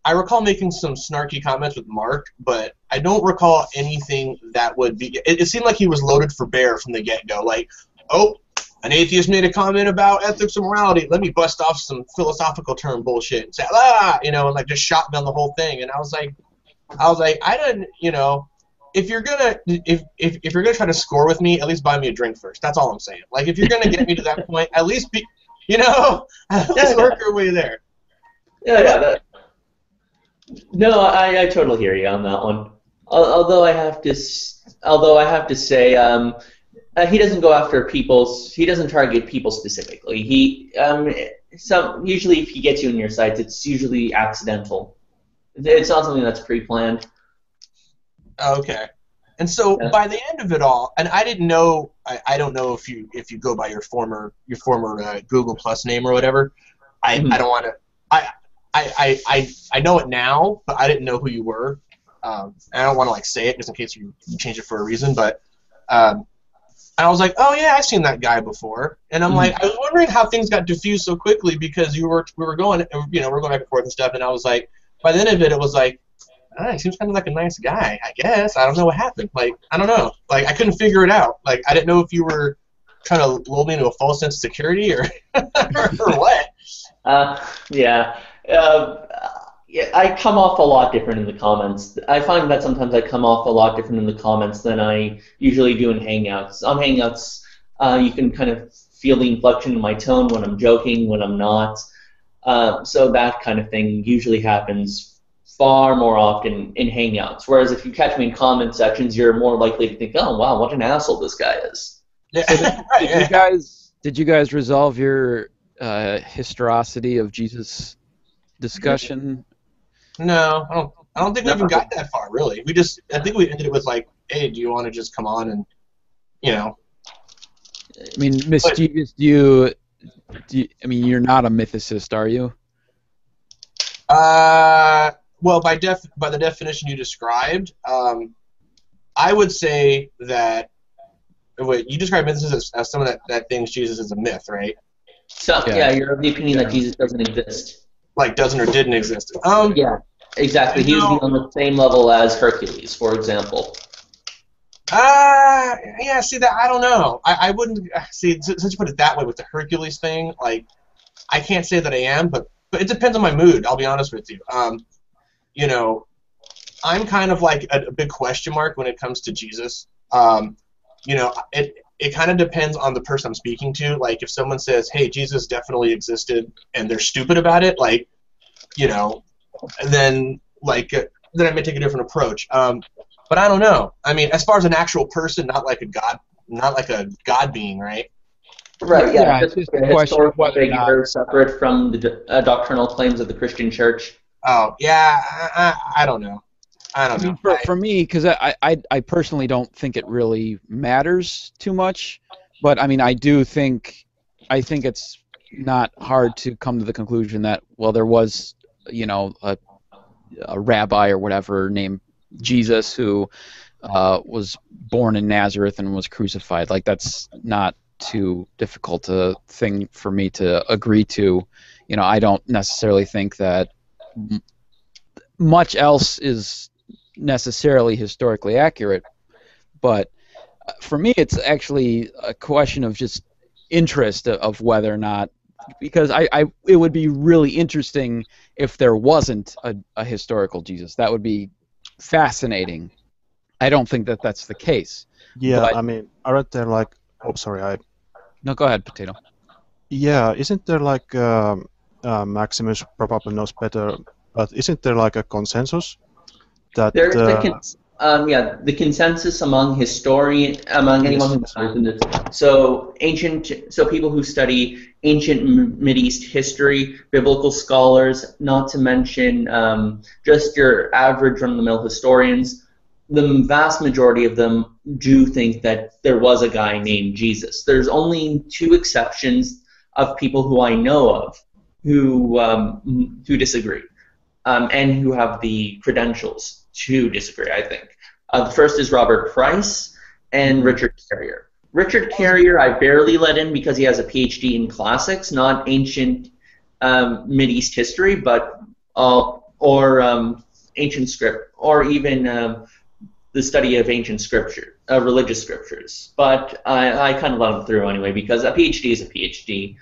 I recall making some snarky comments with Mark, but I don't recall anything that would be, it seemed like he was loaded for bear from the get-go, like, oh, an atheist made a comment about ethics and morality, let me bust off some philosophical term bullshit and say, you know, and like just shot down the whole thing, and I was like, I didn't, you know, if you're gonna try to score with me, at least buy me a drink first. That's all I'm saying. Like, if you're gonna get me to that point, at least be, you know, at least work your way there. Yeah. No, I totally hear you on that one. Although I have to say, he doesn't go after he doesn't target people specifically. Usually if he gets you in your sights, it's usually accidental. It's not something that's pre-planned. Okay. And so by the end of it all, and I didn't know, I don't know if you go by your former Google Plus name or whatever. I don't want to. I know it now, but I didn't know who you were. I don't want to like say it just in case you change it for a reason. But I was like, oh yeah, I've seen that guy before. And I'm like, I was wondering how things got diffused so quickly because we were going back and forth and stuff. And I was like, by the end of it, it was like, he seems kind of like a nice guy, I guess. I don't know what happened. Like, I don't know. Like, I couldn't figure it out. Like, I didn't know if you were trying to lull me into a false sense of security or what. Yeah. Yeah, I come off a lot different in the comments. I find that sometimes I come off a lot different in the comments than I usually do in Hangouts. On Hangouts, you can kind of feel the inflection in my tone when I'm joking, when I'm not. So that kind of thing usually happens far more often in Hangouts. Whereas if you catch me in comment sections, you're more likely to think, oh, wow, what an asshole this guy is. So did you guys resolve your historicity of Jesus discussion? No, I don't think we even got that far, really. I think we ended it with like, hey, do you want to just come on and, you know. I mean, Mischievous, I mean, you're not a mythicist, are you? Well, by the definition you described, I would say that. Wait, you describe mythicists as someone that thinks Jesus is a myth, right? So yeah, you're of the opinion that Jesus doesn't exist. Like doesn't or didn't exist. Yeah, exactly. He would be on the same level as Hercules, for example. Yeah. See that I don't know. I wouldn't see since you put it that way with the Hercules thing. Like, I can't say that I am, but it depends on my mood. I'll be honest with you. You know, I'm kind of like a big question mark when it comes to Jesus. You know, it kind of depends on the person I'm speaking to. Like, if someone says, hey, Jesus definitely existed, and they're stupid about it, like, you know, then I may take a different approach. But I don't know. I mean, as far as an actual person, not like a god being, right? Right, yeah. It's just a historical figure separate from the doctrinal claims of the Christian church. Oh, yeah, I don't know. I mean, for me, because I personally don't think it really matters too much, but I mean, I think it's not hard to come to the conclusion that, well, there was, you know, a rabbi or whatever named Jesus who was born in Nazareth and was crucified. Like, that's not too difficult a thing for me to agree to. You know, I don't necessarily think that much else is necessarily historically accurate, but for me it's actually a question of just interest of whether or not, because it would be really interesting if there wasn't a historical Jesus. That would be fascinating. I don't think that that's the case. Yeah, but, I mean, aren't there like... Oh, sorry, No, go ahead, Potato. Yeah, isn't there like... Maximus probably knows better, but isn't there like a consensus that... There's the consensus among anyone who knows in this. So people who study ancient Mideast history, biblical scholars, not to mention just your average run-of-the-mill historians, the vast majority of them do think that there was a guy named Jesus. There's only 2 exceptions of people who I know of who disagree, and who have the credentials to disagree, I think. The first is Robert Price and Richard Carrier. Richard Carrier I barely let in because he has a PhD in classics, not ancient Mideast history, but or ancient script, or even the study of ancient scripture, religious scriptures. But I kind of let him through anyway because a PhD is a PhD.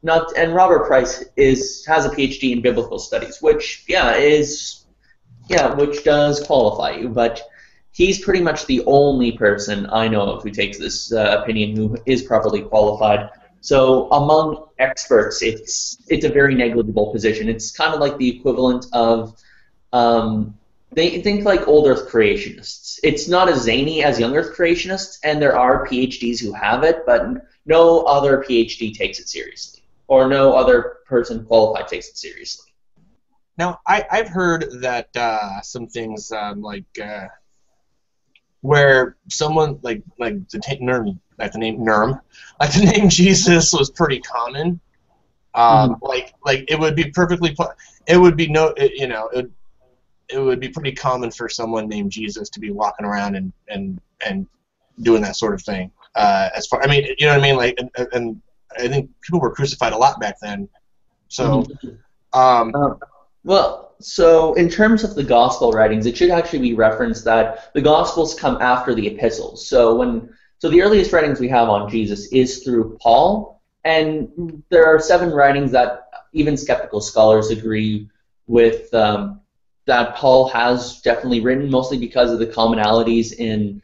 And Robert Price has a PhD in biblical studies, which which does qualify you, but he's pretty much the only person I know of who takes this opinion who is properly qualified. So among experts, it's a very negligible position. It's kind of like the equivalent of they think like old Earth creationists. It's not as zany as young Earth creationists, and there are PhDs who have it, but no other PhD takes it seriously, or no other person qualified takes it seriously. Now, I've heard that some things where someone like the name Jesus was pretty common. Like it would be perfectly. It would be it would be pretty common for someone named Jesus to be walking around and doing that sort of thing. As far, I mean, you know what I mean? Like, and I think people were crucified a lot back then. So. Well, so in terms of the gospel writings, it should actually be referenced that the gospels come after the epistles. So the earliest writings we have on Jesus is through Paul, and there are 7 writings that even skeptical scholars agree with that Paul has definitely written, mostly because of the commonalities in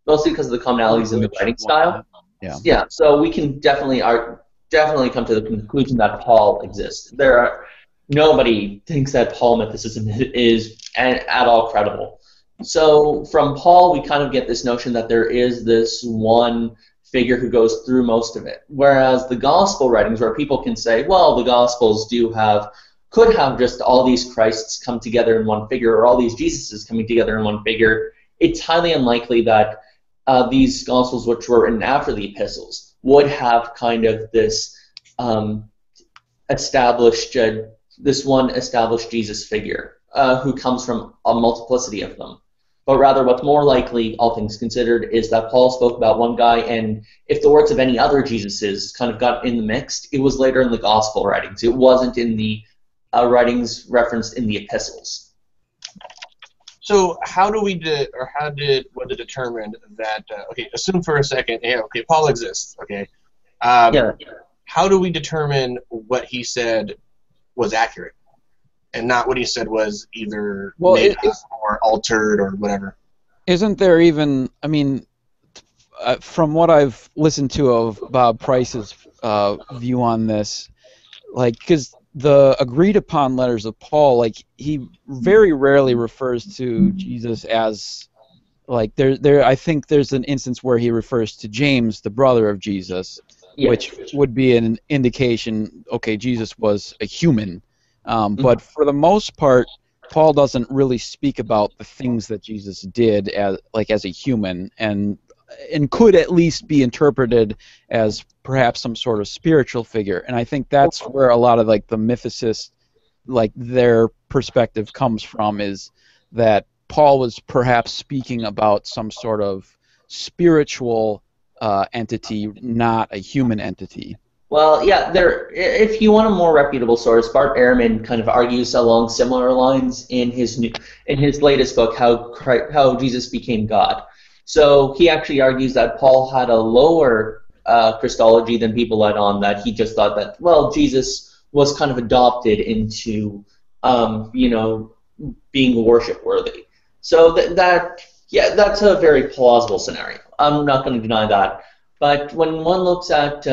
the writing style. Yeah. So we can definitely come to the conclusion that Paul exists. Nobody thinks that Paul mythicism is at all credible. So from Paul, we kind of get this notion that there is this one figure who goes through most of it. Whereas the gospel writings, where people can say, well, the gospels could have just all these Christs come together in one figure, or all these Jesuses coming together in one figure, it's highly unlikely that these gospels, which were written after the epistles, would have kind of this established Jesus figure who comes from a multiplicity of them. But rather, what's more likely, all things considered, is that Paul spoke about one guy, and if the works of any other Jesuses kind of got in the mix, it was later in the gospel writings. It wasn't in the writings referenced in the epistles. So how did was it determined that? Okay, assume for a second. Yeah, okay, Paul exists. Okay. Yeah. How do we determine what he said was accurate, and not what he said was either made up or altered or whatever? Isn't there even? I mean, from what I've listened to of Bob Price's view on this, like, because the agreed upon letters of Paul, like, he very rarely refers to Jesus as, like, I think there's an instance where he refers to James, the brother of Jesus, which would be an indication, okay, Jesus was a human. But for the most part, Paul doesn't really speak about the things that Jesus did as a human, and could at least be interpreted as perhaps some sort of spiritual figure. And I think that's where a lot of, like, the mythicists, like, their perspective comes from, is that Paul was perhaps speaking about some sort of spiritual entity, not a human entity. Well, yeah, if you want a more reputable source, Bart Ehrman kind of argues along similar lines in his latest book, How Jesus Became God. So he actually argues that Paul had a lower Christology than people let on, that he just thought that, well, Jesus was kind of adopted into, being worship-worthy. So that's a very plausible scenario. I'm not going to deny that. But when one looks at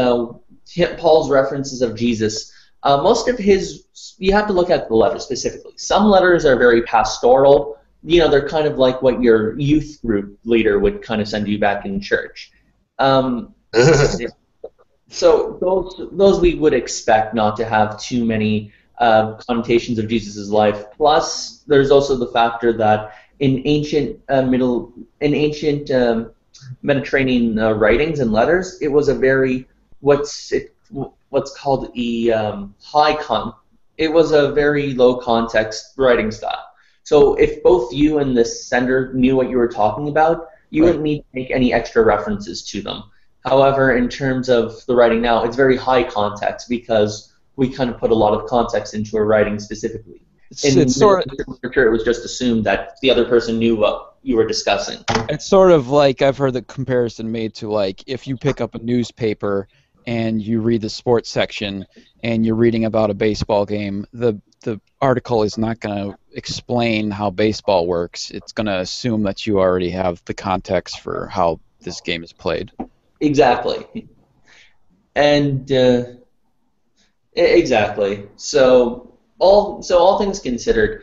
Paul's references of Jesus, most of you have to look at the letters specifically. Some letters are very pastoral. They're kind of like what your youth group leader would kind of send you back in church. So those we would expect not to have too many connotations of Jesus' life. Plus, there's also the factor that in ancient Mediterranean writings and letters, it was a very it was a very low context writing style. So if both you and the sender knew what you were talking about, you wouldn't need to make any extra references to them. However, in terms of the writing now, it's very high context because we kind of put a lot of context into a writing specifically. In literature, it was just assumed that the other person knew what you were discussing. It's sort of like, I've heard the comparison made to, like, if you pick up a newspaper and you read the sports section and you're reading about a baseball game, the article is not going to explain how baseball works. It's going to assume that you already have the context for how this game is played. Exactly. And exactly. So all things considered,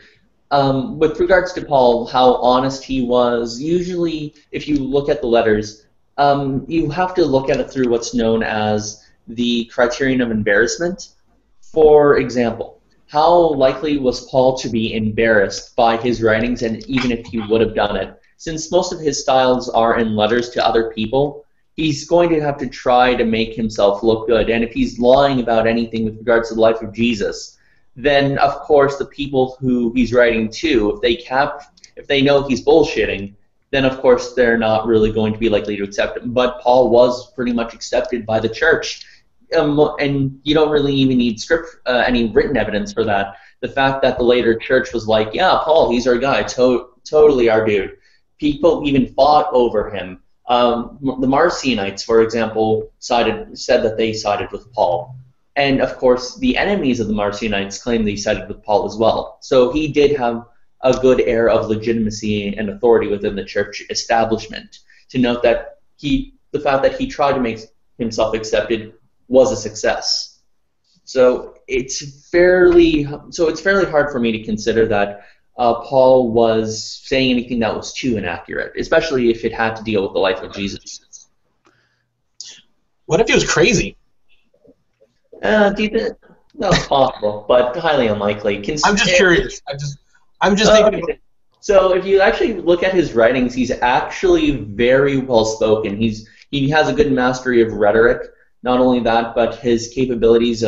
with regards to Paul, how honest he was, usually if you look at the letters, you have to look at it through what's known as the criterion of embarrassment. For example, how likely was Paul to be embarrassed by his writings, and even if he would have done it? Since most of his styles are in letters to other people, he's going to have to try to make himself look good. And if he's lying about anything with regards to the life of Jesus, then of course the people who he's writing to, if they know he's bullshitting, then of course they're not really going to be likely to accept him. But Paul was pretty much accepted by the church. And you don't really even need any written evidence for that. The fact that the later church was like, yeah, Paul, he's our guy, totally our dude. People even fought over him. The Marcionites, for example, said that they sided with Paul. And of course, the enemies of the Marcionites claim that he sided with Paul as well. So he did have a good air of legitimacy and authority within the church establishment. To note that the fact that he tried to make himself accepted was a success. So it's fairly hard for me to consider that Paul was saying anything that was too inaccurate, especially if it had to deal with the life of Jesus. What if he was crazy? That's possible, but highly unlikely. I'm just curious. I'm just thinking. Okay. So if you actually look at his writings, he's actually very well spoken. He has a good mastery of rhetoric. Not only that, but his capabilities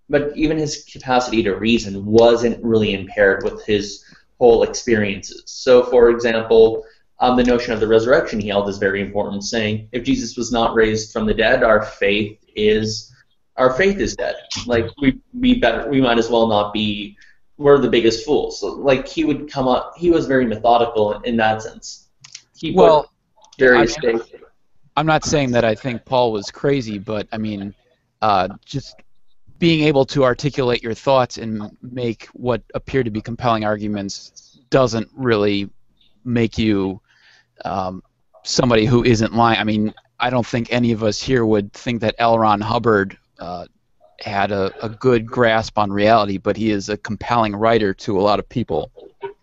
but even his capacity to reason wasn't really impaired with his whole experiences. So, for example, the notion of the resurrection he held is very important, saying if Jesus was not raised from the dead, our faith is dead. Like we might as well not be. We're the biggest fools. So, like he would come up. He was very methodical in that sense. I'm not saying that I think Paul was crazy, but I mean, just being able to articulate your thoughts and make what appear to be compelling arguments doesn't really make you somebody who isn't lying. I mean, I don't think any of us here would think that L. Ron Hubbard had a good grasp on reality, but he is a compelling writer to a lot of people.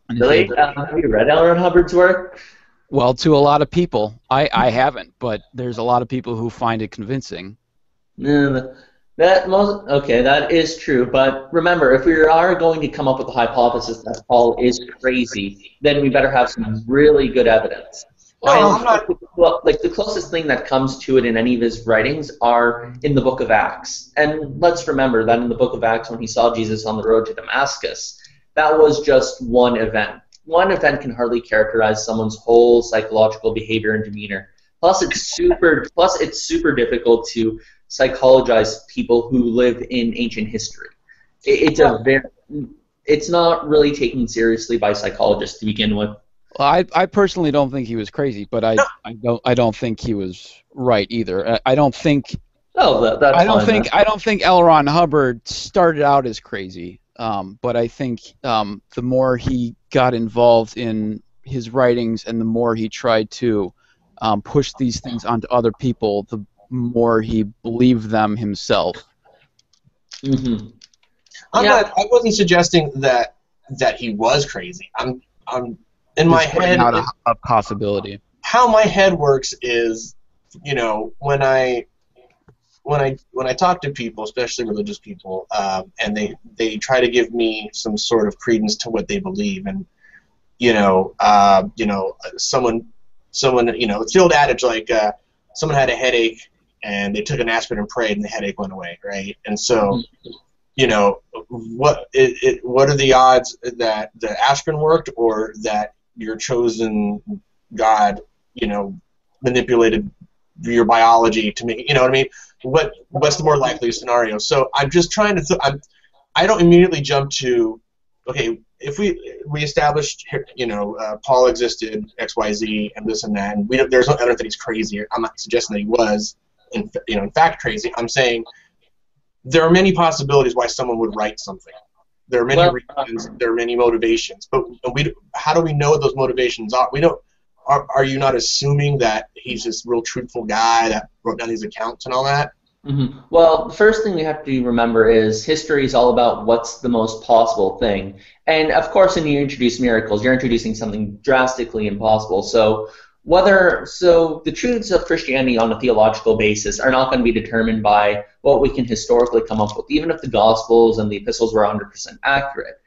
Really? Have you read L. Ron Hubbard's work? Well, to a lot of people. I haven't, but there's a lot of people who find it convincing. That is true, but remember, if we are going to come up with a hypothesis that Paul is crazy, then we better have some really good evidence. Well, like the closest thing that comes to it in any of his writings are in the book of Acts. And let's remember that in the book of Acts, when he saw Jesus on the road to Damascus, that was just one event. One event can hardly characterize someone's whole psychological behavior and demeanor. Plus, it's super difficult to psychologize people who live in ancient history. It's not really taken seriously by psychologists to begin with. Well, I personally don't think he was crazy, but I don't think he was right either. I don't think I don't think L. Ron Hubbard started out as crazy, but I think the more he got involved in his writings and the more he tried to push these things onto other people, the more he believed them himself. Mm-hmm. I wasn't suggesting that he was crazy. I'm in my head. Out a possibility. How my head works is, when I talk to people, especially religious people, and they try to give me some sort of credence to what they believe, and someone, it's the old adage like someone had a headache and they took an aspirin and prayed and the headache went away, right? And so, what are the odds that the aspirin worked or that your chosen God, manipulated your biology to make it, what I mean? What's the more likely scenario? So I'm just trying to I don't immediately jump to, okay, if we established, Paul existed, X, Y, Z, and this and that, and there's no evidence that he's crazy. I'm not suggesting that he was, in fact, crazy. I'm saying there are many possibilities why someone would write something. There are many reasons. There are many motivations. But how do we know what those motivations are? We don't. Are you not assuming that he's this real truthful guy that wrote down these accounts and all that? Mm-hmm. Well, the first thing we have to remember is history is all about what's the most possible thing. And, of course, when you introduce miracles, you're introducing something drastically impossible. So the truths of Christianity on a theological basis are not going to be determined by what we can historically come up with, even if the Gospels and the epistles were 100% accurate.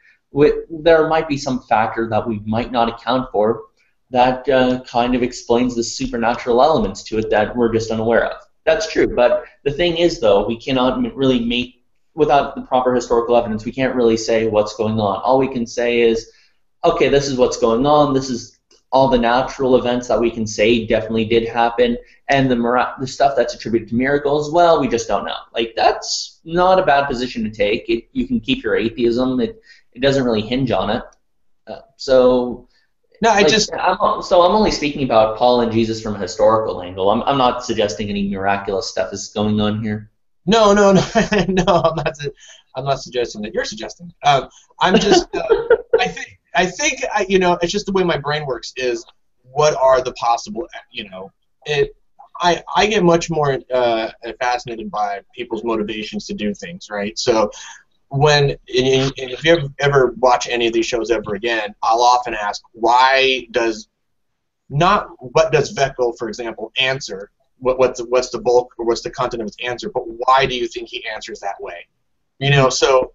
There might be some factor that we might not account for that kind of explains the supernatural elements to it that we're just unaware of. That's true, but the thing is, though, we cannot really without the proper historical evidence, we can't really say what's going on. All we can say is, okay, this is what's going on, this is all the natural events that we can say definitely did happen, and the stuff that's attributed to miracles, well, we just don't know. Like, that's not a bad position to take. You can keep your atheism. It doesn't really hinge on it. I'm only speaking about Paul and Jesus from a historical angle. I'm not suggesting any miraculous stuff is going on here. No, no, no, no. I'm not suggesting that you're suggesting. I'm just. I think. You know, it's just the way my brain works. Is what are the possible? You know, I get much more fascinated by people's motivations to do things, right? So if you ever watch any of these shows ever again, I'll often ask, what does Vekl, for example, answer? What's the bulk or what's the content of his answer? But why do you think he answers that way? You know, so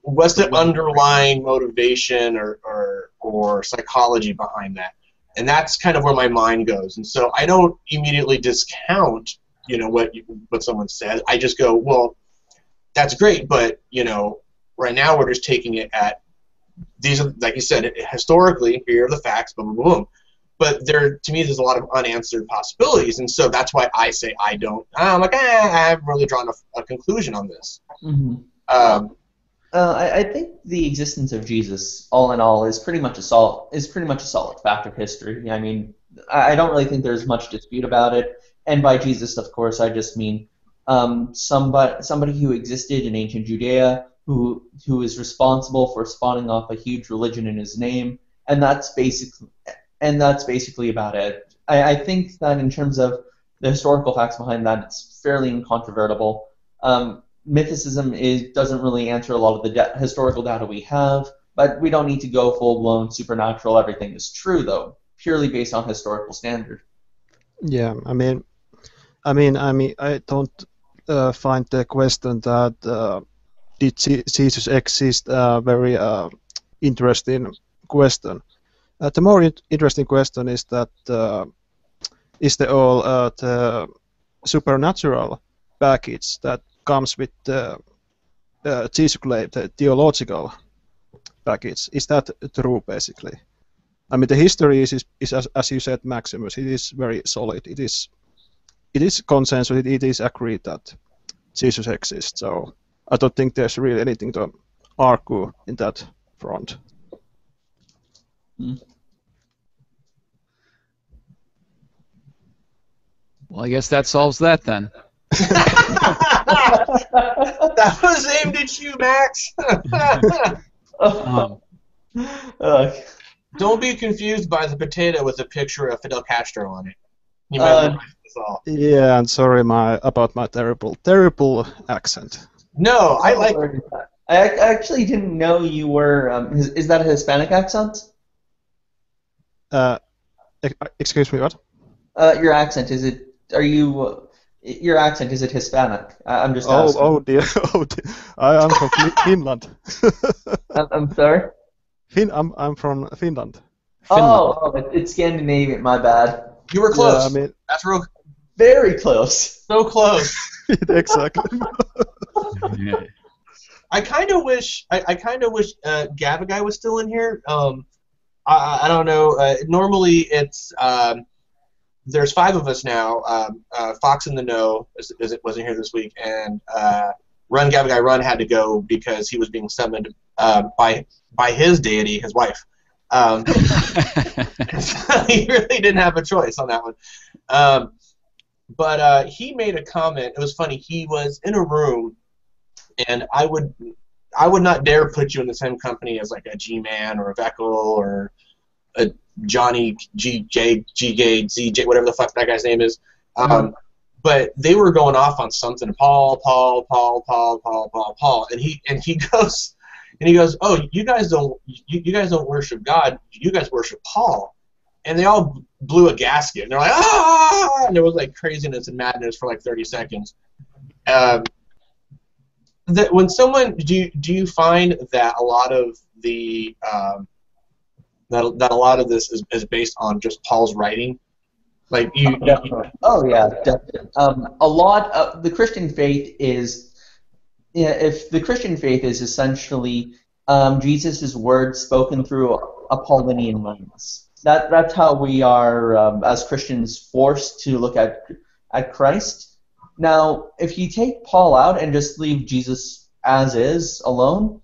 what's the underlying motivation or psychology behind that? And that's kind of where my mind goes. And so I don't immediately discount, you know, what someone says. I just go, well, that's great, but, you know, right now we're just taking it at these are, like you said, historically, here are the facts, boom, boom, boom. But to me, there's a lot of unanswered possibilities, and so that's why I say I don't. I'm like, I haven't really drawn a conclusion on this. Mm-hmm. I think the existence of Jesus, all in all, is pretty much a solid fact of history. I mean, I don't really think there's much dispute about it. And by Jesus, of course, I just mean somebody who existed in ancient Judea, who is responsible for spawning off a huge religion in his name, and that's basically about it. I think that in terms of the historical facts behind that, it's fairly incontrovertible. Mythicism doesn't really answer a lot of the historical data we have, but we don't need to go full-blown supernatural. Everything is true, though, purely based on historical standard. Yeah, I mean, I don't find the question that did Jesus exist a very interesting question. The more interesting question is that is the supernatural package that comes with the Jesus claim, the theological package, is that true, basically? I mean, the history is as you said, Maximus, it is very solid. It is consensus, it is agreed that Jesus exists, so I don't think there's really anything to argue in that front. Well, I guess that solves that then. That was aimed at you, Max. Don't be confused by the potato with a picture of Fidel Castro on it. You memorize this all. Yeah, and sorry about my terrible accent. No, I like it. I actually didn't know you were. Is that a Hispanic accent? Excuse me, what? Your accent, is it? Your accent, is it Hispanic? I'm just asking. Oh dear, I am from Finland. I'm sorry? I'm from Finland. Oh, it's Scandinavian, my bad. You were close. Yeah, I mean, that's real. Very close. So close. Exactly. I kind of wish Gavagai was still in here. I don't know. Normally it's there's 5 of us now. Fox in the Know wasn't here this week, and Rungavagai Run had to go because he was being summoned by his deity, his wife. He really didn't have a choice on that one. But he made a comment. It was funny. He was in a room, and I would not dare put you in the same company as like a G-Man or a Vekl or a Jonny KZJ, ZJ, whatever the fuck that guy's name is. But they were going off on something. Paul, and he goes, oh, you guys don't worship God. You guys worship Paul. And they all blew a gasket. And they're like, ah! And there was like craziness and madness for like 30 seconds. That when someone do you find that a lot of the that a lot of this is based on just Paul's writing? Like Oh yeah, definitely. A lot of the Christian faith is, if the Christian faith is essentially Jesus' words spoken through a Paulinian lens. That's how we are as Christians forced to look at Christ. Now, if you take Paul out and just leave Jesus as is alone,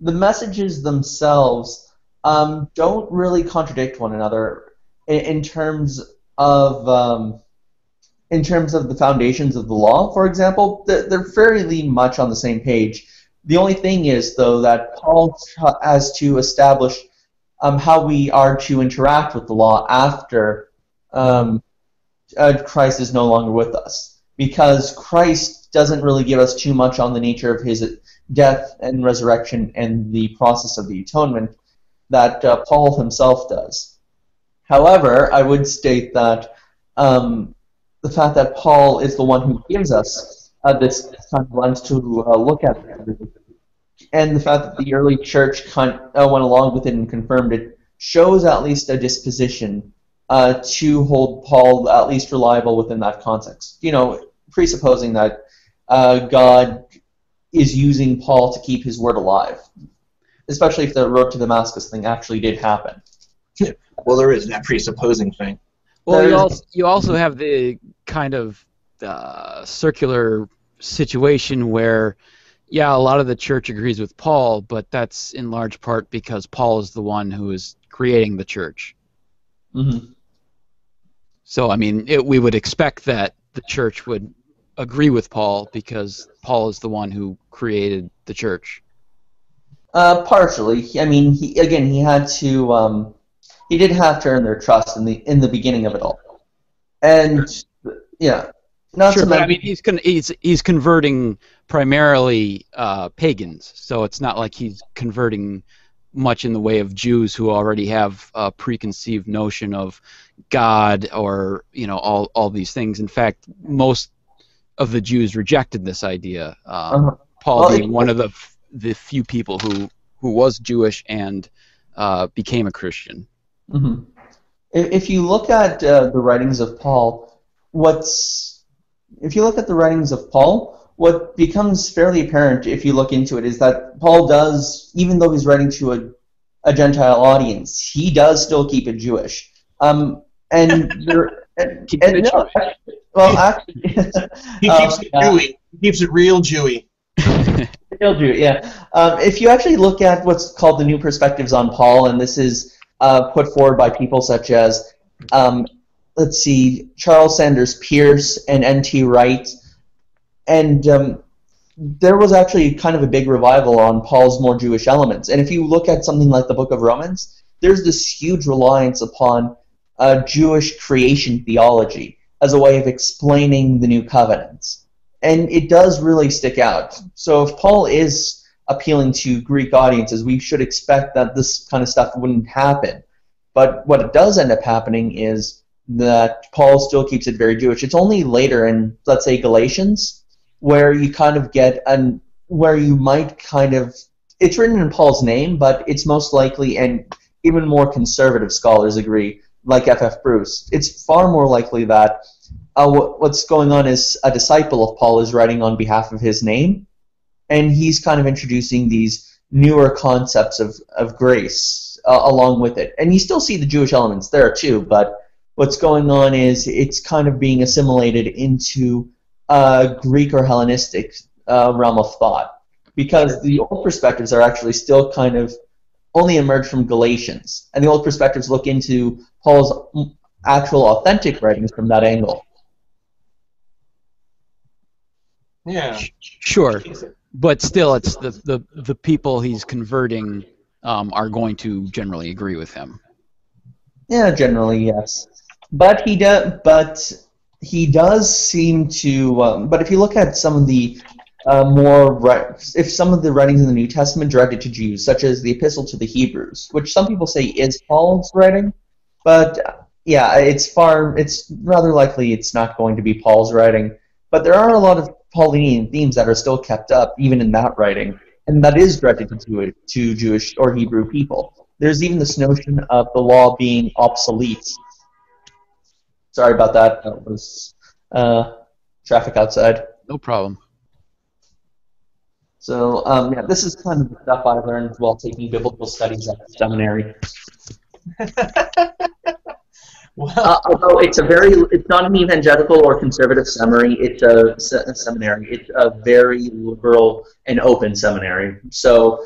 the messages themselves don't really contradict one another in terms of in terms of the foundations of the law, for example, they're fairly much on the same page. The only thing is, though, that Paul has to establish how we are to interact with the law after Christ is no longer with us, because Christ doesn't really give us too much on the nature of his death and resurrection and the process of the atonement that Paul himself does. However, I would state that the fact that Paul is the one who gives us this kind of lens to look at it, and the fact that the early church went along with it and confirmed it, shows at least a disposition to hold Paul at least reliable within that context. You know, presupposing that God is using Paul to keep his word alive, especially if the road to Damascus thing actually did happen. Well, there is that presupposing thing. Well, you also have the kind of circular situation where, yeah, a lot of the church agrees with Paul, but that's in large part because Paul is the one who is creating the church. Mm-hmm. So, I mean, we would expect that the church would agree with Paul because Paul is the one who created the church. Partially. I mean, he had to. He did have to earn their trust in the beginning of it all, and yeah, not sure. to But I mention, mean, he's converting primarily pagans, so it's not like he's converting much in the way of Jews who already have a preconceived notion of God or all these things. In fact, most of the Jews rejected this idea. Paul being one of the few people who was Jewish and became a Christian. Mm-hmm. If you look at the writings of Paul, what becomes fairly apparent if you look into it is that Paul does, even though he's writing to a Gentile audience, he does still keep it Jewish. Well, actually, he keeps it Jewy. He keeps it real Jewy. Real Jew, yeah. If you actually look at what's called the New Perspectives on Paul, and this is put forward by people such as, let's see, Charles Sanders Peirce and N.T. Wright, and there was actually kind of a big revival on Paul's more Jewish elements. And if you look at something like the Book of Romans, there's this huge reliance upon Jewish creation theology as a way of explaining the new covenants. And it does really stick out. So if Paul is appealing to Greek audiences, we should expect that this kind of stuff wouldn't happen. But what it does end up happening is that Paul still keeps it very Jewish. It's only later in, let's say, Galatians, where you kind of get where you might kind of, it's written in Paul's name, but it's most likely, and even more conservative scholars agree, like F.F. Bruce, it's far more likely that what's going on is a disciple of Paul is writing on behalf of his name, and he's kind of introducing these newer concepts of grace along with it. And you still see the Jewish elements there too, but what's going on is it's kind of being assimilated into Greek or Hellenistic realm of thought, because the old perspectives are actually still kind of only emerged from Galatians, and the old perspectives look into Paul's actual authentic writings from that angle. Yeah. Sure, but still, it's the people he's converting are going to generally agree with him. Yeah, generally yes, but he does seem to. But if you look at some of the if some of the writings in the New Testament directed to Jews, such as the Epistle to the Hebrews, which some people say is Paul's writing, but yeah, it's rather likely it's not going to be Paul's writing. But there are a lot of Pauline themes that are still kept up, even in that writing, and that is directed to Jewish or Hebrew people. There's even this notion of the law being obsolete. Sorry about that. That was traffic outside. No problem. So, yeah, this is kind of the stuff I learned while taking biblical studies at the seminary. Although it's not an evangelical or conservative seminary, it's a seminary. It's a very liberal and open seminary. So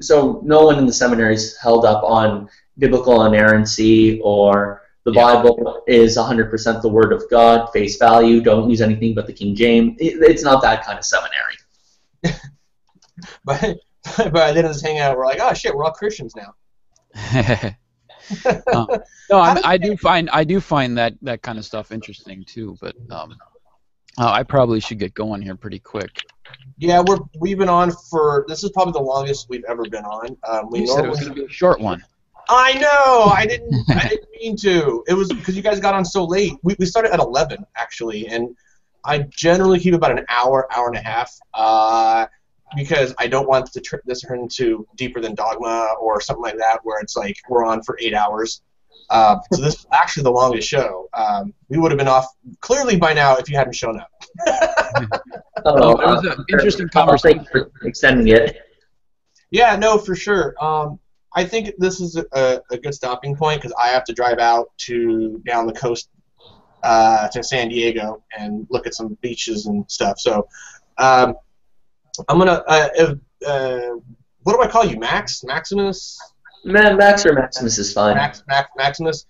so no one in the seminary is held up on biblical inerrancy or The Bible is 100% the Word of God, face value. Don't use anything but the King James. It's not that kind of seminary. But by then it's hanging out. We're like, oh shit, we're all Christians now. No, I do find that kind of stuff interesting too. But I probably should get going here pretty quick. Yeah, we've been on for, this is probably the longest we've ever been on. You said it was going to be a short one. I know. I didn't mean to. It was because you guys got on so late. We started at 11 actually, and I generally keep about an hour, hour and a half, because I don't want this to turn into Deeper Than Dogma or something like that, where it's like we're on for 8 hours. So this is actually the longest show. We would have been off clearly by now if you hadn't shown up. It was an interesting conversation. Thanks for extending it. Yeah, no, for sure. I think this is a good stopping point because I have to drive out down the coast to San Diego and look at some beaches and stuff. So I'm gonna. What do I call you, Max? Maximus? Max or Maximus is fine. Maximus.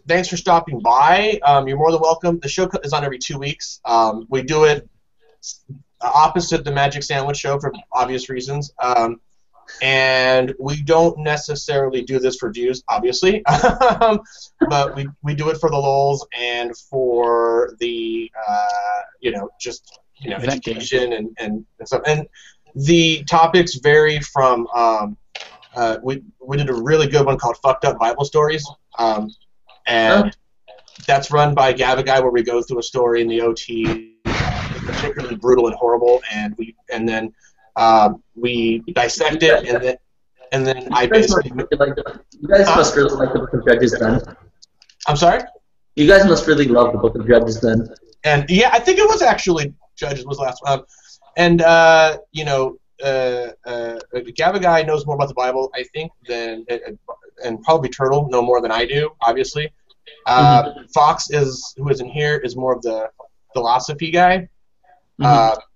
Thanks for stopping by. You're more than welcome. The show is on every 2 weeks. We do it opposite the Magic Sandwich Show for obvious reasons. And we don't necessarily do this for views, obviously, but we do it for the lulz and for the education and stuff. And the topics vary from we did a really good one called Fucked Up Bible Stories, and that's run by Gavagai, where we go through a story in the OT, particularly brutal and horrible, and then we dissect it, and then I basically. You guys must really like the Book of Judges, then. I'm sorry. You guys must really love the Book of Judges, then. And yeah, I think it was actually Judges was the last one, and Gavagai knows more about the Bible, I think, than and probably Turtle know more than I do, obviously. Fox who is in here is more of the philosophy guy.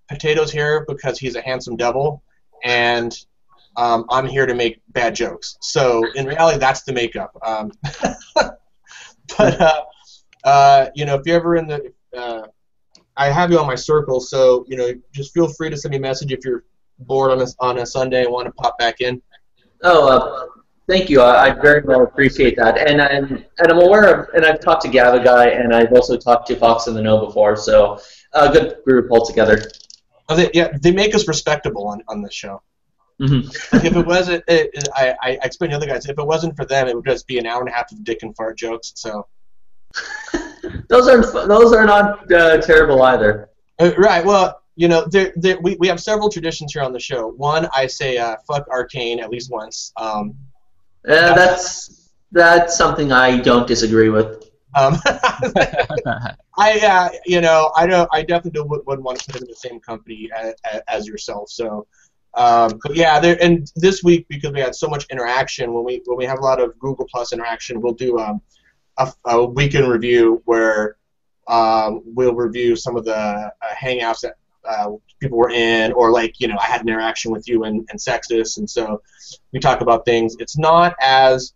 Potato's here because he's a handsome devil, and I'm here to make bad jokes. So in reality, that's the makeup. But if you're ever in the, I have you on my circle, so just feel free to send me a message if you're bored on a Sunday and want to pop back in. Thank you. I very well appreciate that, and I'm aware of, and I've talked to Gavagai, and I've also talked to Fox in the Know before, so a good group altogether. They make us respectable on this show. Like if it wasn't, I explained to the other guys, if it wasn't for them, it would just be an hour and a half of dick and fart jokes. So those are not terrible either. Right. Well, we have several traditions here on the show. One, I say fuck Arcane at least once. That's something I don't disagree with. I definitely wouldn't want to put him in the same company as yourself. So, but yeah, and this week, because we had so much interaction, when we have a lot of Google Plus interaction, we'll do a weekend review where we'll review some of the hangouts that people were in, or I had an interaction with you and Sextus, and so we talk about things. It's not as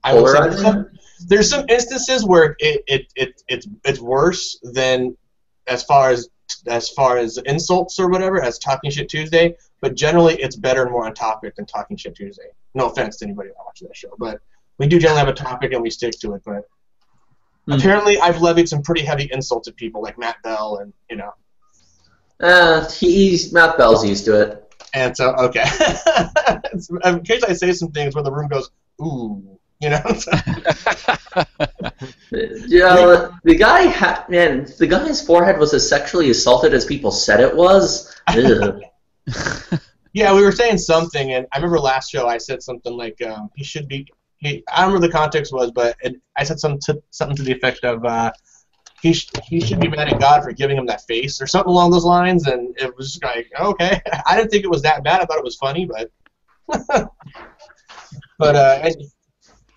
I will say there's some instances where it's worse than as far as insults or whatever as Talking Shit Tuesday, but generally it's better and more on topic than Talking Shit Tuesday. No offense to anybody that watches that show, but we do generally have a topic and we stick to it. But apparently I've levied some pretty heavy insults at people like Matt Bell and Matt Bell's used to it. And so, okay. In case I say some things where the room goes, ooh, the guy's forehead was as sexually assaulted as people said it was. Yeah, we were saying something, and I remember last show I said something like, he should be, I don't remember the context was, but I said something to the effect of, he should be mad at God for giving him that face, or something along those lines, and it was just like, okay. I didn't think it was that bad. I thought it was funny, but...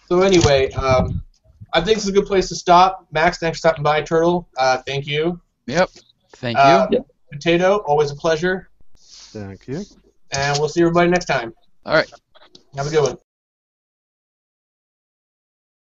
So anyway, I think it's a good place to stop. Max, thanks for stopping by. Turtle, thank you. Yep, thank you. Potato, always a pleasure. Thank you. And we'll see everybody next time. All right. Have a good one.